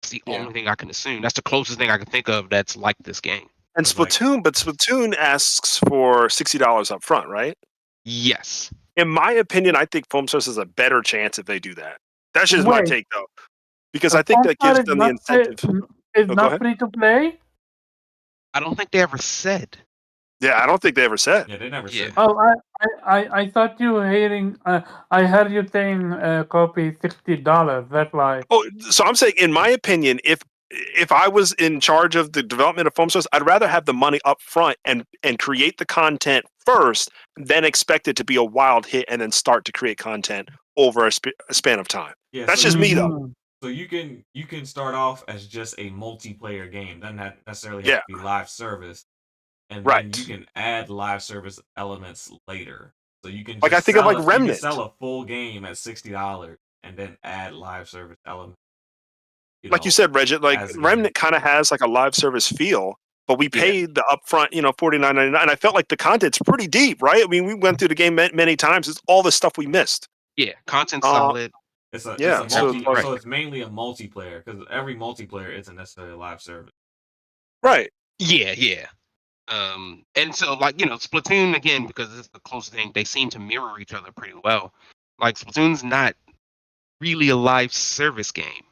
It's the only thing I can assume. That's the closest thing I can think of that's like this game. And Splatoon, but Splatoon asks for $60 up front, right? Yes. In my opinion, I think Foam Stars has a better chance if they do that. That's just my take, though, because I think that gives them the incentive. It's not free to play. I don't think they ever said. Yeah, I don't think they ever said. Yeah, they never said. Oh, I thought you were hearing. I heard you saying copy $60. That's why. Oh, so I'm saying, in my opinion, if I was in charge of the development of Foam Stars, I'd rather have the money up front and create the content first, than expect it to be a wild hit and then start to create content over a span of time. Yeah, that's so just me, though. So you can start off as just a multiplayer game, doesn't necessarily have to be live service, and then you can add live service elements later. So you can just I think of like Remnant. You can sell a full game at $60 and then add live service elements. You said, Reggie, like Remnant kind of has like a live service feel, but we paid the upfront, $49.99, and I felt like the content's pretty deep, right? I mean, we went through the game many times. It's all the stuff we missed. Yeah, content's solid. So it's mainly a multiplayer, because every multiplayer isn't necessarily a live service. Right. Yeah. And so Splatoon, again, because it's the closest thing, they seem to mirror each other pretty well. Like, Splatoon's not really a live service game.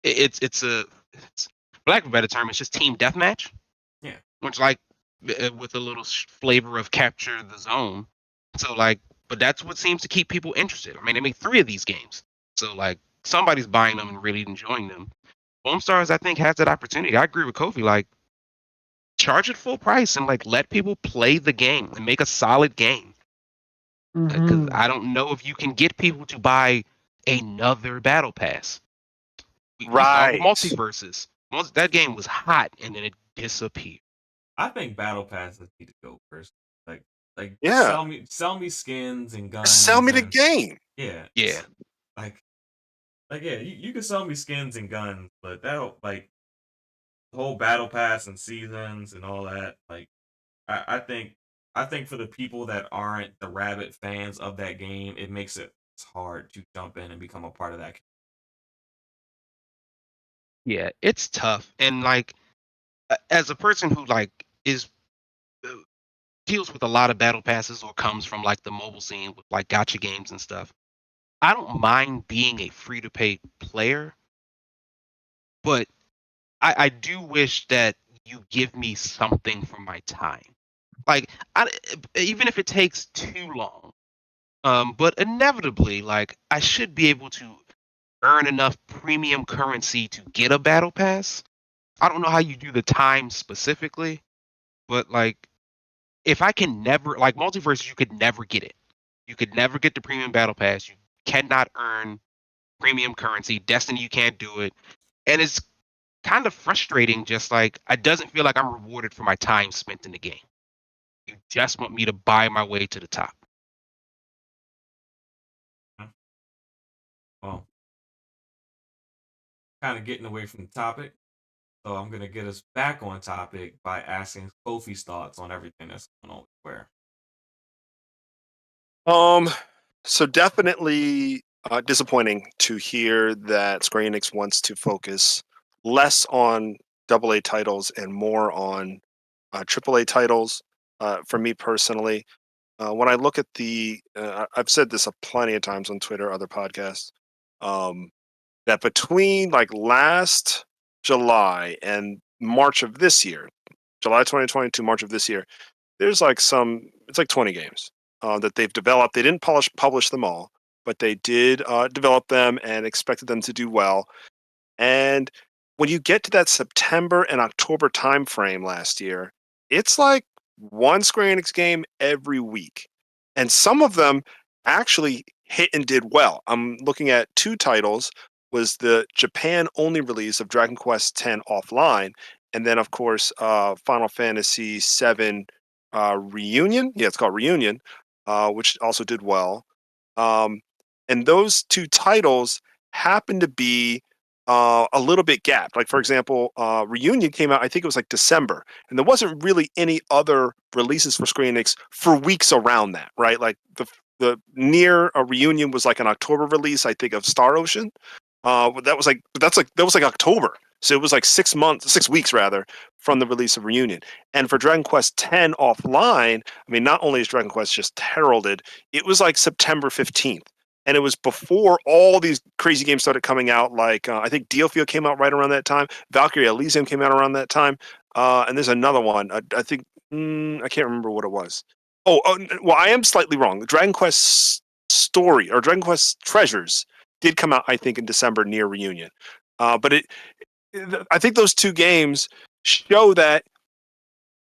It's for lack of a better term, it's just team deathmatch. Yeah. Which, with a little flavor of capture the zone. So like, but that's what seems to keep people interested. I mean, they made 3 of these games, so like somebody's buying them and really enjoying them. Foam Stars, I think, has that opportunity. I agree with Kofi. Like, charge it full price and like let people play the game and make a solid game. Because I don't know if you can get people to buy another battle pass. We saw with Right. multiverses. Once that game was hot and then it disappeared. I think battle passes need to go first. Like Yeah. sell me skins and guns. Sell me the and, game. Yeah. Yeah. Like yeah, you can sell me skins and guns, but that'll like the whole battle pass and seasons and all that. Like I think for the people that aren't the rabid fans of that game, it makes it hard to jump in and become a part of that. Yeah, it's tough. And like, as a person who like is deals with a lot of battle passes or comes from like the mobile scene with like gacha games and stuff, I don't mind being a free to pay player, but I do wish that you give me something for my time. Like, even if it takes too long, but inevitably, like, I should be able to earn enough premium currency to get a battle pass. I don't know how you do the time specifically, but like, if I can never, like, multiverse, you could never get it. You could never get the premium battle pass. You cannot earn premium currency. Destiny, you can't do it, and it's kind of frustrating. Just like, it doesn't feel like I'm rewarded for my time spent in the game. You just want me to buy my way to the top. Well, kind of getting away from the topic, so I'm gonna get us back on topic by asking Kofi's thoughts on everything that's going on with Square. So definitely disappointing to hear that Square Enix wants to focus less on AA titles and more on AAA titles. For me personally, when I look at I've said this plenty of times on Twitter, other podcasts, that between like last July and March of this year, July 2022, March of this year, there's like it's like 20 games that they've developed. They didn't publish them all, but they did develop them and expected them to do well. And when you get to that September and October timeframe last year, it's like one Square Enix game every week. And some of them actually hit and did well. I'm looking at 2 titles. Was the Japan only release of Dragon Quest X Offline, and then of course Final Fantasy VII Reunion. Yeah, it's called Reunion, which also did well. And those 2 titles happen to be a little bit gapped. Like, for example, Reunion came out, I think it was like December, and there wasn't really any other releases for Square Enix for weeks around that, right? Like the near a Reunion was like an October release, I think, of Star Ocean. That was like October. So it was like 6 weeks rather, from the release of Reunion. And for Dragon Quest X Offline, I mean, not only is Dragon Quest just heralded, it was like September 15th. And it was before all these crazy games started coming out. Like, I think Starfield came out right around that time. Valkyrie Elysium came out around that time. And there's another one. I think, I can't remember what it was. Well, I am slightly wrong. Dragon Quest Story, or Dragon Quest Treasures, did come out, I think, in December near Reunion. But I think those 2 games show that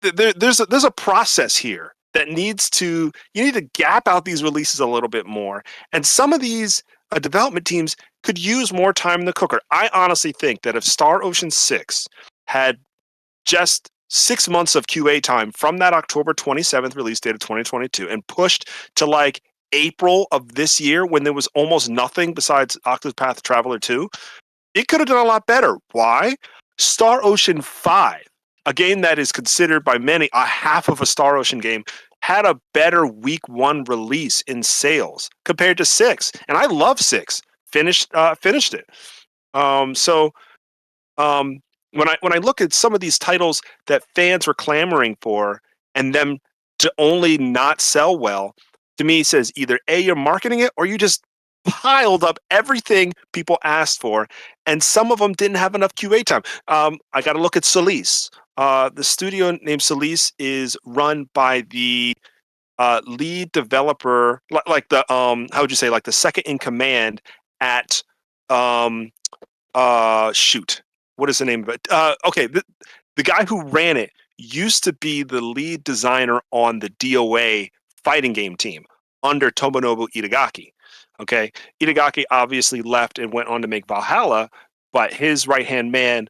there's a process here that you need to gap out these releases a little bit more. And some of these development teams could use more time in the cooker. I honestly think that if Star Ocean 6 had just 6 months of QA time from that October 27th release date of 2022 and pushed to like April of this year, when there was almost nothing besides Octopath Traveler 2, it could have done a lot better. Why? Star Ocean 5, a game that is considered by many a half of a Star Ocean game, had a better week 1 release in sales compared to 6. And I love 6. Finished it. When I look at some of these titles that fans were clamoring for and them to only not sell well, to me it says either A, you're marketing it, or you just piled up everything people asked for, and some of them didn't have enough QA time. I got to look at Solis. The studio named Solis is run by the lead developer, like the how would you say, like the second in command at shoot, what is the name of it? Okay, the guy who ran it used to be the lead designer on the DOA fighting game team under Tomonobu Itagaki. Okay, Itagaki obviously left and went on to make Valhalla, but his right hand man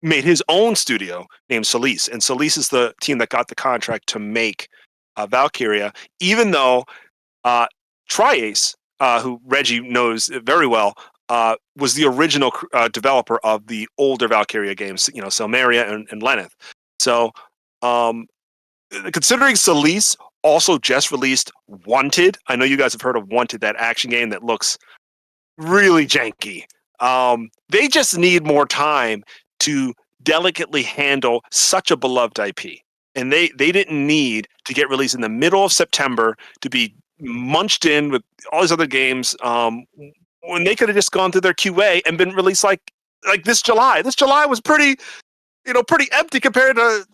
made his own studio named Solis, and Solis is the team that got the contract to make Valkyria, even though Triace, who Reggie knows very well, was the original developer of the older Valkyria games, Selmaria and Lenneth. So, considering Solis also just released Wanted, I know you guys have heard of Wanted, that action game that looks really janky. They just need more time to delicately handle such a beloved IP. And they didn't need to get released in the middle of September to be munched in with all these other games when they could have just gone through their QA and been released like this July. This July was pretty empty compared to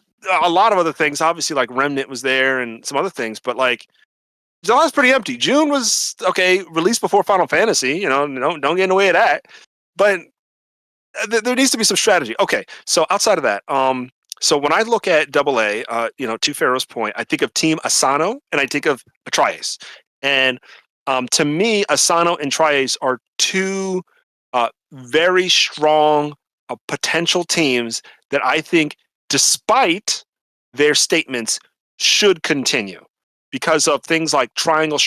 a lot of other things. Obviously, like Remnant was there and some other things, but like July's pretty empty. June was okay, released before Final Fantasy. Don't get in the way of that. But there needs to be some strategy. Okay, so outside of that, so when I look at AA, to Pharaoh's point, I think of Team Asano and I think of Triace. And to me, Asano and Triace are two very strong potential teams that I think, despite their statements, should continue because of things like Triangle.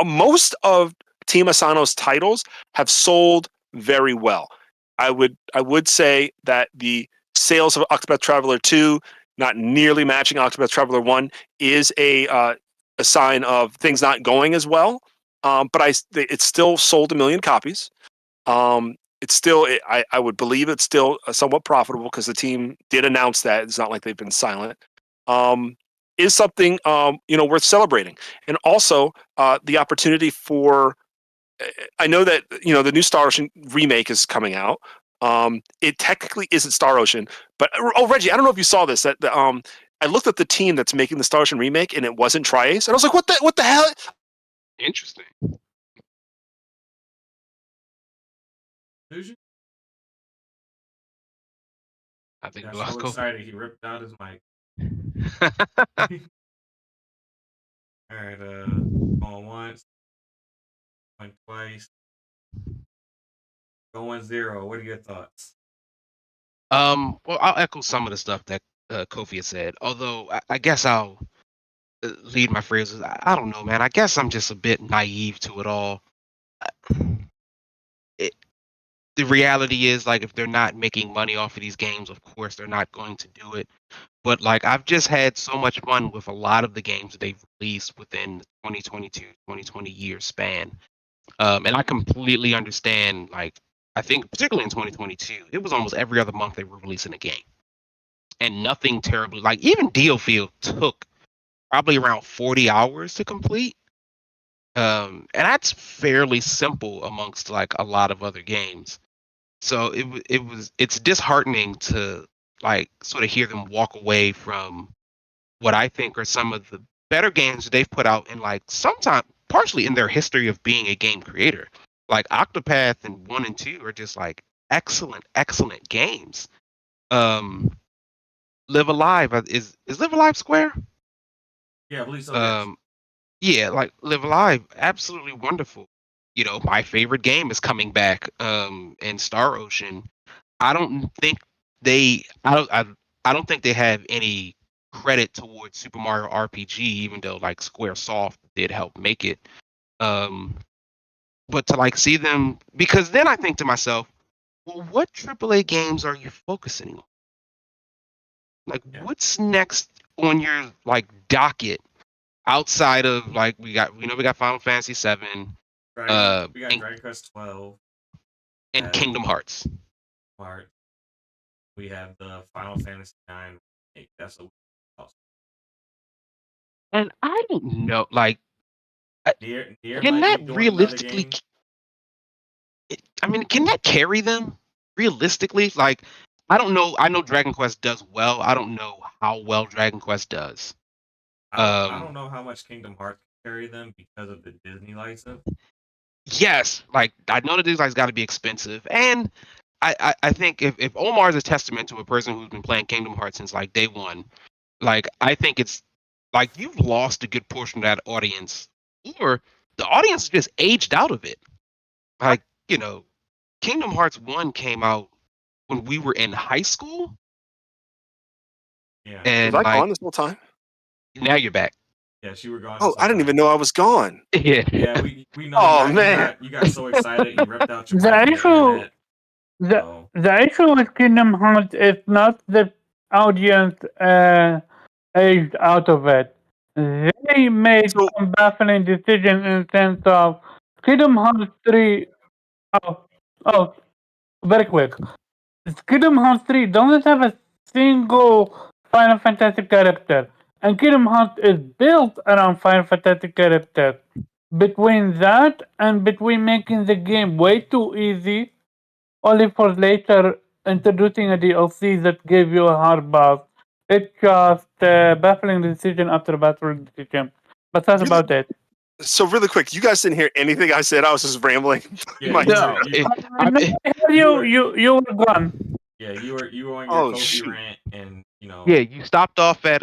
Most of Team Asano's titles have sold very well. I would say that the sales of Octopath Traveler 2 not nearly matching Octopath Traveler 1 is a sign of things not going as well. But it's still sold 1 million copies. It's still, I would believe it's still somewhat profitable because the team did announce that. It's not like they've been silent. Is something worth celebrating, and also the opportunity for. I know that the new Star Ocean remake is coming out. It technically isn't Star Ocean, but Reggie, I don't know if you saw this. That I looked at the team that's making the Star Ocean remake, and it wasn't Triace, and I was like, "What the hell?" Interesting. Who's you? I think Got so excited he ripped out his mic. All right, going once, going twice, going zero. What are your thoughts? Well, I'll echo some of the stuff that Kofi had said. Although I guess I'll lead my phrases. I don't know, man. I guess I'm just a bit naive to it all. The reality is, like, if they're not making money off of these games, of course they're not going to do it. But like, I've just had so much fun with a lot of the games that they've released within the 2022, 2020 year span. And I completely understand, like, I think particularly in 2022, it was almost every other month they were releasing a game. And nothing terribly, like even Starfield took probably around 40 hours to complete. And that's fairly simple amongst like a lot of other games. So it's disheartening to like sort of hear them walk away from what I think are some of the better games they've put out in like sometime partially in their history of being a game creator. Like Octopath and 1 and 2 are just like excellent games. Live Alive is Live Alive Square? Yeah, I believe so. Yeah, like Live Alive, absolutely wonderful. My favorite game is coming back. In Star Ocean, I don't think they have any credit towards Super Mario RPG, even though like SquareSoft did help make it. But to like see them, because then I think to myself, well, what AAA games are you focusing on? Like, what's next on your like docket outside of like we got Final Fantasy VII, we got Dragon Quest 12, and Kingdom Hearts. We have the Final Fantasy IX. That's a. And I don't know, like, Nier can that realistically? Can that carry them realistically? Like, I don't know. I know Dragon Quest does well. I don't know how well Dragon Quest does. I don't know how much Kingdom Hearts can carry them because of the Disney license. Yes, like I know that these guys got to be expensive, and I think if Omar is a testament to a person who's been playing Kingdom Hearts since like day one, like I think it's like you've lost a good portion of that audience, or the audience just aged out of it. Like Kingdom Hearts 1 came out when we were in high school, Yeah. and Was I like gone this whole time? now you're back. Yes, you were gone. Oh, I didn't even know I was gone. Yeah. Yeah, we know. Oh, you man. you got so excited, you ripped out your The mic on the issue- internet. So, The issue with Kingdom Hearts is not the audience aged out of it. They made So- some baffling decision in the sense of Kingdom Hearts 3. Oh, very quick. Kingdom Hearts 3 doesn't have a single Final Fantasy character, and Kingdom Hearts is built around Final Fantasy characters. Between that and between making the game way too easy, only for later introducing a DLC that gave you a hard boss, it's just a baffling decision after baffling decision. But that's Really- about it. So really quick, you guys didn't hear anything I said. I was just rambling. yeah, My- You were gone. yeah, you were on your Oh, Kofi shoot. rant, and Yeah, you stopped off at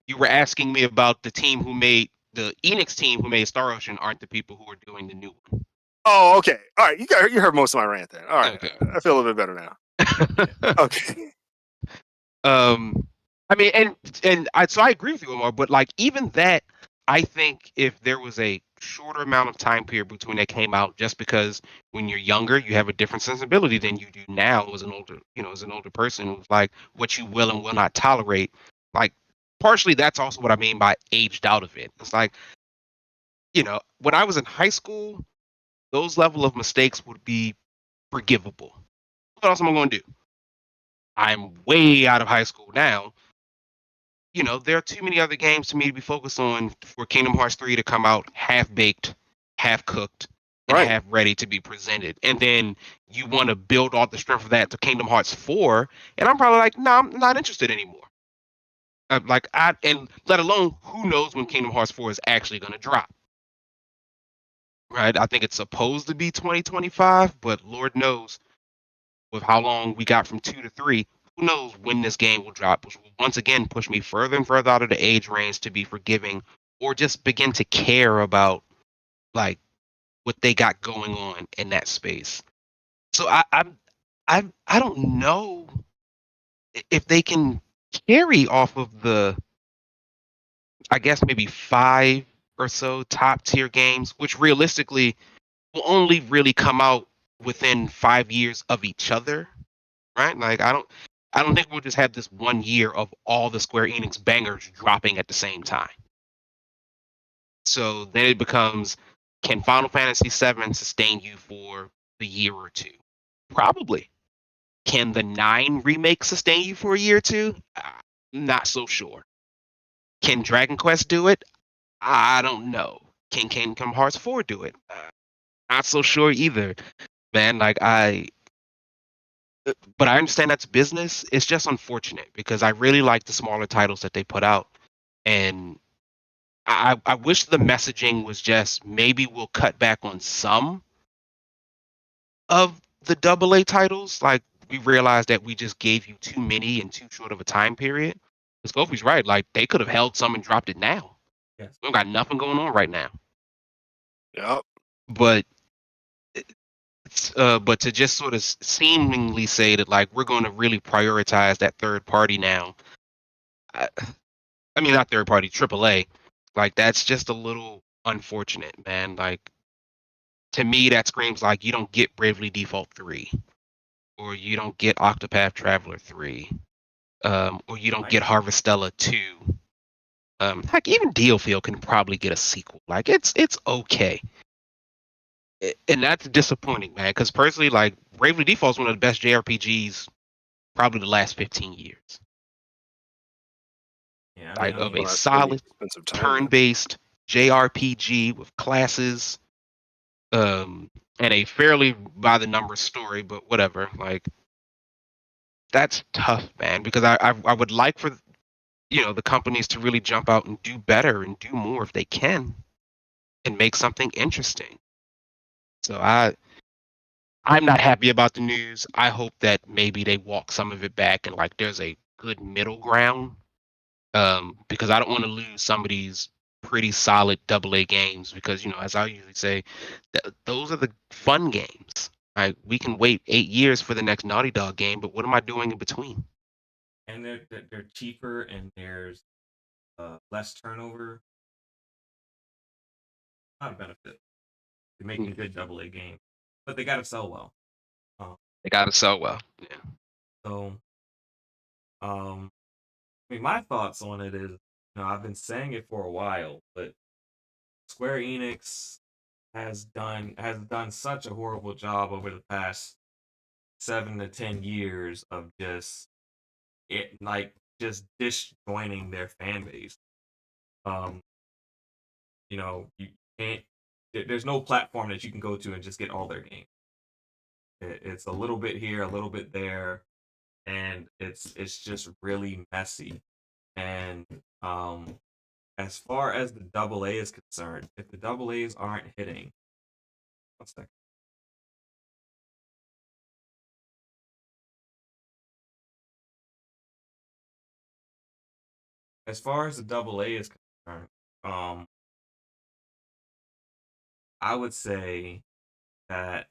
you were asking me about the team who made the Enix team who made Star Ocean aren't the people who are doing the new one. Oh, okay. All right. You heard most of my rant then. All right. Okay. I feel a little bit better now. Okay. I mean, and I agree with you, Omar, but like even that, I think if there was a shorter amount of time period between they came out, just because when you're younger you have a different sensibility than you do now as an older person who's like what you will and will not tolerate. Like partially that's also what I mean by aged out of it. It's like, when I was in high school, those level of mistakes would be forgivable. What else am I going to do? I'm way out of high school now. There are too many other games to me to be focused on for Kingdom Hearts 3 to come out half-baked, half-cooked, and Right. half-ready to be presented. And then you want to build all the strength of that to Kingdom Hearts 4, and I'm probably like, no, I'm not interested anymore. And let alone, who knows when Kingdom Hearts 4 is actually going to drop. Right? I think it's supposed to be 2025, but Lord knows with how long we got from 2 to 3, who knows when this game will drop, which will once again push me further and further out of the age range to be forgiving or just begin to care about like what they got going on in that space. So I don't know if they can carry off of the, I guess maybe 5 or so top tier games, which realistically will only really come out within 5 years of each other, right? Like I don't think we'll just have this 1 year of all the Square Enix bangers dropping at the same time. So then it becomes, can Final Fantasy VII sustain you for a year or two? Probably. Can the 9 remake sustain you for a year or two? Not so sure. Can Dragon Quest do it? I don't know. Can Kingdom Hearts 4 do it? Not so sure either, man. But I understand that's business. It's just unfortunate because I really like the smaller titles that they put out, and I wish the messaging was just maybe we'll cut back on some of the AA titles. Like we realized that we just gave you too many in too short of a time period. Because Kofi's right. Like they could have held some and dropped it now. Yes. We don't got nothing going on right now. Yep. But to just sort of seemingly say that like we're going to really prioritize that third party now. I mean, not third party, AAA. Like that's just a little unfortunate, man. Like to me, that screams like you don't get Bravely Default 3, or you don't get Octopath Traveler 3, or you don't get Harvestella 2. Heck, even DioField can probably get a sequel. Like it's okay. And that's disappointing, man. Because personally, like Bravely Default is one of the best JRPGs probably the last 15 years. Yeah, Like of a that's solid really expensive time. turn-based JRPG with classes, and a fairly by the numbers story, but whatever. Like that's tough, man. Because I would like for the companies to really jump out and do better and do more if they can, and make something interesting. So I'm not happy about the news. I hope that maybe they walk some of it back and like there's a good middle ground. Because I don't want to lose some of these pretty solid AA games because as I usually say, those are the fun games. Right? We can wait 8 years for the next Naughty Dog game, but what am I doing in between? And they're cheaper, and there's less turnover. Not a benefit. They're making a good AA game, but they got to sell well. They got to sell well. Yeah. So, I mean, my thoughts on it is, I've been saying it for a while, but Square Enix has done such a horrible job over the past 7 to 10 years of just disjoining their fan base. You can't. There's no platform that you can go to and just get all their games. It's a little bit here, a little bit there, and it's just really messy. And as far as the AA is concerned, if the AA's aren't hitting, one second. As far as the AA is concerned, I would say that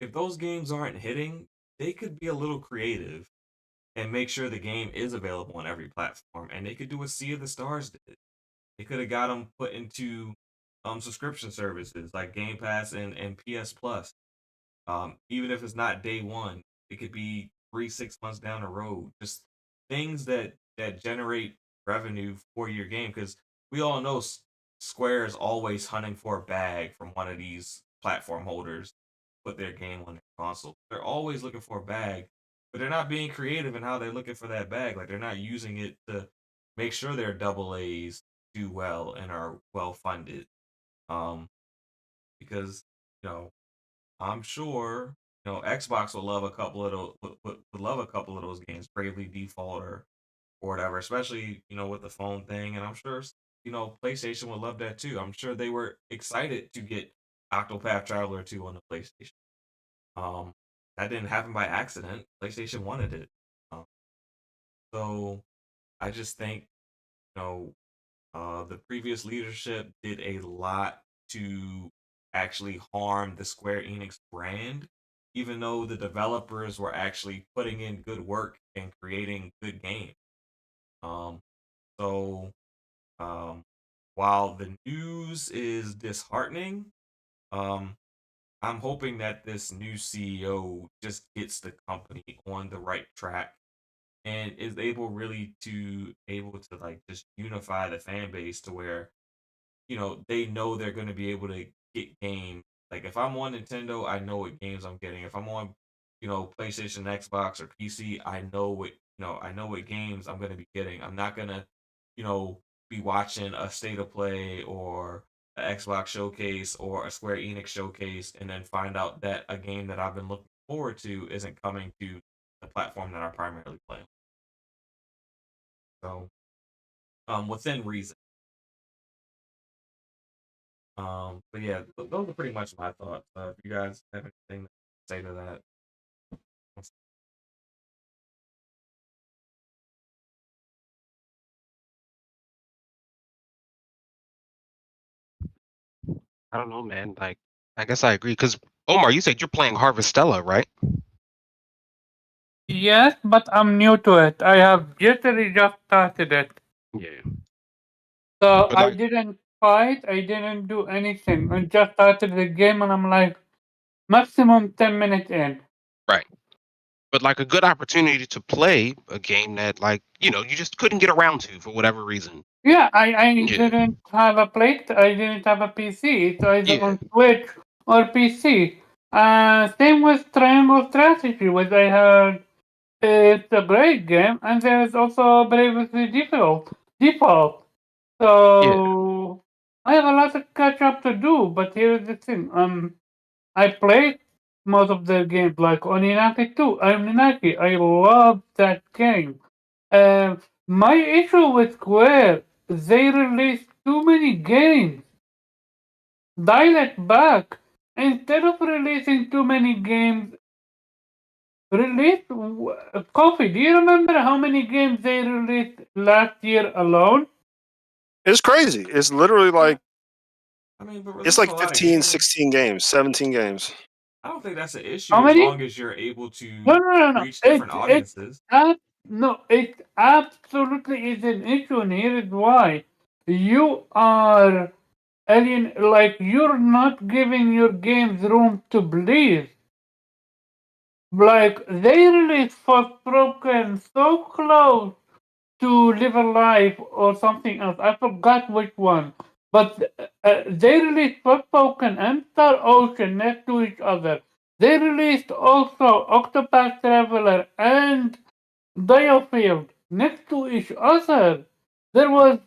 if those games aren't hitting, they could be a little creative and make sure the game is available on every platform. And they could do what Sea of the Stars did. They could have got them put into subscription services like Game Pass and PS Plus. Even if it's not day one, it could be 3-6 months down the road. Just things that generate revenue for your game, because we all know Square is always hunting for a bag from one of these platform holders, put their game on their console. They're always looking for a bag, but they're not being creative in how they're looking for that bag. Like, they're not using it to make sure their AA's do well and are well funded. Because I'm sure Xbox will love a couple of those. Would love a couple of those games, Bravely Default or whatever. Especially with the phone thing, and I'm sure PlayStation would love that too. I'm sure they were excited to get Octopath Traveler 2 on the PlayStation. That didn't happen by accident. PlayStation wanted it. So I just think the previous leadership did a lot to actually harm the Square Enix brand, even though the developers were actually putting in good work and creating good games. So while the news is disheartening, I'm hoping that this new CEO just gets the company on the right track and is able to like just unify the fan base to where they know they're going to be able to get games. Like, if I'm on Nintendo, I know what games I'm getting. If I'm on PlayStation, Xbox, or PC, I know what games I'm going to be getting. I'm not going to be watching a State of Play or an Xbox showcase or a Square Enix showcase and then find out that a game that I've been looking forward to isn't coming to the platform that I primarily play. So within reason. But yeah, those are pretty much my thoughts. If you guys have anything to say to that. I don't know, man. Like, I guess I agree. Because Omar, you said you're playing Harvestella, right? Yes, but I'm new to it. I have literally just started it. Yeah. So But I like, didn't fight, I didn't do anything. I just started the game and I'm like maximum 10 minutes in. right. But like a good opportunity to play a game that like, you just couldn't get around to for whatever reason. Yeah, I Yeah. didn't have a I didn't have a PC. It's either Yeah. on Switch or PC. Same with Triangle Strategy, which I heard it's a great game, and there is also Bravely Default. So I have a lot of catch up to do, but here's the thing. I played most of their games, like Oninaki 2. Oninaki, I love that game. My issue with Square, they released too many games. Dial it back. Instead of releasing too many games, release Coffee. Do you remember how many games they released last year alone? It's crazy. It's literally like I mean, but it's releasing like a lot of 15, games, 16 games, 17 games. I don't think that's an issue How as many? long as you're able to No. reach different audiences. It absolutely is an issue, and here is why. You are like you're not giving your games room to breathe. Like they released Forspoken so close to Live Alive or something else. I forgot which one. But they released Forspoken and Star Ocean next to each other. They released also Octopath Traveler and Starfield next to each other. There was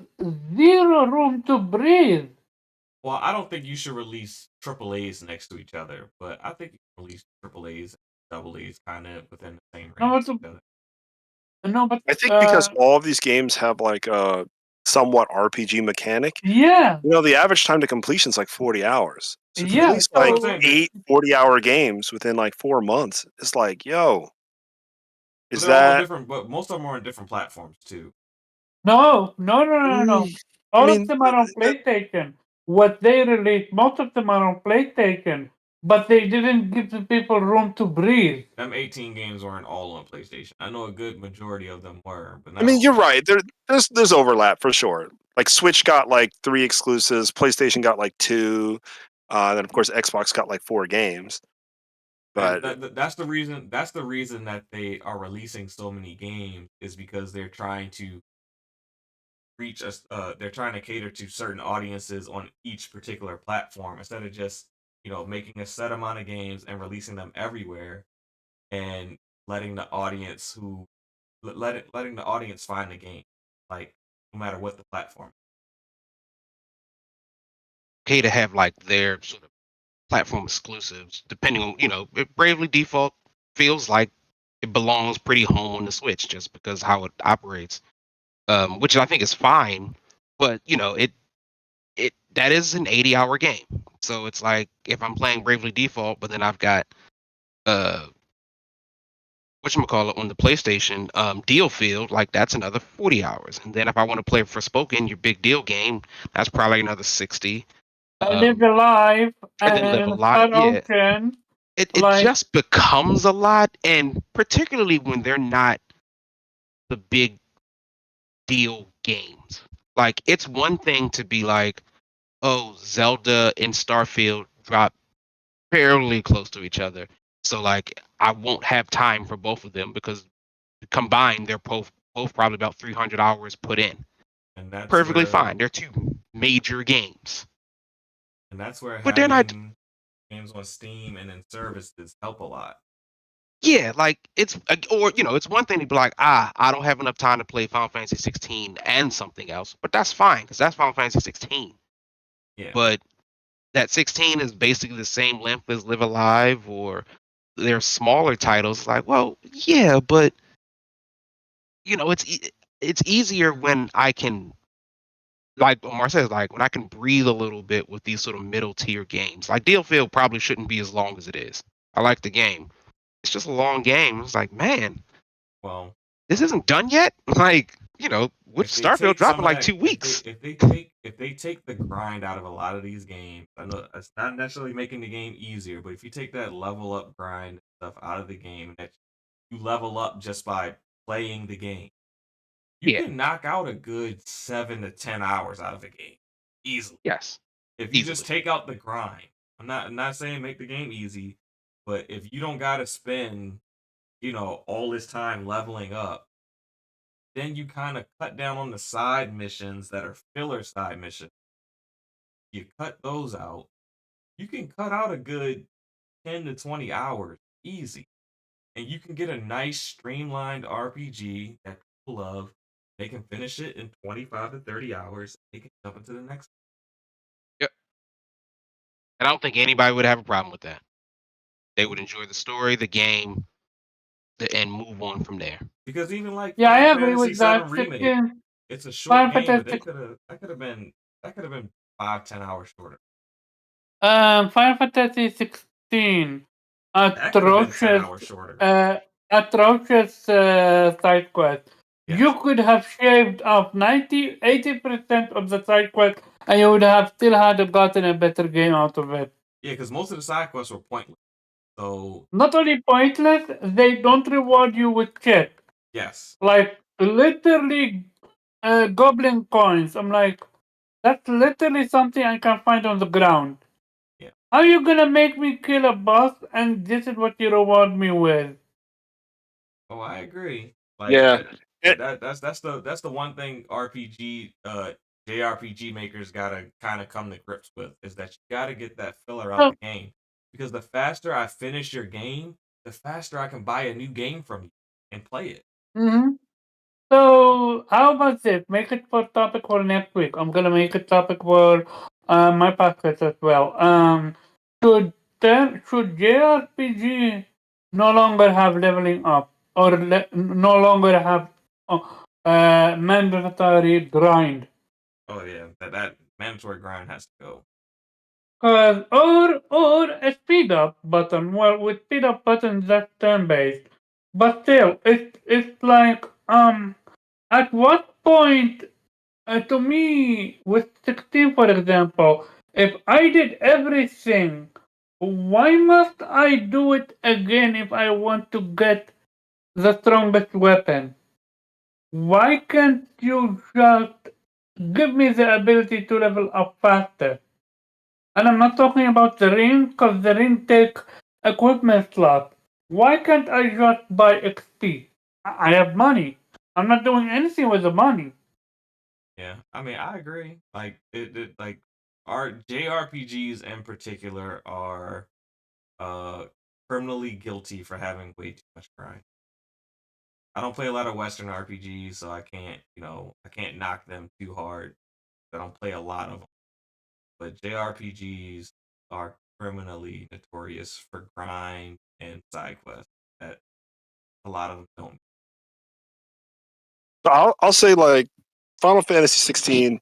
zero room to breathe. Well, I don't think you should release triple A's next to each other, but I think you can release triple A's and double A's kind of within the same No, range but, of each other. no, but I think because all of these games have like a somewhat RPG mechanic, yeah, the average time to completion is like 40 hours. So if you yeah. release That's what like I'm saying. 8 40-hour games within like 4 months, it's like, yo, But is they're all on that different, but most of them are on different platforms too. No. I All of mean, them are on PlayStation. What they released, most of them are on PlayStation, but they didn't give the people room to breathe. Them 18 games weren't all on PlayStation. I know a good majority of them were, but I not mean, all. you're right. There's overlap for sure. Like Switch got like 3 exclusives, PlayStation got like 2, then of course Xbox got like 4 games. And But that's the reason. That's the reason that they are releasing so many games is because they're trying to reach us. They're trying to cater to certain audiences on each particular platform instead of just making a set amount of games and releasing them everywhere and letting the audience who letting the audience find the game, like no matter what the platform. Okay to have like their sort of platform exclusives, depending on Bravely Default feels like it belongs pretty home on the Switch just because how it operates, which I think is fine. But it that is an 80-hour game, so it's like if I'm playing Bravely Default, but then I've got uh whatchamacallit on the PlayStation, Deal Field, like that's another 40 hours. And then if I want to play Forspoken, your big deal game, that's probably another 60. Live Alive And then Live a and lot, Star yeah. Ocean. It just becomes a lot, and particularly when they're not the big deal games. Like it's one thing to be like, oh, Zelda and Starfield drop fairly close to each other. So like I won't have time for both of them because combined they're both probably about 300 hours put in. And that's Perfectly where fine. They're two major games. and that's where But they're not. having games on Steam and in services help a lot. Yeah, like it's it's one thing to be like, I don't have enough time to play Final Fantasy 16 and something else, but that's fine because that's Final Fantasy 16. Yeah. But that 16 is basically the same length as Live Alive or their smaller titles. Like, well, yeah, but it's easier when I can, like Omar says, like when I can breathe a little bit with these sort of middle tier games. Like Deal Field probably shouldn't be as long as it is. I like the game. It's just a long game. It's like, man, Well, this isn't done yet. Like, with if they Starfield take dropping some of like that, 2 weeks. if they take the grind out of a lot of these games, I know it's not necessarily making the game easier, but if you take that level up grind stuff out of the game, that you level up just by playing the game, you Yeah. can knock out a good 7 to 10 hours out of a game easily. Yes. If you Easily. just take out the grind, I'm not saying make the game easy, but if you don't got to spend, all this time leveling up, then you kind of cut down on the side missions that are filler side missions. You cut those out. You can cut out a good 10 to 20 hours easy. And you can get a nice streamlined RPG that people love. They can finish it in 25 to 30 hours. They can jump into the next. Yep. And I don't think anybody would have a problem with that. they would enjoy the story, the game, and move on from there. Because even like Yeah, I Final agree Fantasy with that. VII Remake, 16, it's a short Final game, but Fantasy, that could have been 5-10 hours shorter. Final Fantasy 16, That could have been 10 atrocious, hours shorter. atrocious side quest. Yes. You could have shaved off 80% of the side quest, and you would have still had gotten a better game out of it. Yeah, because most of the side quests were pointless. So Not only pointless, they don't reward you with shit. yes, Like literally goblin coins. I'm like, that's literally something I can find on the ground. Yeah. How are you gonna make me kill a boss and this is what you reward me with? oh, I agree. Like Yeah. that's the one thing RPG JRPG makers gotta kind of come to grips with is that you gotta get that filler out So, the game, because the faster I finish your game, the faster I can buy a new game from you and play it. mhm. So how about this? Make it for topic for next week. I'm gonna make a topic for my podcast as well. Should JRPG no longer have leveling up or no longer have mandatory grind? Oh yeah, that mandatory grind has to go. Or a speed up button. Well, with speed up buttons that's turn based, but still, it's like at what point? To me, with 16, for example, if I did everything, why must I do it again if I want to get the strongest weapon? Why can't you just give me the ability to level up faster? And I'm not talking about the ring, because the ring take equipment slot. Why can't I just buy XP? I have money. I'm not doing anything with the money. Yeah, I mean, I agree. Like like our JRPGs in particular are criminally guilty for having way too much grind. I don't play a lot of Western RPGs, so I can't knock them too hard. I don't play a lot of them, but JRPGs are criminally notorious for grind and side quests that a lot of them don't. I'll say like Final Fantasy 16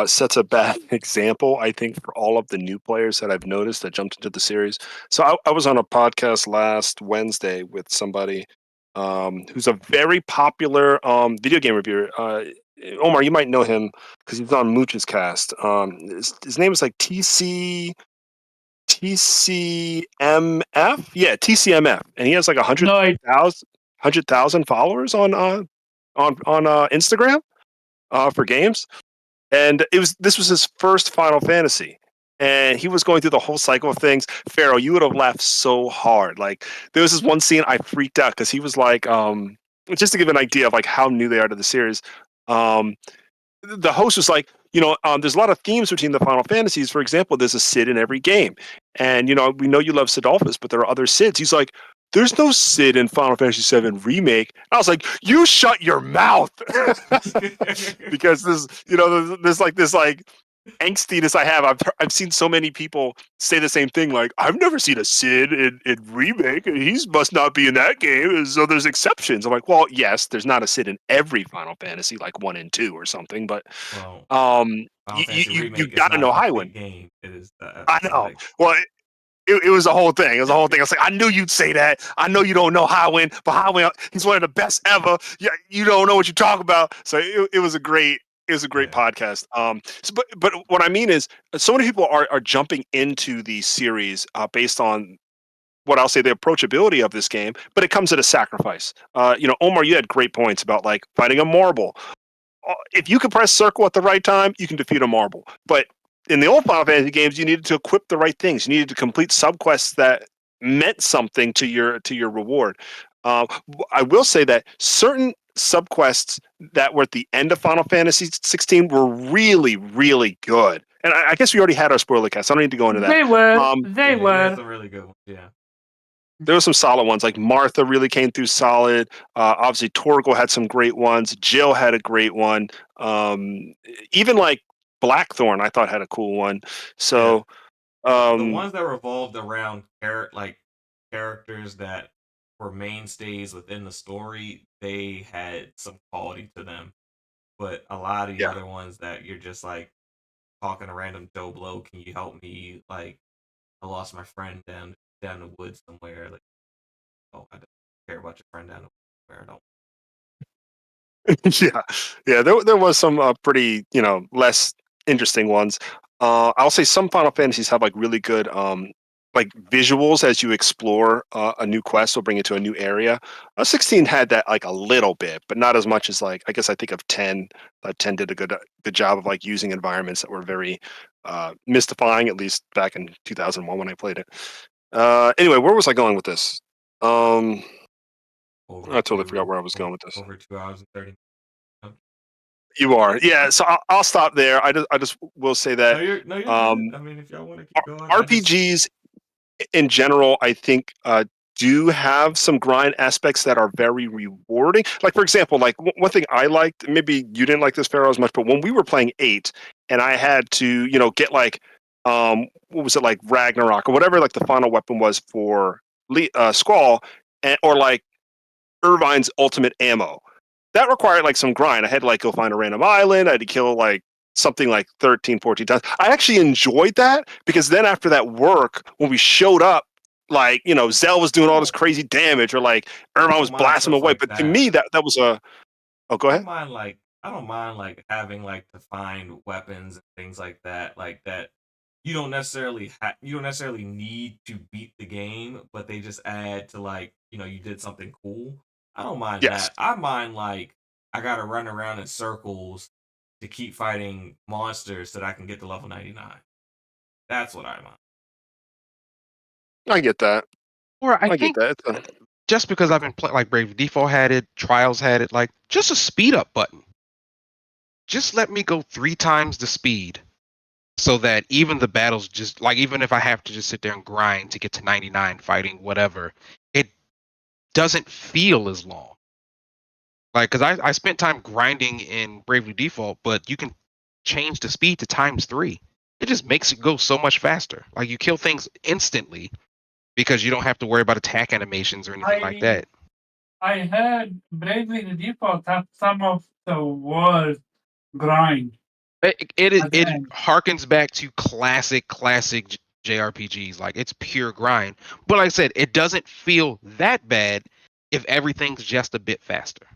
sets a bad example, I think, for all of the new players that I've noticed that jumped into the series. So I was on a podcast last Wednesday with somebody who's a very popular video game reviewer. Omar, you might know him because he's on Mooch's cast. His name is like TCMF. Yeah, TCMF, and he has like No, 100,000 followers on Instagram for games. And this was his first Final Fantasy. And he was going through the whole cycle of things. Pharaoh, you would have laughed so hard. Like there was this one scene I freaked out because he was like, just to give an idea of like how new they are to the series. The host was like, there's a lot of themes between the Final Fantasies. For example, there's a Cid in every game, and we know you love Sidolphus, but there are other Cids. He's like, there's no Cid in Final Fantasy VII Remake. I was like, you shut your mouth, because there's like this like angstiness I have. I've seen so many people say the same thing. Like, I've never seen a Cid in Remake. He must not be in that game. So there's exceptions. I'm like, well, yes, there's not a Cid in every Final Fantasy, like 1 and 2 or something. But Well, you Final Fantasy Remake is got to not know a complete Highwind. game. It is. I know. Well. It was a whole thing. It was a whole thing. I was like, I knew you'd say that. I know you don't know Highwind, but Highwind, he's one of the best ever. Yeah, you don't know what you talk about. So it was a great podcast. But what I mean is, so many people are jumping into the series based on what I'll say the approachability of this game, but it comes at a sacrifice. Omar, you had great points about like finding a marble. If you can press circle at the right time, you can defeat a marble. But in the old Final Fantasy games, you needed to equip the right things. You needed to complete subquests that meant something to your reward. I will say that certain subquests that were at the end of Final Fantasy 16 were really, really good. And I guess we already had our spoiler cast. I don't need to go into that. They were. They were. Some really good ones. Yeah. There were some solid ones, like Martha really came through solid. Obviously, Torgal had some great ones. Jill had a great one. Even like Blackthorn, I thought had a cool one. So the ones that revolved around characters that were mainstays within the story, they had some quality to them. But a lot of the other ones that you're just like talking to random Joe Blow, can you help me? Like, I lost my friend down the woods somewhere. Like, oh, I don't care about your friend down the woods somewhere. I don't. Yeah. There was some pretty less interesting ones. I'll say some Final Fantasies have like really good like visuals as you explore a new quest or bring it to a new area. 16 had that like a little bit, but not as much as like I guess I think of 10. 10 did a good job of like using environments that were very mystifying, at least back in 2001 when I played it. Anyway, where was I going with this? I totally forgot where I was going with this. Over 2 hours and 30 minutes. You are, yeah. So I'll stop there. I just will say that you're good. I mean, if y'all want to keep going, RPGs in general, I think do have some grind aspects that are very rewarding. Like for example, like one thing I liked, maybe you didn't like this Pharaoh as much, but when we were playing 8, and I had to get like what was it, like Ragnarok or whatever, like the final weapon was for Squall, or like Irvine's ultimate ammo. That required like some grind. I had to like go find a random island. I had to kill like something like 13, 14 times. I actually enjoyed that because then after that work, when we showed up, like, Zell was doing all this crazy damage, or like Irvine was blasting him away. Like but that. to me, that was a. Oh, go ahead. I don't mind like having like to find weapons and things like that. Like that, you don't necessarily need to beat the game, but they just add to like you did something cool. I don't mind that. I mind like I gotta run around in circles to keep fighting monsters so that I can get to level 99. That's what I mind. I get that. Or I get think that. Just because I've been playing, like Brave Default had it, Trials had it, like just a speed up button. Just let me go 3 times the speed, so that even the battles, just like, even if I have to just sit there and grind to get to 99 fighting whatever, it doesn't feel as long. Like, because I spent time grinding in Bravely Default, but you can change the speed to ×3. It just makes it go so much faster. Like, you kill things instantly because you don't have to worry about attack animations or anything like that. I heard Bravely Default have some of the worst grind. It harkens back to classic JRPGs. Like, it's pure grind. But like I said, it doesn't feel that bad if everything's just a bit faster.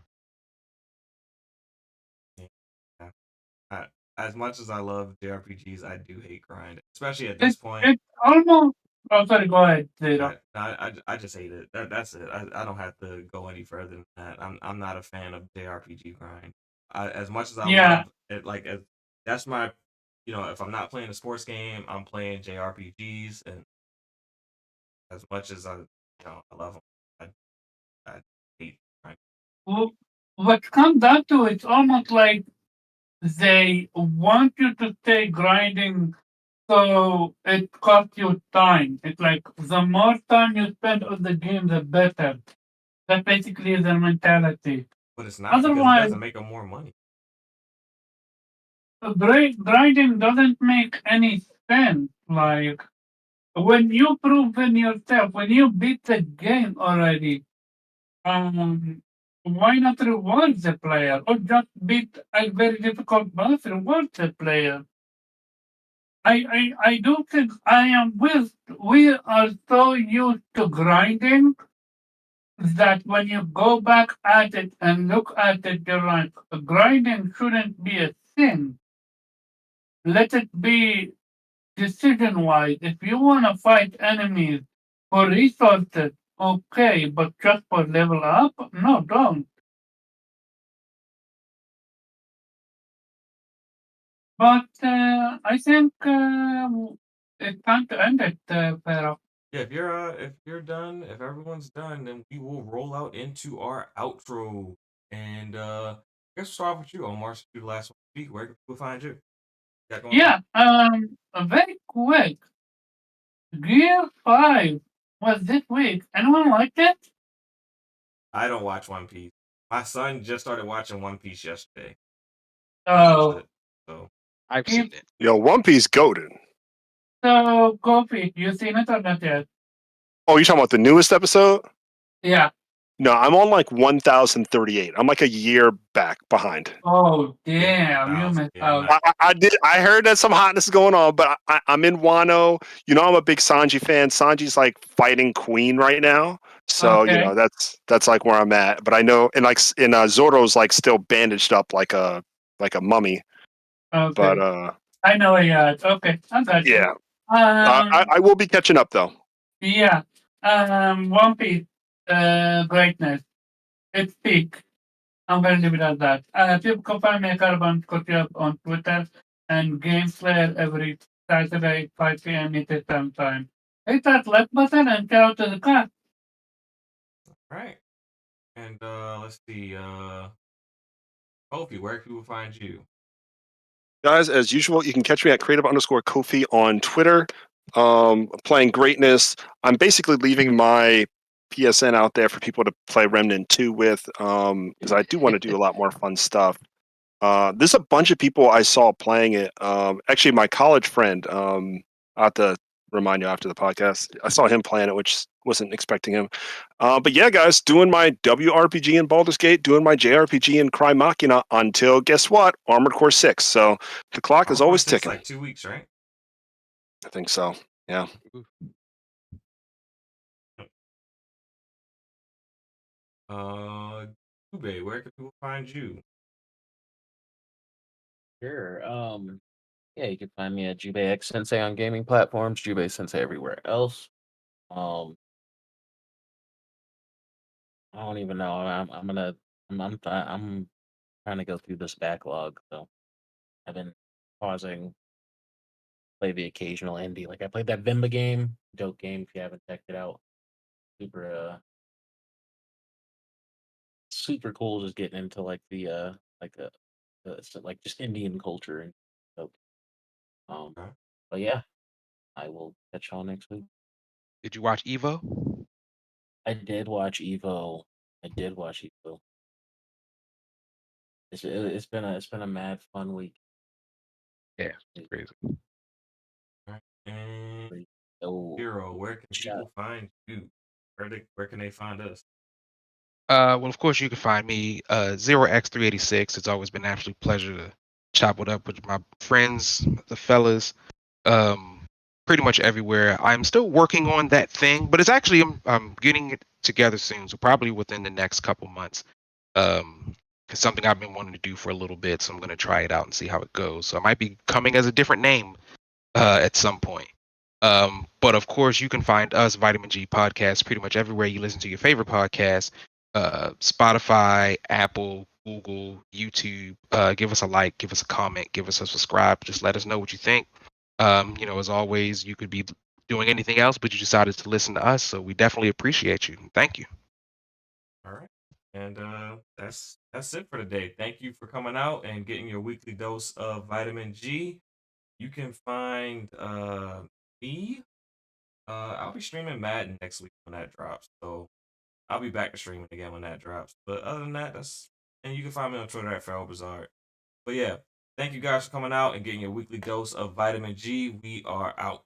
As much as I love JRPGs, I do hate grind, especially at this point. It's almost. Oh, sorry. Go ahead, Zero. I just hate it. That's it. I don't have to go any further than that. I'm not a fan of JRPG grind. As much as I love it, like that's my, if I'm not playing a sports game, I'm playing JRPGs, and as much as I love them, I hate grind. Well, what comes down to it's almost like they want you to stay grinding, so it costs you time. It's like the more time you spend on the game, the better. That basically is their mentality. But it's not, because it doesn't make them more money. Grinding doesn't make any sense. Like, when you prove in yourself, when you beat the game already, why not reward the player, or just beat a very difficult boss? Reward the player. I do think we are so used to grinding that when you go back at it and look at it, you're like, grinding shouldn't be a thing. Let it be decision wise. If you want to fight enemies for resources, okay, but just for level up, no, don't. But I think it's time to end it, Pharaoh. Yeah, if you're done, if everyone's done, then we will roll out into our outro. And I guess we'll start with you, Omar. So you the last one to speak. Where can people find you? Very quick. Gear 5 was this week. Anyone liked it? I don't watch One Piece. My son just started watching One Piece yesterday. Oh. So I've seen it. Yo, One Piece goated. So, Kofi, you seen it or not yet? Oh, you're talking about the newest episode? Yeah. No, I'm on like 1038. I'm like a year back behind. Oh damn, you missed out. I heard that some hotness is going on, but I'm in Wano. You know, I'm a big Sanji fan. Sanji's like fighting Queen right now, so you know that's like where I'm at. But I know, and like in Zoro's like still bandaged up like a mummy. Okay. But I know where you're at. Okay, I got you. yeah, I will be catching up though. Yeah. One Piece, brightness. It's peak. I'm gonna leave it at that. People can find me at Carbon Couture on Twitter and Gameslayer every Saturday, 5 p.m. Eastern time. Hit that like button and get out to the car. Right. And let's see. Kofi, where can people find you? Guys, as usual, you can catch me at creative_Kofi on Twitter. Playing greatness. I'm basically leaving my PSN out there for people to play Remnant 2 with, because I do want to do a lot more fun stuff. There's a bunch of people I saw playing it. Actually, my college friend, I'll have to remind you after the podcast. I saw him playing it, which wasn't expecting him. But yeah, guys, doing my WRPG in Baldur's Gate, doing my JRPG in Cry Machina until, guess what? Armored Core 6. So the clock is always ticking. Like 2 weeks, right? I think so. Yeah. Jube, where can people find you? Sure. Yeah, you can find me at Jube X Sensei on gaming platforms, Jube Sensei everywhere else. I don't even know. I'm trying to go through this backlog, so I've been pausing. Play the occasional indie. Like I played that Vimba game, dope game. If you haven't checked it out, super cool. Just getting into like the like just Indian culture and dope. But yeah, I will catch y'all next week. Did you watch Evo? I did watch Evo. It's been a mad fun week. Yeah, crazy. And Hero, where can people find you? Where can they find us? Well, of course, you can find me 0x386. It's always been an absolute pleasure to chop it up with my friends, the fellas, pretty much everywhere. I'm still working on that thing, but it's actually I'm getting it together soon, so probably within the next couple months. It's something I've been wanting to do for a little bit, so I'm going to try it out and see how it goes. So I might be coming as a different name at some point. But of course, you can find us, Vitamin G Podcast, pretty much everywhere you listen to your favorite podcast. Spotify, Apple, Google, YouTube. Give us a like, give us a comment, give us a subscribe. Just let us know what you think. As always, you could be doing anything else, but you decided to listen to us, so we definitely appreciate you. Thank you. All right, and that's it for today. Thank you for coming out and getting your weekly dose of vitamin G. You can find me. I'll be streaming Madden next week when that drops, so I'll be back to streaming again when that drops. But other than that, and you can find me on Twitter at Feral Bizarre. But yeah, thank you guys for coming out and getting your weekly dose of vitamin G. We are out.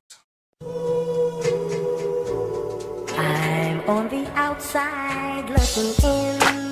I'm on the outside looking in.